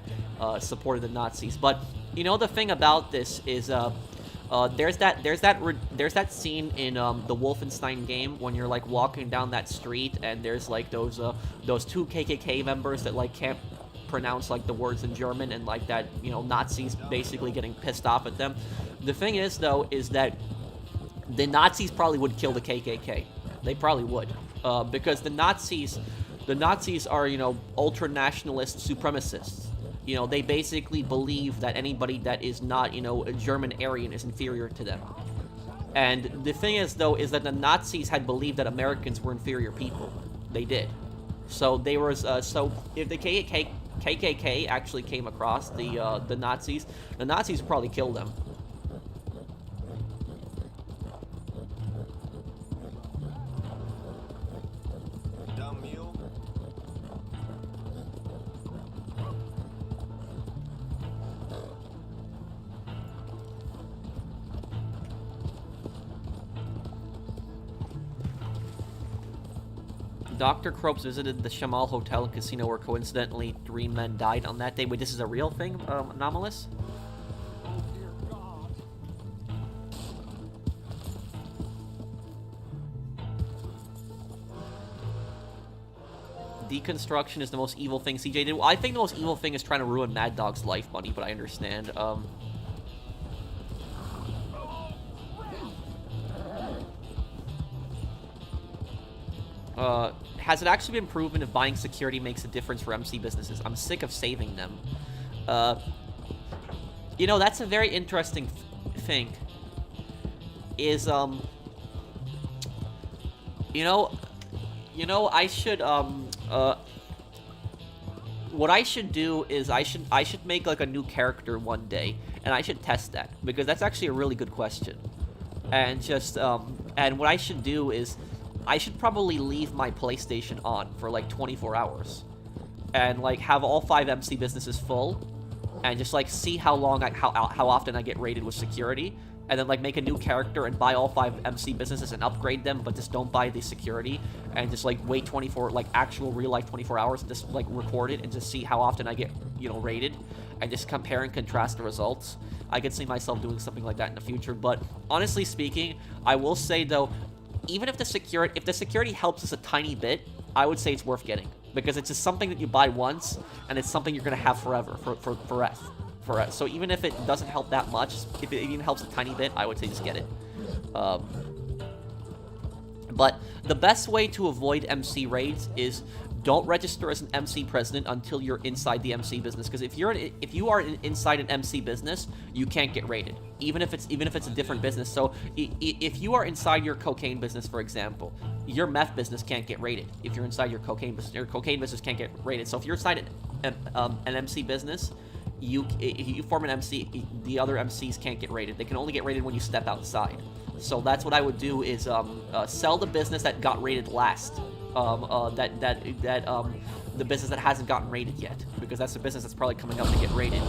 supported the Nazis. But you know, the thing about this is, there's that scene in the Wolfenstein game when you're like walking down that street and there's like those 2 KKK members that like can't pronounce like the words in German, and like that, you know, Nazis basically getting pissed off at them. The thing is, though, is that the Nazis probably would kill the KKK. They probably would, because the Nazis are, you know, ultra-nationalist supremacists. You know, they basically believe that anybody that is not, you know, a German Aryan is inferior to them. And the thing is, though, is that the Nazis had believed that Americans were inferior people. They did. So they were, so if the KKK KKK actually came across the Nazis, the Nazis would probably kill them. Dumb mule. Dr. Kropes visited the Shamal Hotel and Casino where coincidentally 3 men died on that day. Wait, this is a real thing, Anomalous? Oh dear God. Deconstruction is the most evil thing CJ did. I think the most evil thing is trying to ruin Mad Dog's life, buddy, but I understand. Has it actually been proven if buying security makes a difference for MC businesses? I'm sick of saving them. You know, that's a very interesting thing. Is, you know, I should, what I should do is I should make, like, a new character one day, and I should test that, because that's actually a really good question. And just, and what I should do is, I should probably leave my PlayStation on for, like, 24 hours. And, like, have all 5 MC businesses full, and just, like, see how long, how often I get raided with security, and then, like, make a new character and buy all 5 MC businesses and upgrade them, but just don't buy the security, and just, like, wait 24, like, actual real-life 24 hours and just, like, record it and just see how often I get, you know, raided, and just compare and contrast the results. I could see myself doing something like that in the future, but honestly speaking, I will say, though, even if the security helps us a tiny bit, I would say it's worth getting, because it's just something that you buy once, and it's something you're gonna have forever, for us. So even if it doesn't help that much, if it even helps a tiny bit, I would say just get it. But the best way to avoid MC raids is don't register as an MC president until you're inside the MC business. Because if you are inside an MC business, you can't get raided, even if it's a different business. So if you are inside your cocaine business, for example, your meth business can't get raided. If you're inside your cocaine business can't get raided. So if you're inside an MC business, if you form an MC, the other MCs can't get raided. They can only get raided when you step outside. So that's what I would do is sell the business that got raided last. The business that hasn't gotten raided yet, because that's the business that's probably coming up to get raided.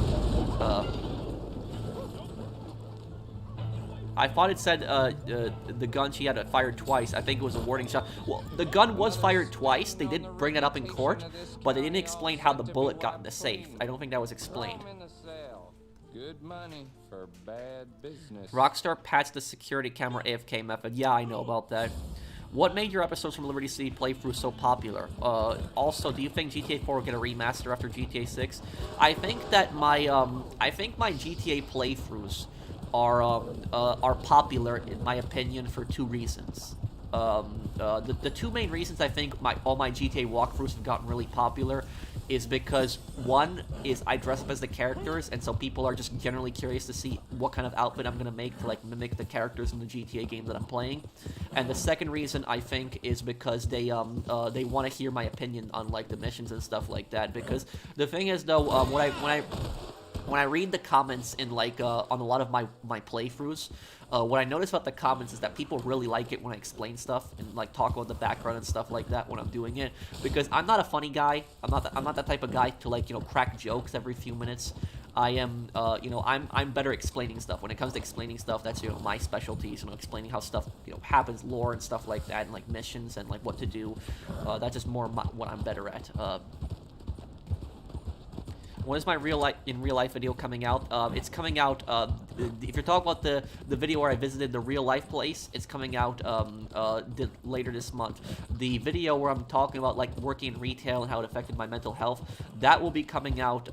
I thought it said the gun she had fired twice. I think it was a warning shot. Well, the gun was fired twice. They did bring that up in court, but they didn't explain how the bullet got in the safe. I don't think that was explained. Good money for bad business. Rockstar patched the security camera AFK method. Yeah, I know about that. What made your episodes from Liberty City playthrough so popular? Also, do you think GTA 4 will get a remaster after GTA 6? I think that my GTA playthroughs are popular in my opinion for 2 reasons. The 2 main reasons I think all my GTA walkthroughs have gotten really popular is because, one is I dress up as the characters, and so people are just generally curious to see what kind of outfit I'm gonna make to, like, mimic the characters in the GTA game that I'm playing. And the second reason I think is because they want to hear my opinion on, like, the missions and stuff like that. Because the thing is, though, when I read the comments in, like, on a lot of my playthroughs, what I notice about the comments is that people really like it when I explain stuff and, like, talk about the background and stuff like that when I'm doing it. Because I'm not a funny guy. I'm not that type of guy to, like, you know, crack jokes every few minutes. I am, you know, I'm better explaining stuff. When it comes to explaining stuff, that's, you know, my specialties, you know, explaining how stuff, you know, happens, lore and stuff like that, and, like, missions and, like, what to do. That's just more what I'm better at. When is my real life video coming out? It's coming out, if you're talking about the video where I visited the real life place, it's coming out later this month. The video where I'm talking about, like, working in retail and how it affected my mental health, that will be coming out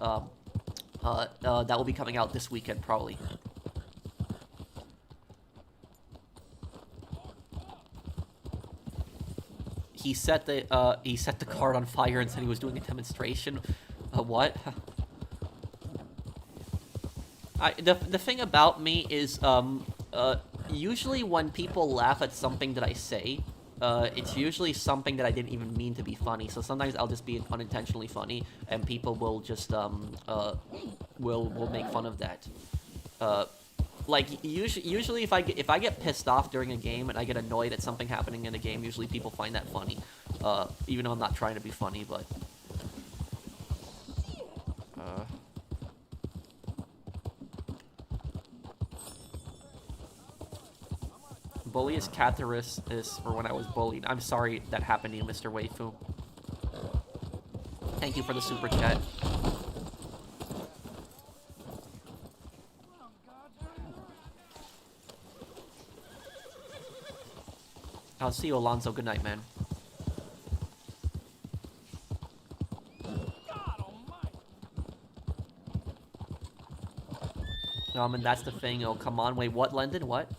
this weekend probably. He set the card on fire and said he was doing a demonstration. What? The thing about me is, usually when people laugh at something that I say, it's usually something that I didn't even mean to be funny. So sometimes I'll just be unintentionally funny, and people will just will make fun of that. Like usually if I get pissed off during a game and I get annoyed at something happening in a game, usually people find that funny. Even though I'm not trying to be funny, but. Bully is Catharus is for when I was bullied. I'm sorry that happened to you, Mr. Waifu. Thank you for the super chat. I'll see you, Alonzo. Good night, man. And that's the thing. Oh, come on. Wait, what, London? What?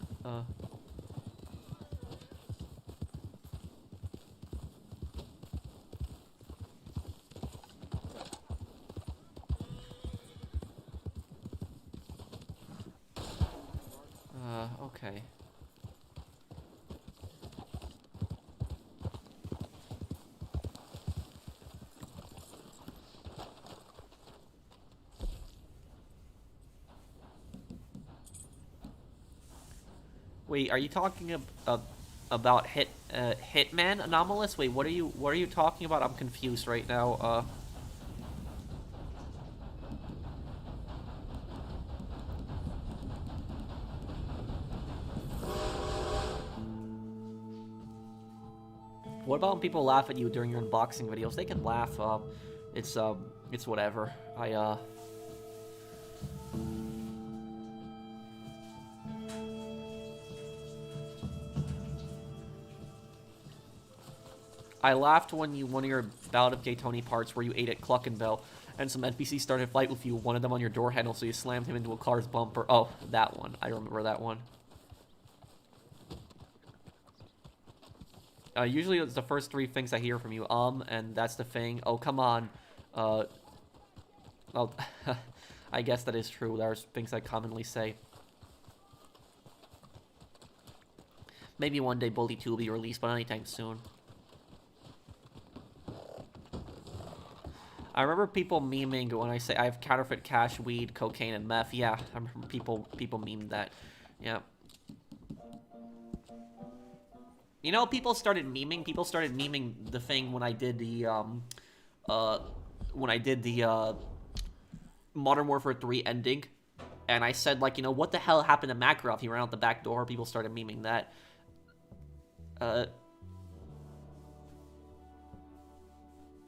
Okay. Wait, are you talking about Hitman Anomalous? Wait, what are you talking about? I'm confused right now. What about when people laugh at you during your unboxing videos? They can laugh. It's whatever. I laughed when one of your Ballad of Gay Tony parts where you ate at Cluckenbell and some NPCs started a fight with you, one of them on your door handle, so you slammed him into a car's bumper. Oh, that one. I remember that one. Usually it's the first three things I hear from you. And that's the thing. Oh, come on. Oh, I guess that is true. There's things I commonly say. Maybe one day Bully 2 will be released, but anytime soon. I remember people memeing when I say I have counterfeit cash, weed, cocaine, and meth. Yeah, I remember people memed that. Yeah. You know, people started memeing. People started memeing the thing when I did the Modern Warfare 3 ending, and I said, like, you know, what the hell happened to Makarov? He ran out the back door. People started memeing that.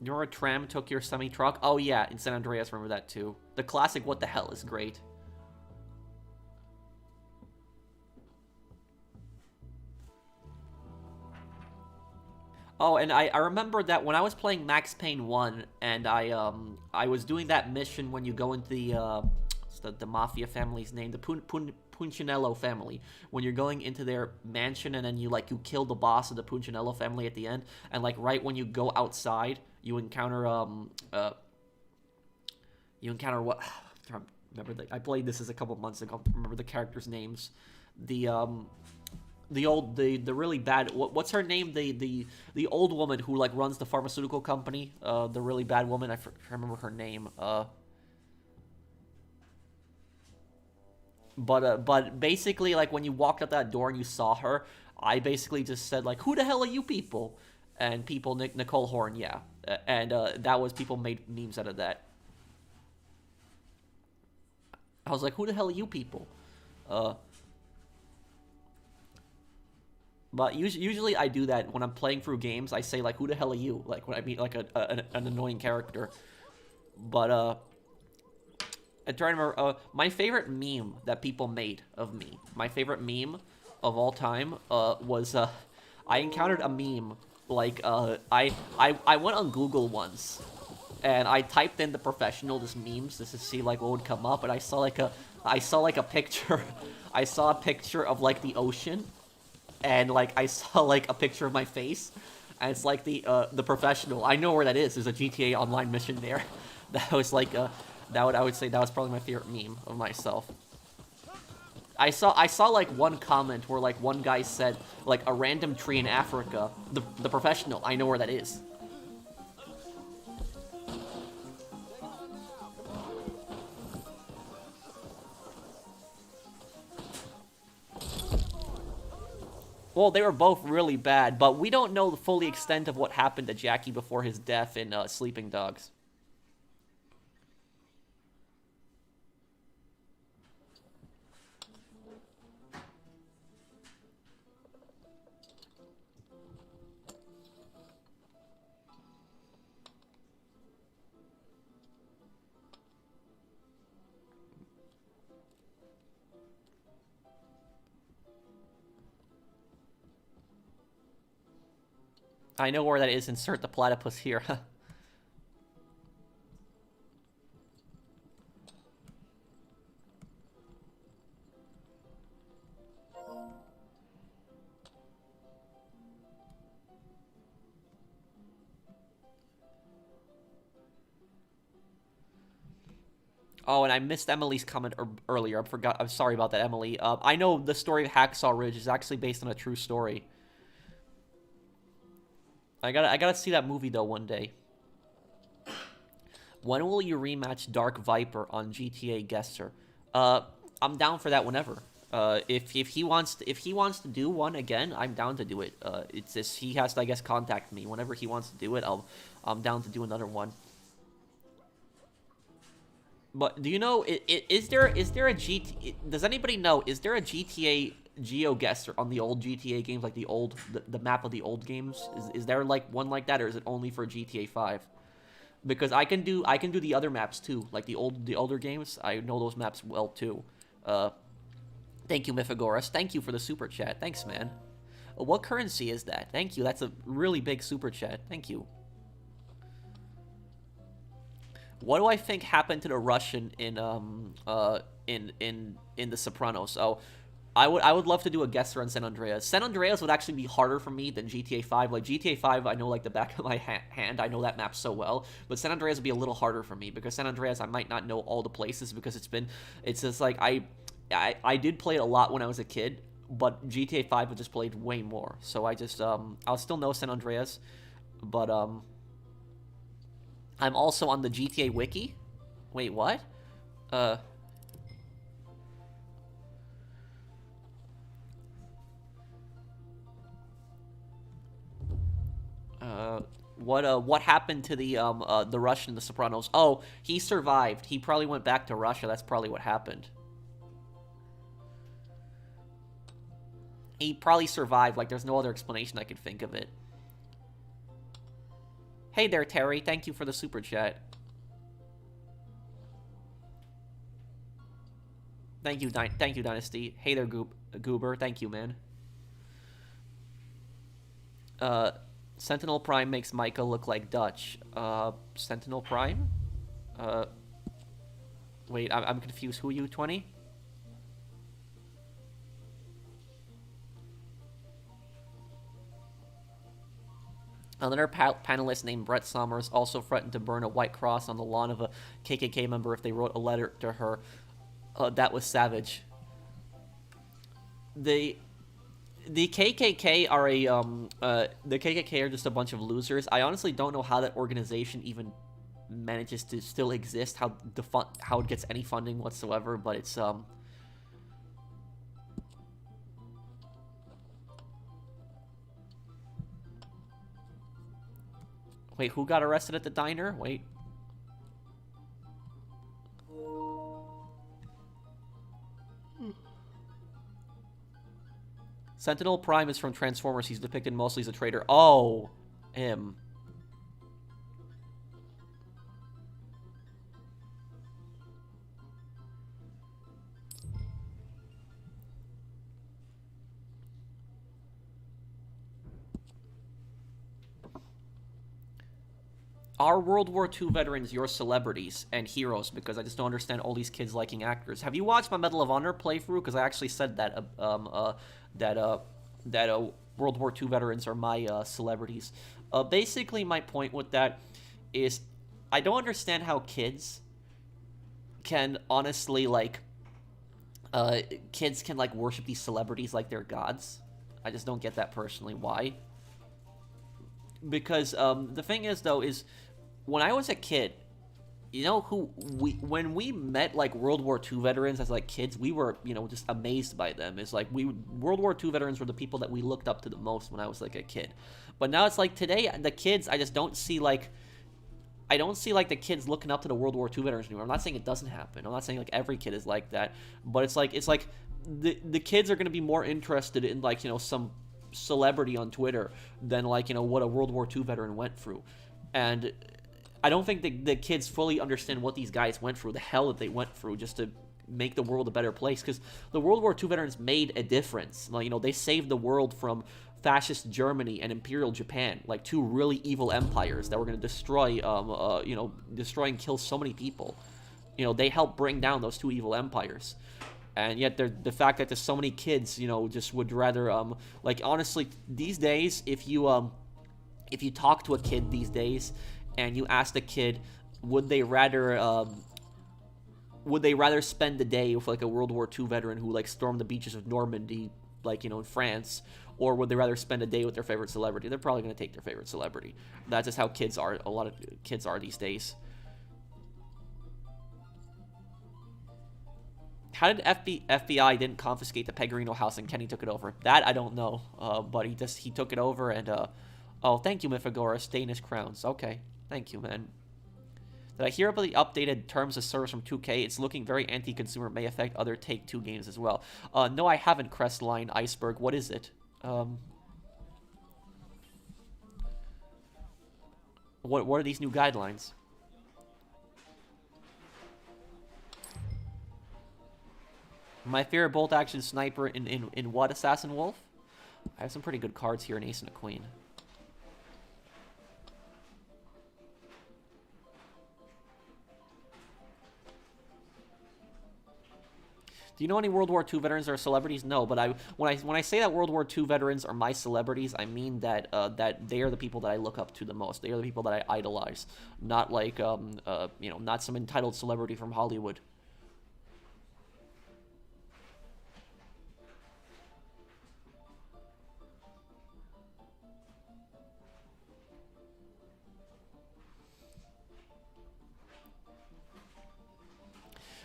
Your tram took your semi-truck? Oh, yeah, in San Andreas, remember that, too. The classic what the hell is great. Oh, and I remember that when I was playing Max Payne 1, and I was doing that mission when you go into the Mafia family's name, the Punchinello family, when you're going into their mansion and then you kill the boss of the Punchinello family at the end, and right when you go outside, you encounter what? Remember I played this a couple months ago. Remember the characters' names? The really bad, what's her name? The old woman who runs the pharmaceutical company. The really bad woman. I remember her name. But basically, when you walked out that door and you saw her, I basically just said, who the hell are you people? And people, Nicole Horn, yeah. And that was, people made memes out of that. I was like, who the hell are you people? But usually I do that when I'm playing through games. I say, who the hell are you? When I meet, an annoying character. But, I'm trying to remember, my favorite meme that people made of me, my favorite meme of all time, was, I encountered a meme, I went on Google once, and I typed in the professional, just memes, just to see, what would come up, and I saw, a picture, I saw a picture of, the ocean, and, I saw, a picture of my face, and it's, the professional. I know where that is. There's a GTA Online mission there. That was, I would say that was probably my favorite meme of myself. I saw like one comment where like one guy said like a random tree in Africa. The professional, I know where that is. Well, they were both really bad, but we don't know the full extent of what happened to Jackie before his death in Sleeping Dogs. I know where that is. Insert the platypus here. Oh, and I missed Emily's comment earlier. I'm sorry about that, Emily. I know the story of Hacksaw Ridge is actually based on a true story. I gotta see that movie though one day. When will you rematch Dark Viper on GTA Guesser? I'm down for that whenever. If he wants to do one again, I'm down to do it. It's just he has to, I guess, contact me whenever he wants to do it. I'm down to do another one. But do you know, is there a GT? Does anybody know? Is there a GTA GeoGuessr on the old GTA games, like the map of the old games? Is there like one like that, or is it only for GTA 5? Because I can do the other maps too, like the older games. I know those maps well too. Thank you, Mythagoras. Thank you for the super chat. Thanks, man. What currency is that? Thank you. That's a really big super chat. Thank you. What do I think happened to the Russian in The Sopranos? Oh, I would love to do a guesser on San Andreas. San Andreas would actually be harder for me than GTA 5. Like GTA 5, I know like the back of my hand. I know that map so well. But San Andreas would be a little harder for me because San Andreas I might not know all the places because it's just like I did play it a lot when I was a kid, but GTA 5 was just played way more. So I just I'll still know San Andreas, but I'm also on the GTA Wiki. Wait, what? What happened to the Russian in The Sopranos? Oh, he survived. He probably went back to Russia. That's probably what happened. He probably survived. Like, there's no other explanation I could think of it. Hey there, Terry. Thank you for the super chat. Thank you, Dynasty. Hey there, Goober. Thank you, man. Sentinel Prime makes Micah look like Dutch. Sentinel Prime? Wait, I'm confused. Who are you, 20? Another panelist named Brett Summers also threatened to burn a white cross on the lawn of a KKK member if they wrote a letter to her. That was savage. The KKK are the KKK are just a bunch of losers. I honestly don't know how that organization even manages to still exist, how it gets any funding whatsoever, but it's Wait, who got arrested at the diner? Wait. Sentinel Prime is from Transformers. He's depicted mostly as a traitor. Oh, him. Are World War II veterans your celebrities and heroes? Because I just don't understand all these kids liking actors. Have you watched my Medal of Honor playthrough? Because I actually said that World War II veterans are my celebrities. Basically, my point with that is I don't understand how kids can honestly like kids can like worship these celebrities like they're gods. I just don't get that personally. Why? Because the thing is though is when I was a kid, you know who when we met like World War II veterans as like kids, we were, you know, just amazed by them. It's like World War II veterans were the people that we looked up to the most when I was like a kid. But now it's like today the kids, I just don't see like the kids looking up to the World War II veterans anymore. I'm not saying it doesn't happen. I'm not saying like every kid is like that, but it's like the kids are going to be more interested in like, you know, some celebrity on Twitter than like, you know, what a World War II veteran went through. And I don't think the kids fully understand what these guys went through, the hell that they went through just to make the world a better place, because the World War II veterans made a difference. Like, you know, they saved the world from fascist Germany and Imperial Japan, like two really evil empires that were going to destroy, you know, destroy and kill so many people. You know, they helped bring down those two evil empires. And yet, the fact that there's so many kids, you know, just would rather, like, honestly, these days, if you talk to a kid these days, and you ask the kid, would they rather spend the day with like a World War II veteran who like stormed the beaches of Normandy, like, you know, in France, or would they rather spend a day with their favorite celebrity? They're probably going to take their favorite celebrity. That's just how kids are. A lot of kids are these days. How did FBI didn't confiscate the Pecorino house and Kenny took it over? That I don't know. But he took it over and oh, thank you, Mythagoras. Danish crowns. Okay. Thank you, man. Did I hear about the updated terms of service from 2K? It's looking very anti-consumer. May affect other Take-Two games as well. No, I haven't, Crestline Iceberg. What is it? What are these new guidelines? My favorite bolt-action sniper in what, Assassin Wolf? I have some pretty good cards here in Ace and a Queen. Do you know any World War II veterans that are celebrities? No, but when I say that World War II veterans are my celebrities, I mean that that they are the people that I look up to the most. They are the people that I idolize, not like you know, not some entitled celebrity from Hollywood.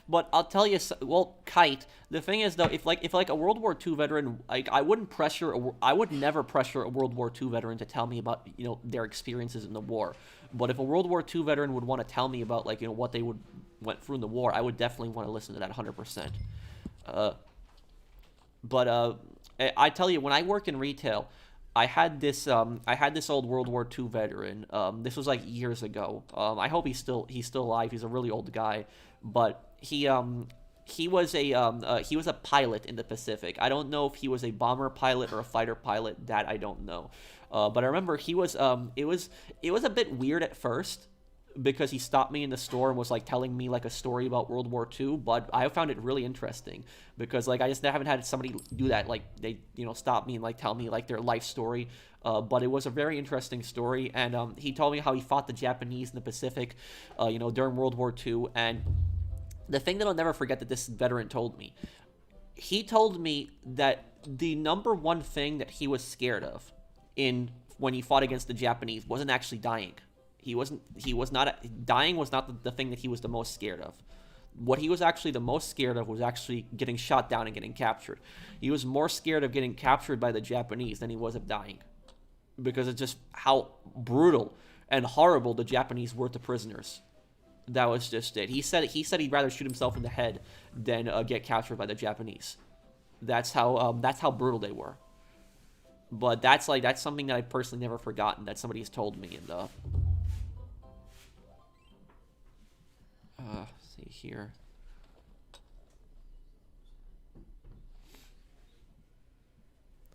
But I'll tell you, well, Kite. The thing is, though, if like a World War II veteran, like I would never pressure a World War II veteran to tell me about, you know, their experiences in the war. But if a World War II veteran would want to tell me about, like, you know, what they went through in the war, I would definitely want to listen to that 100%. But I tell you, when I worked in retail, I had this old World War II veteran. This was like years ago. I hope he's still alive. He's a really old guy, but he was a pilot in the Pacific. I don't know if he was a bomber pilot or a fighter pilot. That I don't know. But I remember he was it was a bit weird at first, because he stopped me in the store and was like telling me like a story about World War II, but I found it really interesting because like I just haven't had somebody do that, like they, you know, stop me and like tell me like their life story. But it was a very interesting story, and he told me how he fought the Japanese in the Pacific, you know, during World War II. And the thing that I'll never forget that this veteran told me, he told me that the number one thing that he was scared of when he fought against the Japanese wasn't actually dying. Dying was not the thing that he was the most scared of. What he was actually the most scared of was actually getting shot down and getting captured. He was more scared of getting captured by the Japanese than he was of dying, because it's just how brutal and horrible the Japanese were to prisoners. That was just it. He said he'd rather shoot himself in the head than get captured by the Japanese. That's how brutal they were. But that's something that I've personally never forgotten, that somebody's told me. And see here.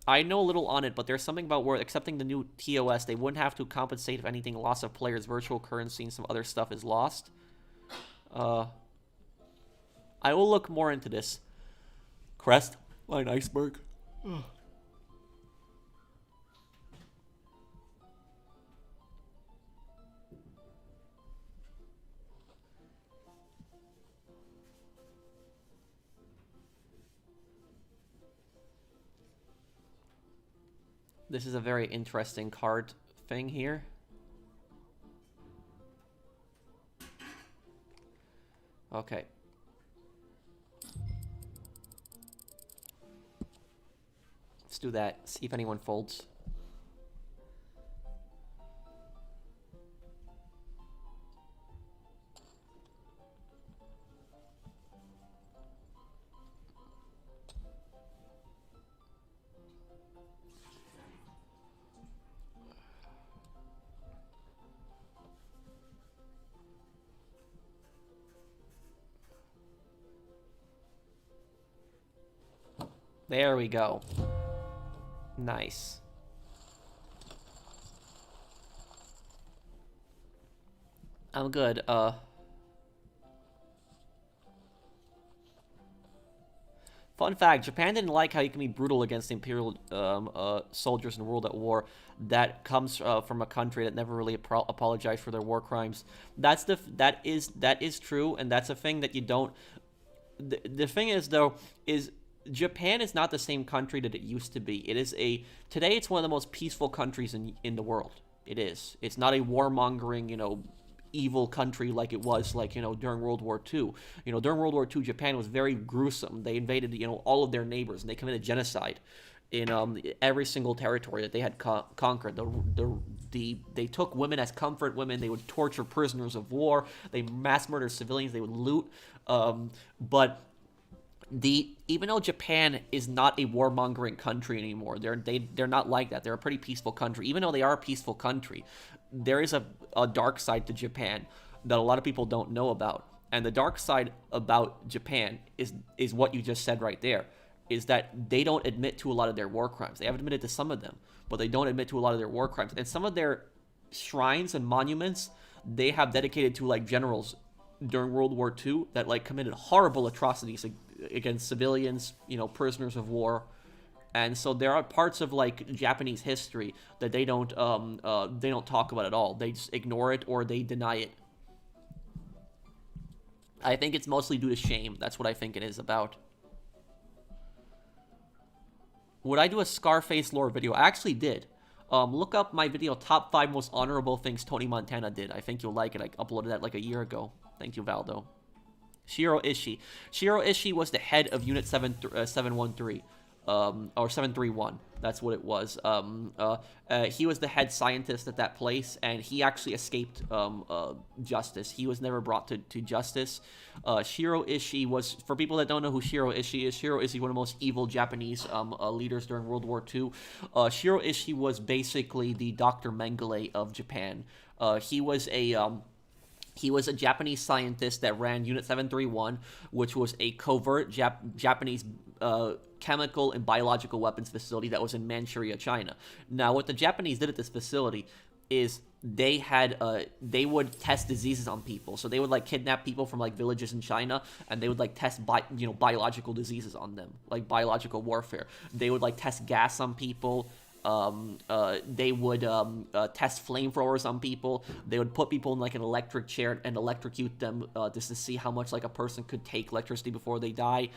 I know a little on it, but there's something about where accepting the new TOS, they wouldn't have to compensate if anything loss of players' virtual currency and some other stuff is lost. I will look more into this. Crest, line Iceberg. This is a very interesting card thing here. Okay. Let's do that. See if anyone folds. There we go. Nice. I'm good. Fun fact, Japan didn't like how you can be brutal against Imperial soldiers in World at War. That comes from a country that never really apologized for their war crimes. That is true, and that's a thing that you don't... The thing is, though, is Japan is not the same country that it used to be. Today it's one of the most peaceful countries in the world. It is. It's not a warmongering, evil country like it was, during World War II. During World War II, Japan was very gruesome. They invaded, all of their neighbors, and they committed genocide in every single territory that they had conquered. They took women as comfort women. They would torture prisoners of war. They mass murdered civilians. They would loot. But even though Japan is not a warmongering country anymore, they're not like that. They're a pretty peaceful country. Even though they are a peaceful country, there is a dark side to Japan that a lot of people don't know about. And the dark side about Japan is what you just said right there, is that they don't admit to a lot of their war crimes. They haven't admitted to some of them, but they don't admit to a lot of their war crimes. And some of their shrines and monuments they have dedicated to generals during World War II that committed horrible atrocities against civilians, prisoners of war. And so there are parts of Japanese history that they don't talk about at all. They just ignore it or they deny it. I think it's mostly due to shame. That's what I think it is about. Would I do a Scarface lore video? I actually did. Look up my video, Top 5 Most Honorable Things Tony Montana Did. I think you'll like it. I uploaded that a year ago. Thank you, Valdo. Shiro Ishii. Shiro Ishii was the head of Unit 713. Or 731. That's what it was. He was the head scientist at that place, and he actually escaped justice. He was never brought to justice. Shiro Ishii was, for people that don't know who Shiro Ishii is, Shiro Ishii, one of the most evil Japanese leaders during World War II. Shiro Ishii was basically the Dr. Mengele of Japan. He was a Japanese scientist that ran Unit 731, which was a covert Japanese chemical and biological weapons facility that was in Manchuria, China. Now, what the Japanese did at this facility is they would test diseases on people. So they would kidnap people from villages in China, and they would test biological diseases on them, biological warfare. They would test gas on people. They would test flamethrowers on people. They would put people in an electric chair and electrocute them just to see how much a person could take electricity before they die.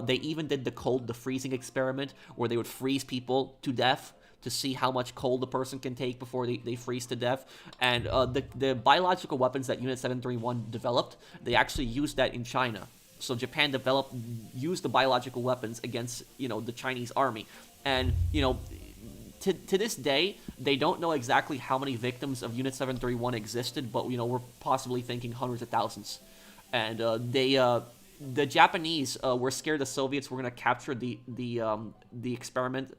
They even did the freezing experiment, where they would freeze people to death to see how much cold the person can take before they freeze to death. And the biological weapons that Unit 731 developed, they actually used that in China. So Japan used the biological weapons against the Chinese army. And to this day, they don't know exactly how many victims of Unit 731 existed, but we're possibly thinking hundreds of thousands. And the Japanese were scared the Soviets were going to capture the experiment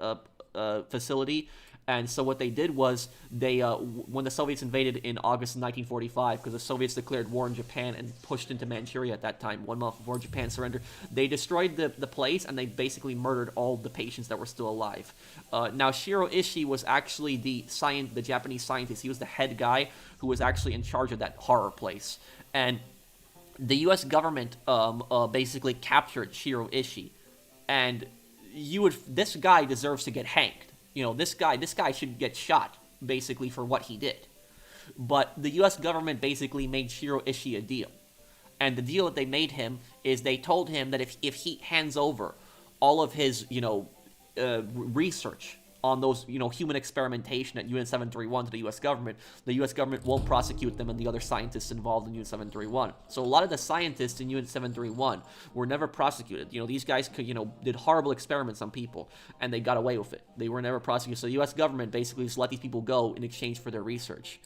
facility. And so what they did was when the Soviets invaded in August of 1945, because the Soviets declared war on Japan and pushed into Manchuria at that time, 1 month before Japan surrendered, they destroyed the place, and they basically murdered all the patients that were still alive. Now, Shiro Ishii was actually the Japanese scientist. He was the head guy who was actually in charge of that horror place. And the U.S. government basically captured Shiro Ishii. And this guy deserves to get hanged. This guy should get shot, basically, for what he did. But the U.S. government basically made Shiro Ishii a deal. And the deal that they made him is they told him that if he hands over all of his, research on those, human experimentation at Unit 731 to the U.S. government, the U.S. government won't prosecute them and the other scientists involved in Unit 731. So a lot of the scientists in Unit 731 were never prosecuted. These guys could, did horrible experiments on people, and they got away with it. They were never prosecuted. So the U.S. government basically just let these people go in exchange for their research.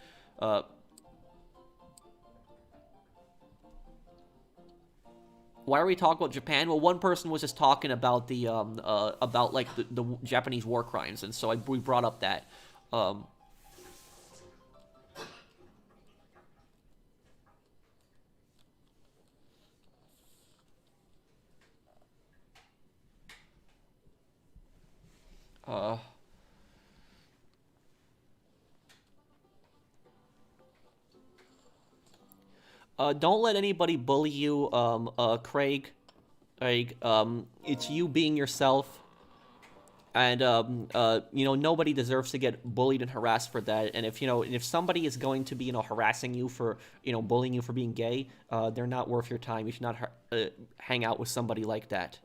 Why are we talking about Japan? Well, one person was just talking about the Japanese war crimes, and so we brought up that. Don't let anybody bully you, Craig. It's you being yourself. And, nobody deserves to get bullied and harassed for that. And if somebody is going to be, harassing you for, bullying you for being gay, they're not worth your time. You should not hang out with somebody like that.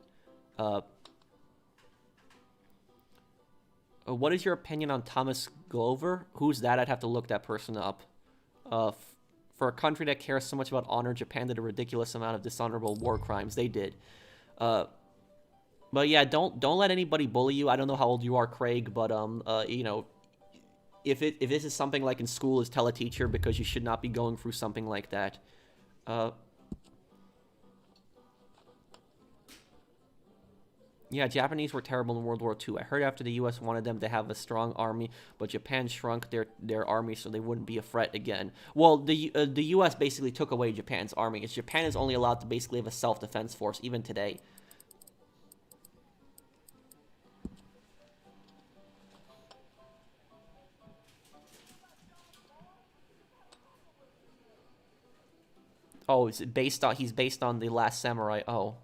What is your opinion on Thomas Glover? Who's that? I'd have to look that person up. For a country that cares so much about honor, Japan did a ridiculous amount of dishonorable war crimes. They did. But yeah, don't let anybody bully you. I don't know how old you are, Craig, but if this is something like in school, is tell a teacher, because you should not be going through something like that. Yeah, Japanese were terrible in World War II. I heard after the U.S. wanted them to have a strong army, but Japan shrunk their army so they wouldn't be a threat again. Well, the U.S. basically took away Japan's army. Japan is only allowed to basically have a self-defense force, even today. Oh, he's based on The Last Samurai. Oh.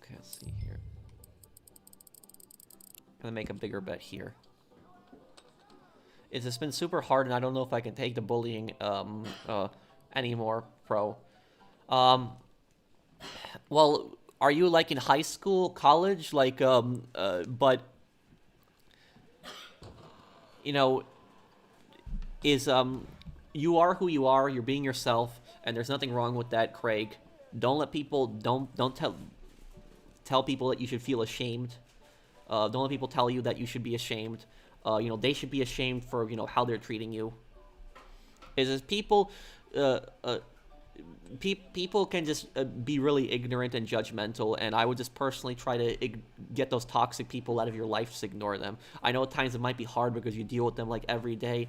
Okay, let's see here. I'm gonna make a bigger bet here. It's been super hard, and I don't know if I can take the bullying anymore, Pro. Well, are you like in high school, college, like but you are who you are. You're being yourself, and there's nothing wrong with that, Craig. Don't let people don't tell people that you should feel ashamed. Don't let people tell you that you should be ashamed. They should be ashamed for, how they're treating you. People can just be really ignorant and judgmental, and I would just personally try to get those toxic people out of your life, just ignore them. I know at times it might be hard because you deal with them, like, every day.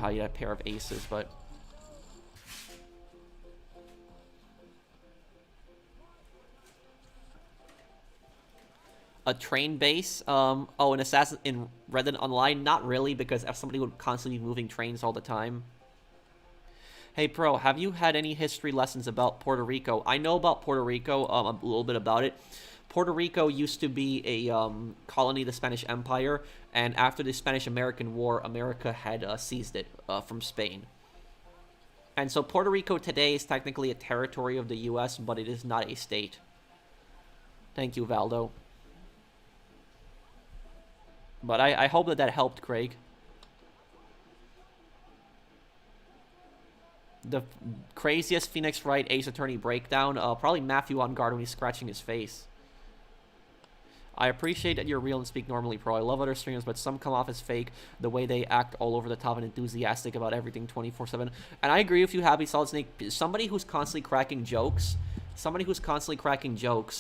Oh, you had a pair of aces, but... A train base? An assassin in Red Dead Online? Not really, because somebody would constantly be moving trains all the time. Hey, Pro, have you had any history lessons about Puerto Rico? I know about Puerto Rico, a little bit about it. Puerto Rico used to be a colony of the Spanish Empire, and after the Spanish-American War, America had seized it from Spain. And so Puerto Rico today is technically a territory of the U.S., but it is not a state. Thank you, Valdo. But I hope that helped, Craig. The craziest Phoenix Wright Ace Attorney breakdown? Probably Matthew on guard when he's scratching his face. I appreciate that you're real and speak normally, Pro. I love other streamers, but some come off as fake, the way they act all over the top and enthusiastic about everything 24/7. And I agree with you, Happy Solid Snake. Somebody who's constantly cracking jokes,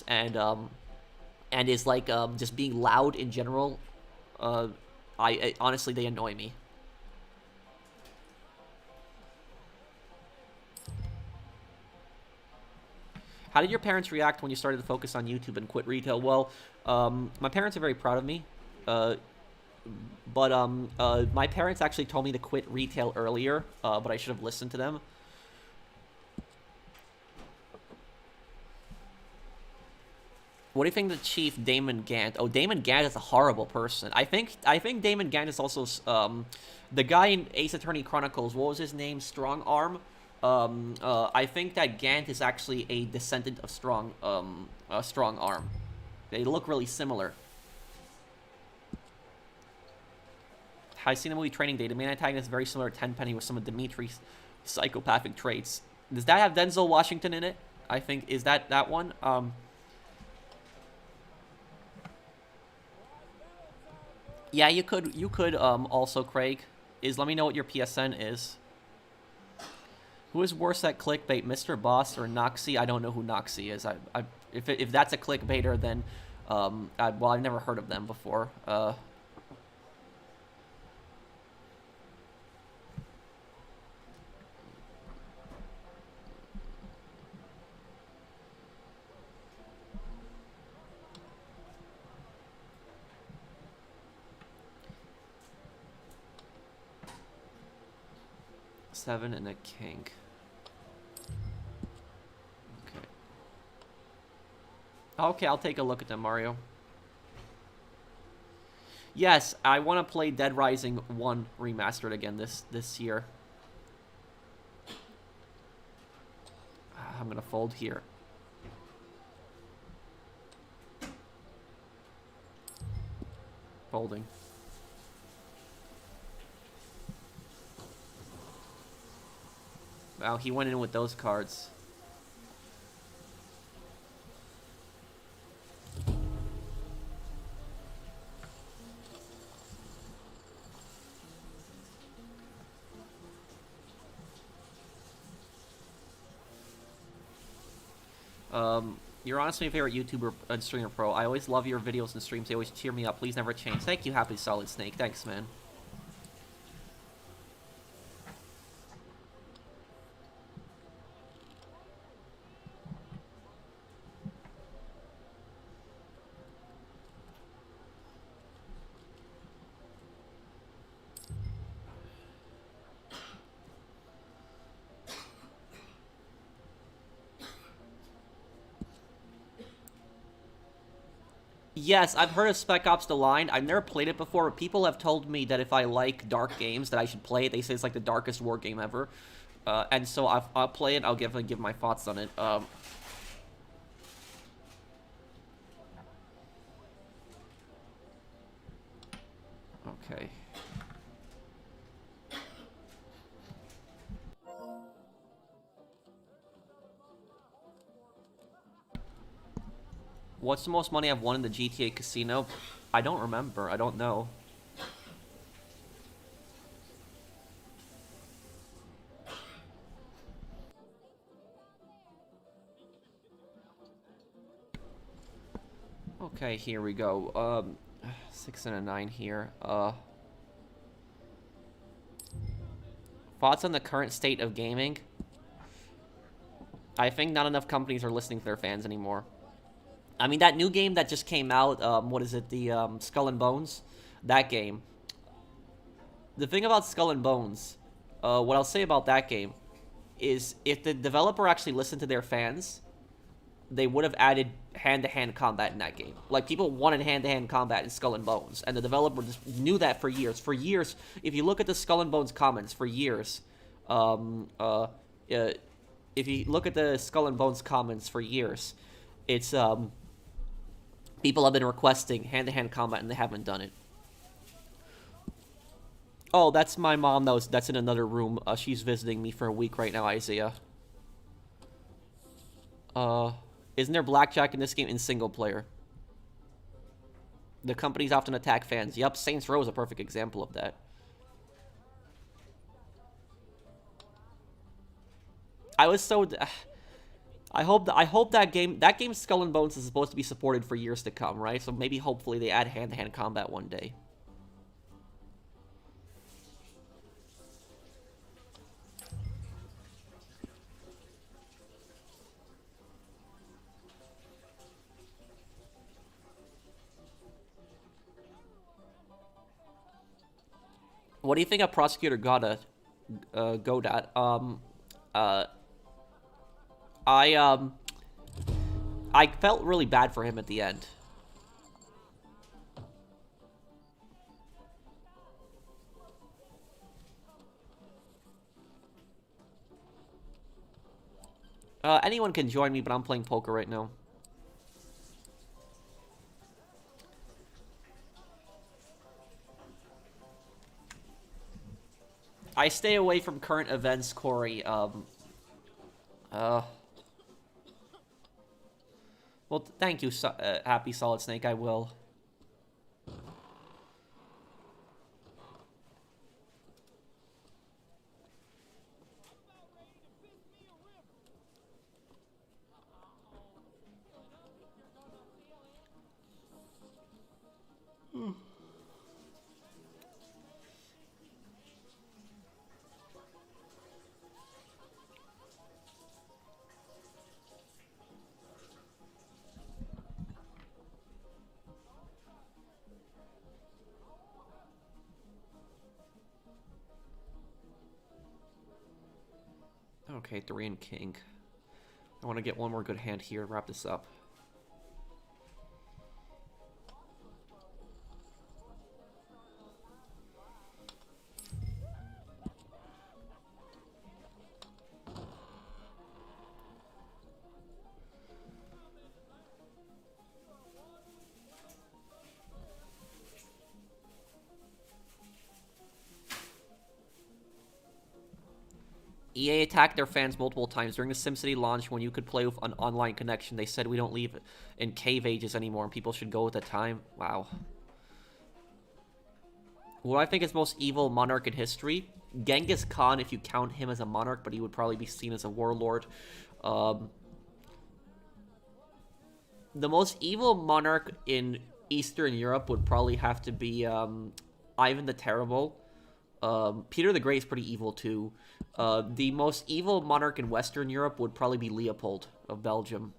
and is like just being loud in general, I honestly, they annoy me. How did your parents react when you started to focus on YouTube and quit retail? Well, my parents are very proud of me, but my parents actually told me to quit retail earlier, but I should have listened to them. What do you think of the chief Damon Gant? Oh, Damon Gant is a horrible person. I think Damon Gant is also the guy in Ace Attorney Chronicles. What was his name? Strong Arm. I think that Gant is actually a descendant of Strong Arm. They look really similar. I've seen the movie Training Day. The main antagonist is very similar to Tenpenny with some of Dimitri's psychopathic traits. Does that have Denzel Washington in it? I think, is that one? Yeah, you could also, Craig, let me know what your PSN is. Who is worse at clickbait, Mr. Boss or Noxie? I don't know who Noxie is. If that's a clickbaiter, then well, I've never heard of them before. Seven and a king. Okay. Okay, I'll take a look at them, Mario. Yes, I want to play Dead Rising 1 Remastered again this year. I'm gonna fold here. Folding. Wow, he went in with those cards. You're honestly my favorite YouTuber and streamer pro. I always love your videos and streams. They always cheer me up. Please never change. Thank you, Happy Solid Snake. Thanks, man. Yes, I've heard of Spec Ops The Line. I've never played it before, but people have told me that if I like dark games, that I should play it. They say it's like the darkest war game ever. And so I'll play it. I'll give my thoughts on it. Okay. What's the most money I've won in the GTA casino? I don't remember. I don't know. Okay, here we go. 6 and a 9 here. Thoughts on the current state of gaming? I think not enough companies are listening to their fans anymore. I mean, that new game that just came out, what is it, the Skull and Bones? That game. The thing about Skull and Bones, what I'll say about that game, is if the developer actually listened to their fans, they would have added hand-to-hand combat in that game. Like, people wanted hand-to-hand combat in Skull and Bones, and the developer just knew that for years. For years, if you look at the Skull and Bones comments, for years, if you look at the Skull and Bones comments for years, it's, people have been requesting hand-to-hand combat, and they haven't done it. Oh, that's my mom. That's in another room. She's visiting me for a week right now, Isaiah. Isn't there blackjack in this game in single player? The companies often attack fans. Yup, Saints Row is a perfect example of that. I was so... I hope that game Skull and Bones is supposed to be supported for years to come, right? So maybe hopefully they add hand-to-hand combat one day. What do you think of Prosecutor Godot? I felt really bad for him at the end. Anyone can join me, but I'm playing poker right now. I stay away from current events, Corey. Well, thank you, Happy Solid Snake. I will. Okay, 3 and king. I want to get one more good hand here to wrap this up. EA attacked their fans multiple times during the SimCity launch when you could play with an online connection. They said we don't live in cave ages anymore and people should go with the time. Wow. What I think is most evil monarch in history? Genghis Khan, if you count him as a monarch, but he would probably be seen as a warlord. The most evil monarch in Eastern Europe would probably have to be Ivan the Terrible. Peter the Great is pretty evil too. The most evil monarch in Western Europe would probably be Leopold of Belgium.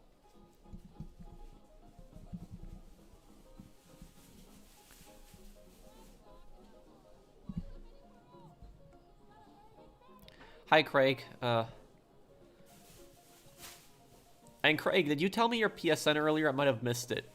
Hi, Craig. And Craig, did you tell me your PSN earlier? I might have missed it.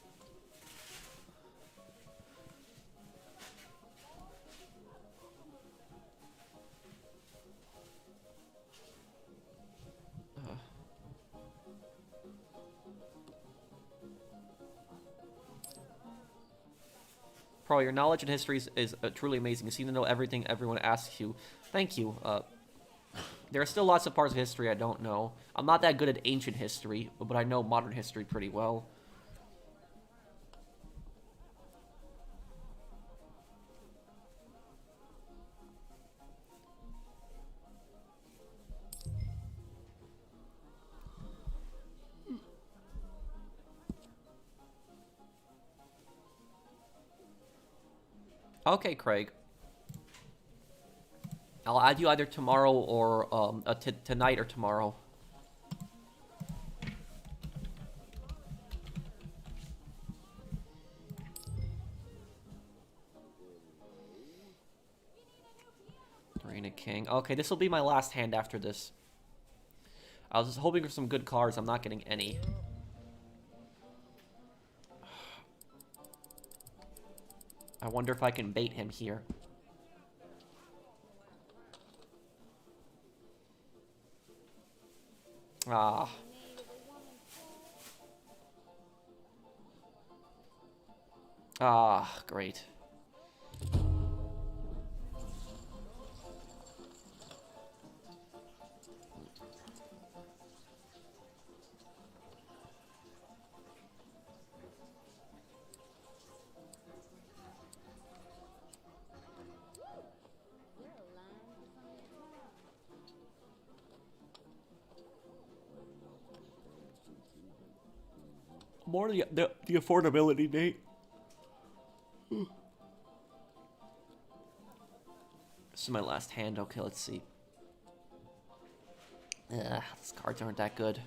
Pro, your knowledge in history is truly amazing. You seem to know everything everyone asks you. Thank you. There are still lots of parts of history I don't know. I'm not that good at ancient history, but I know modern history pretty well. Okay, Craig. I'll add you either tomorrow or tonight or tomorrow. Reign of King. Okay, this will be my last hand after this. I was just hoping for some good cards. I'm not getting any. I wonder if I can bait him here. Ah. Ah, great. More the affordability, Nate. This is my last hand. Okay, let's see. These cards aren't that good.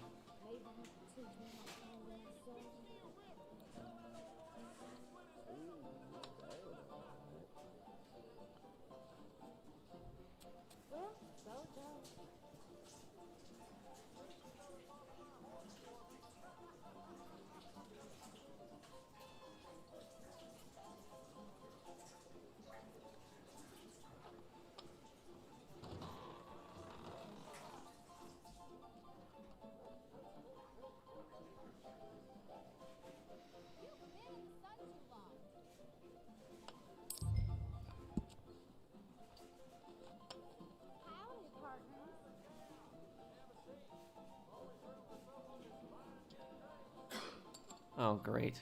Oh, great.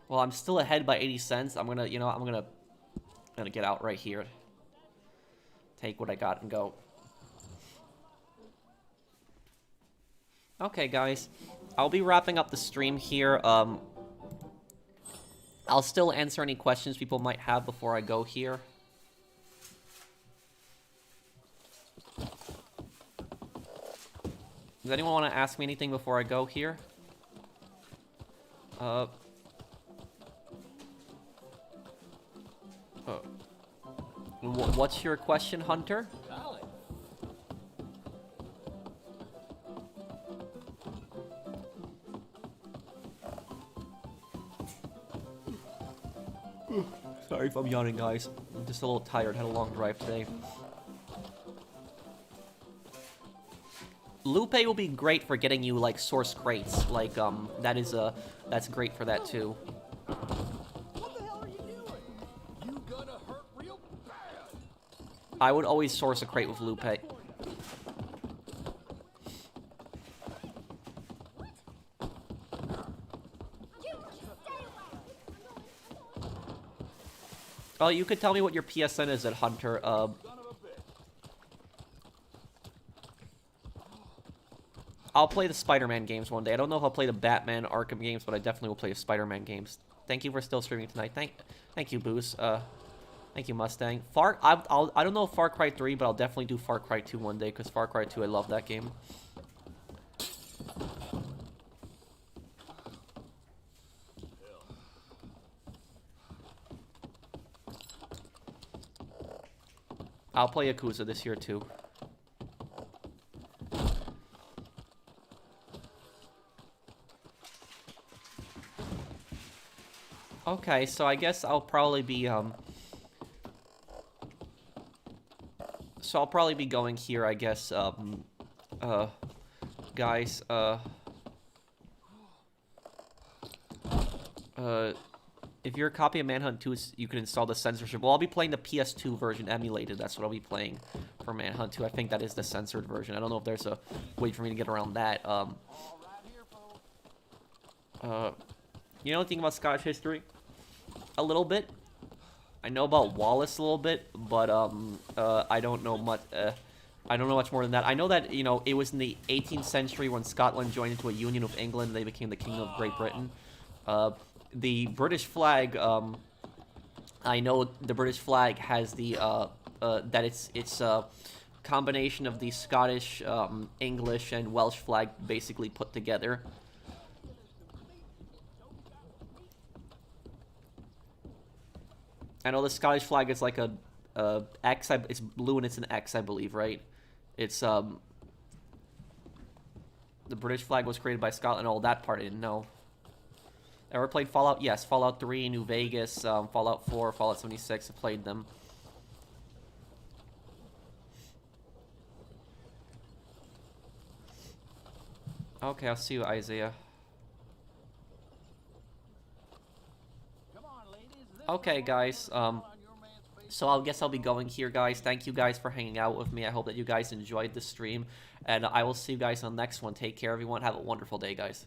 Well, I'm still ahead by 80 cents. I'm gonna, I'm gonna get out right here. Take what I got and go. Okay, guys. I'll be wrapping up the stream here. I'll still answer any questions people might have before I go here. Does anyone want to ask me anything before I go here? What's your question, Hunter? Sorry if I'm yawning, guys. I'm just a little tired. Had a long drive today. Lupe will be great for getting you like source crates. Like that's great for that too. What the hell are you doing? You gonna hurt real bad. I would always source a crate with Lupe. Oh, you could tell me what your PSN is at Hunter. I'll play the Spider-Man games one day. I don't know if I'll play the Batman Arkham games, but I definitely will play the Spider-Man games. Thank you for still streaming tonight. Thank you, Boost. Thank you, Mustang. I don't know Far Cry 3, but I'll definitely do Far Cry 2 one day, because Far Cry 2, I love that game. I'll play Yakuza this year, too. Okay, so I guess I'll probably be, So I'll probably be going here, I guess, guys, if you're a copy of Manhunt 2, you can install the censorship. Well, I'll be playing the PS2 version emulated. That's what I'll be playing for Manhunt 2. I think that is the censored version. I don't know if there's a way for me to get around that. You know anything about Scottish history? A little bit. I know about Wallace a little bit, but I don't know much. I don't know much more than that. I know that it was in the 18th century when Scotland joined into a union with England. And they became the Kingdom of Great Britain. The British flag. I know the British flag has the that it's a combination of the Scottish, English, and Welsh flag basically put together. I know the Scottish flag is like a X. It's blue and it's an X, I believe, right? It's the British flag was created by Scotland. All that part I didn't know. Ever played Fallout? Yes, Fallout 3, New Vegas, Fallout 4, Fallout 76. I played them. Okay, I'll see you, Isaiah. Okay, guys, so I guess I'll be going here, guys. Thank you guys for hanging out with me. I hope that you guys enjoyed the stream, and I will see you guys on the next one. Take care, everyone. Have a wonderful day, guys.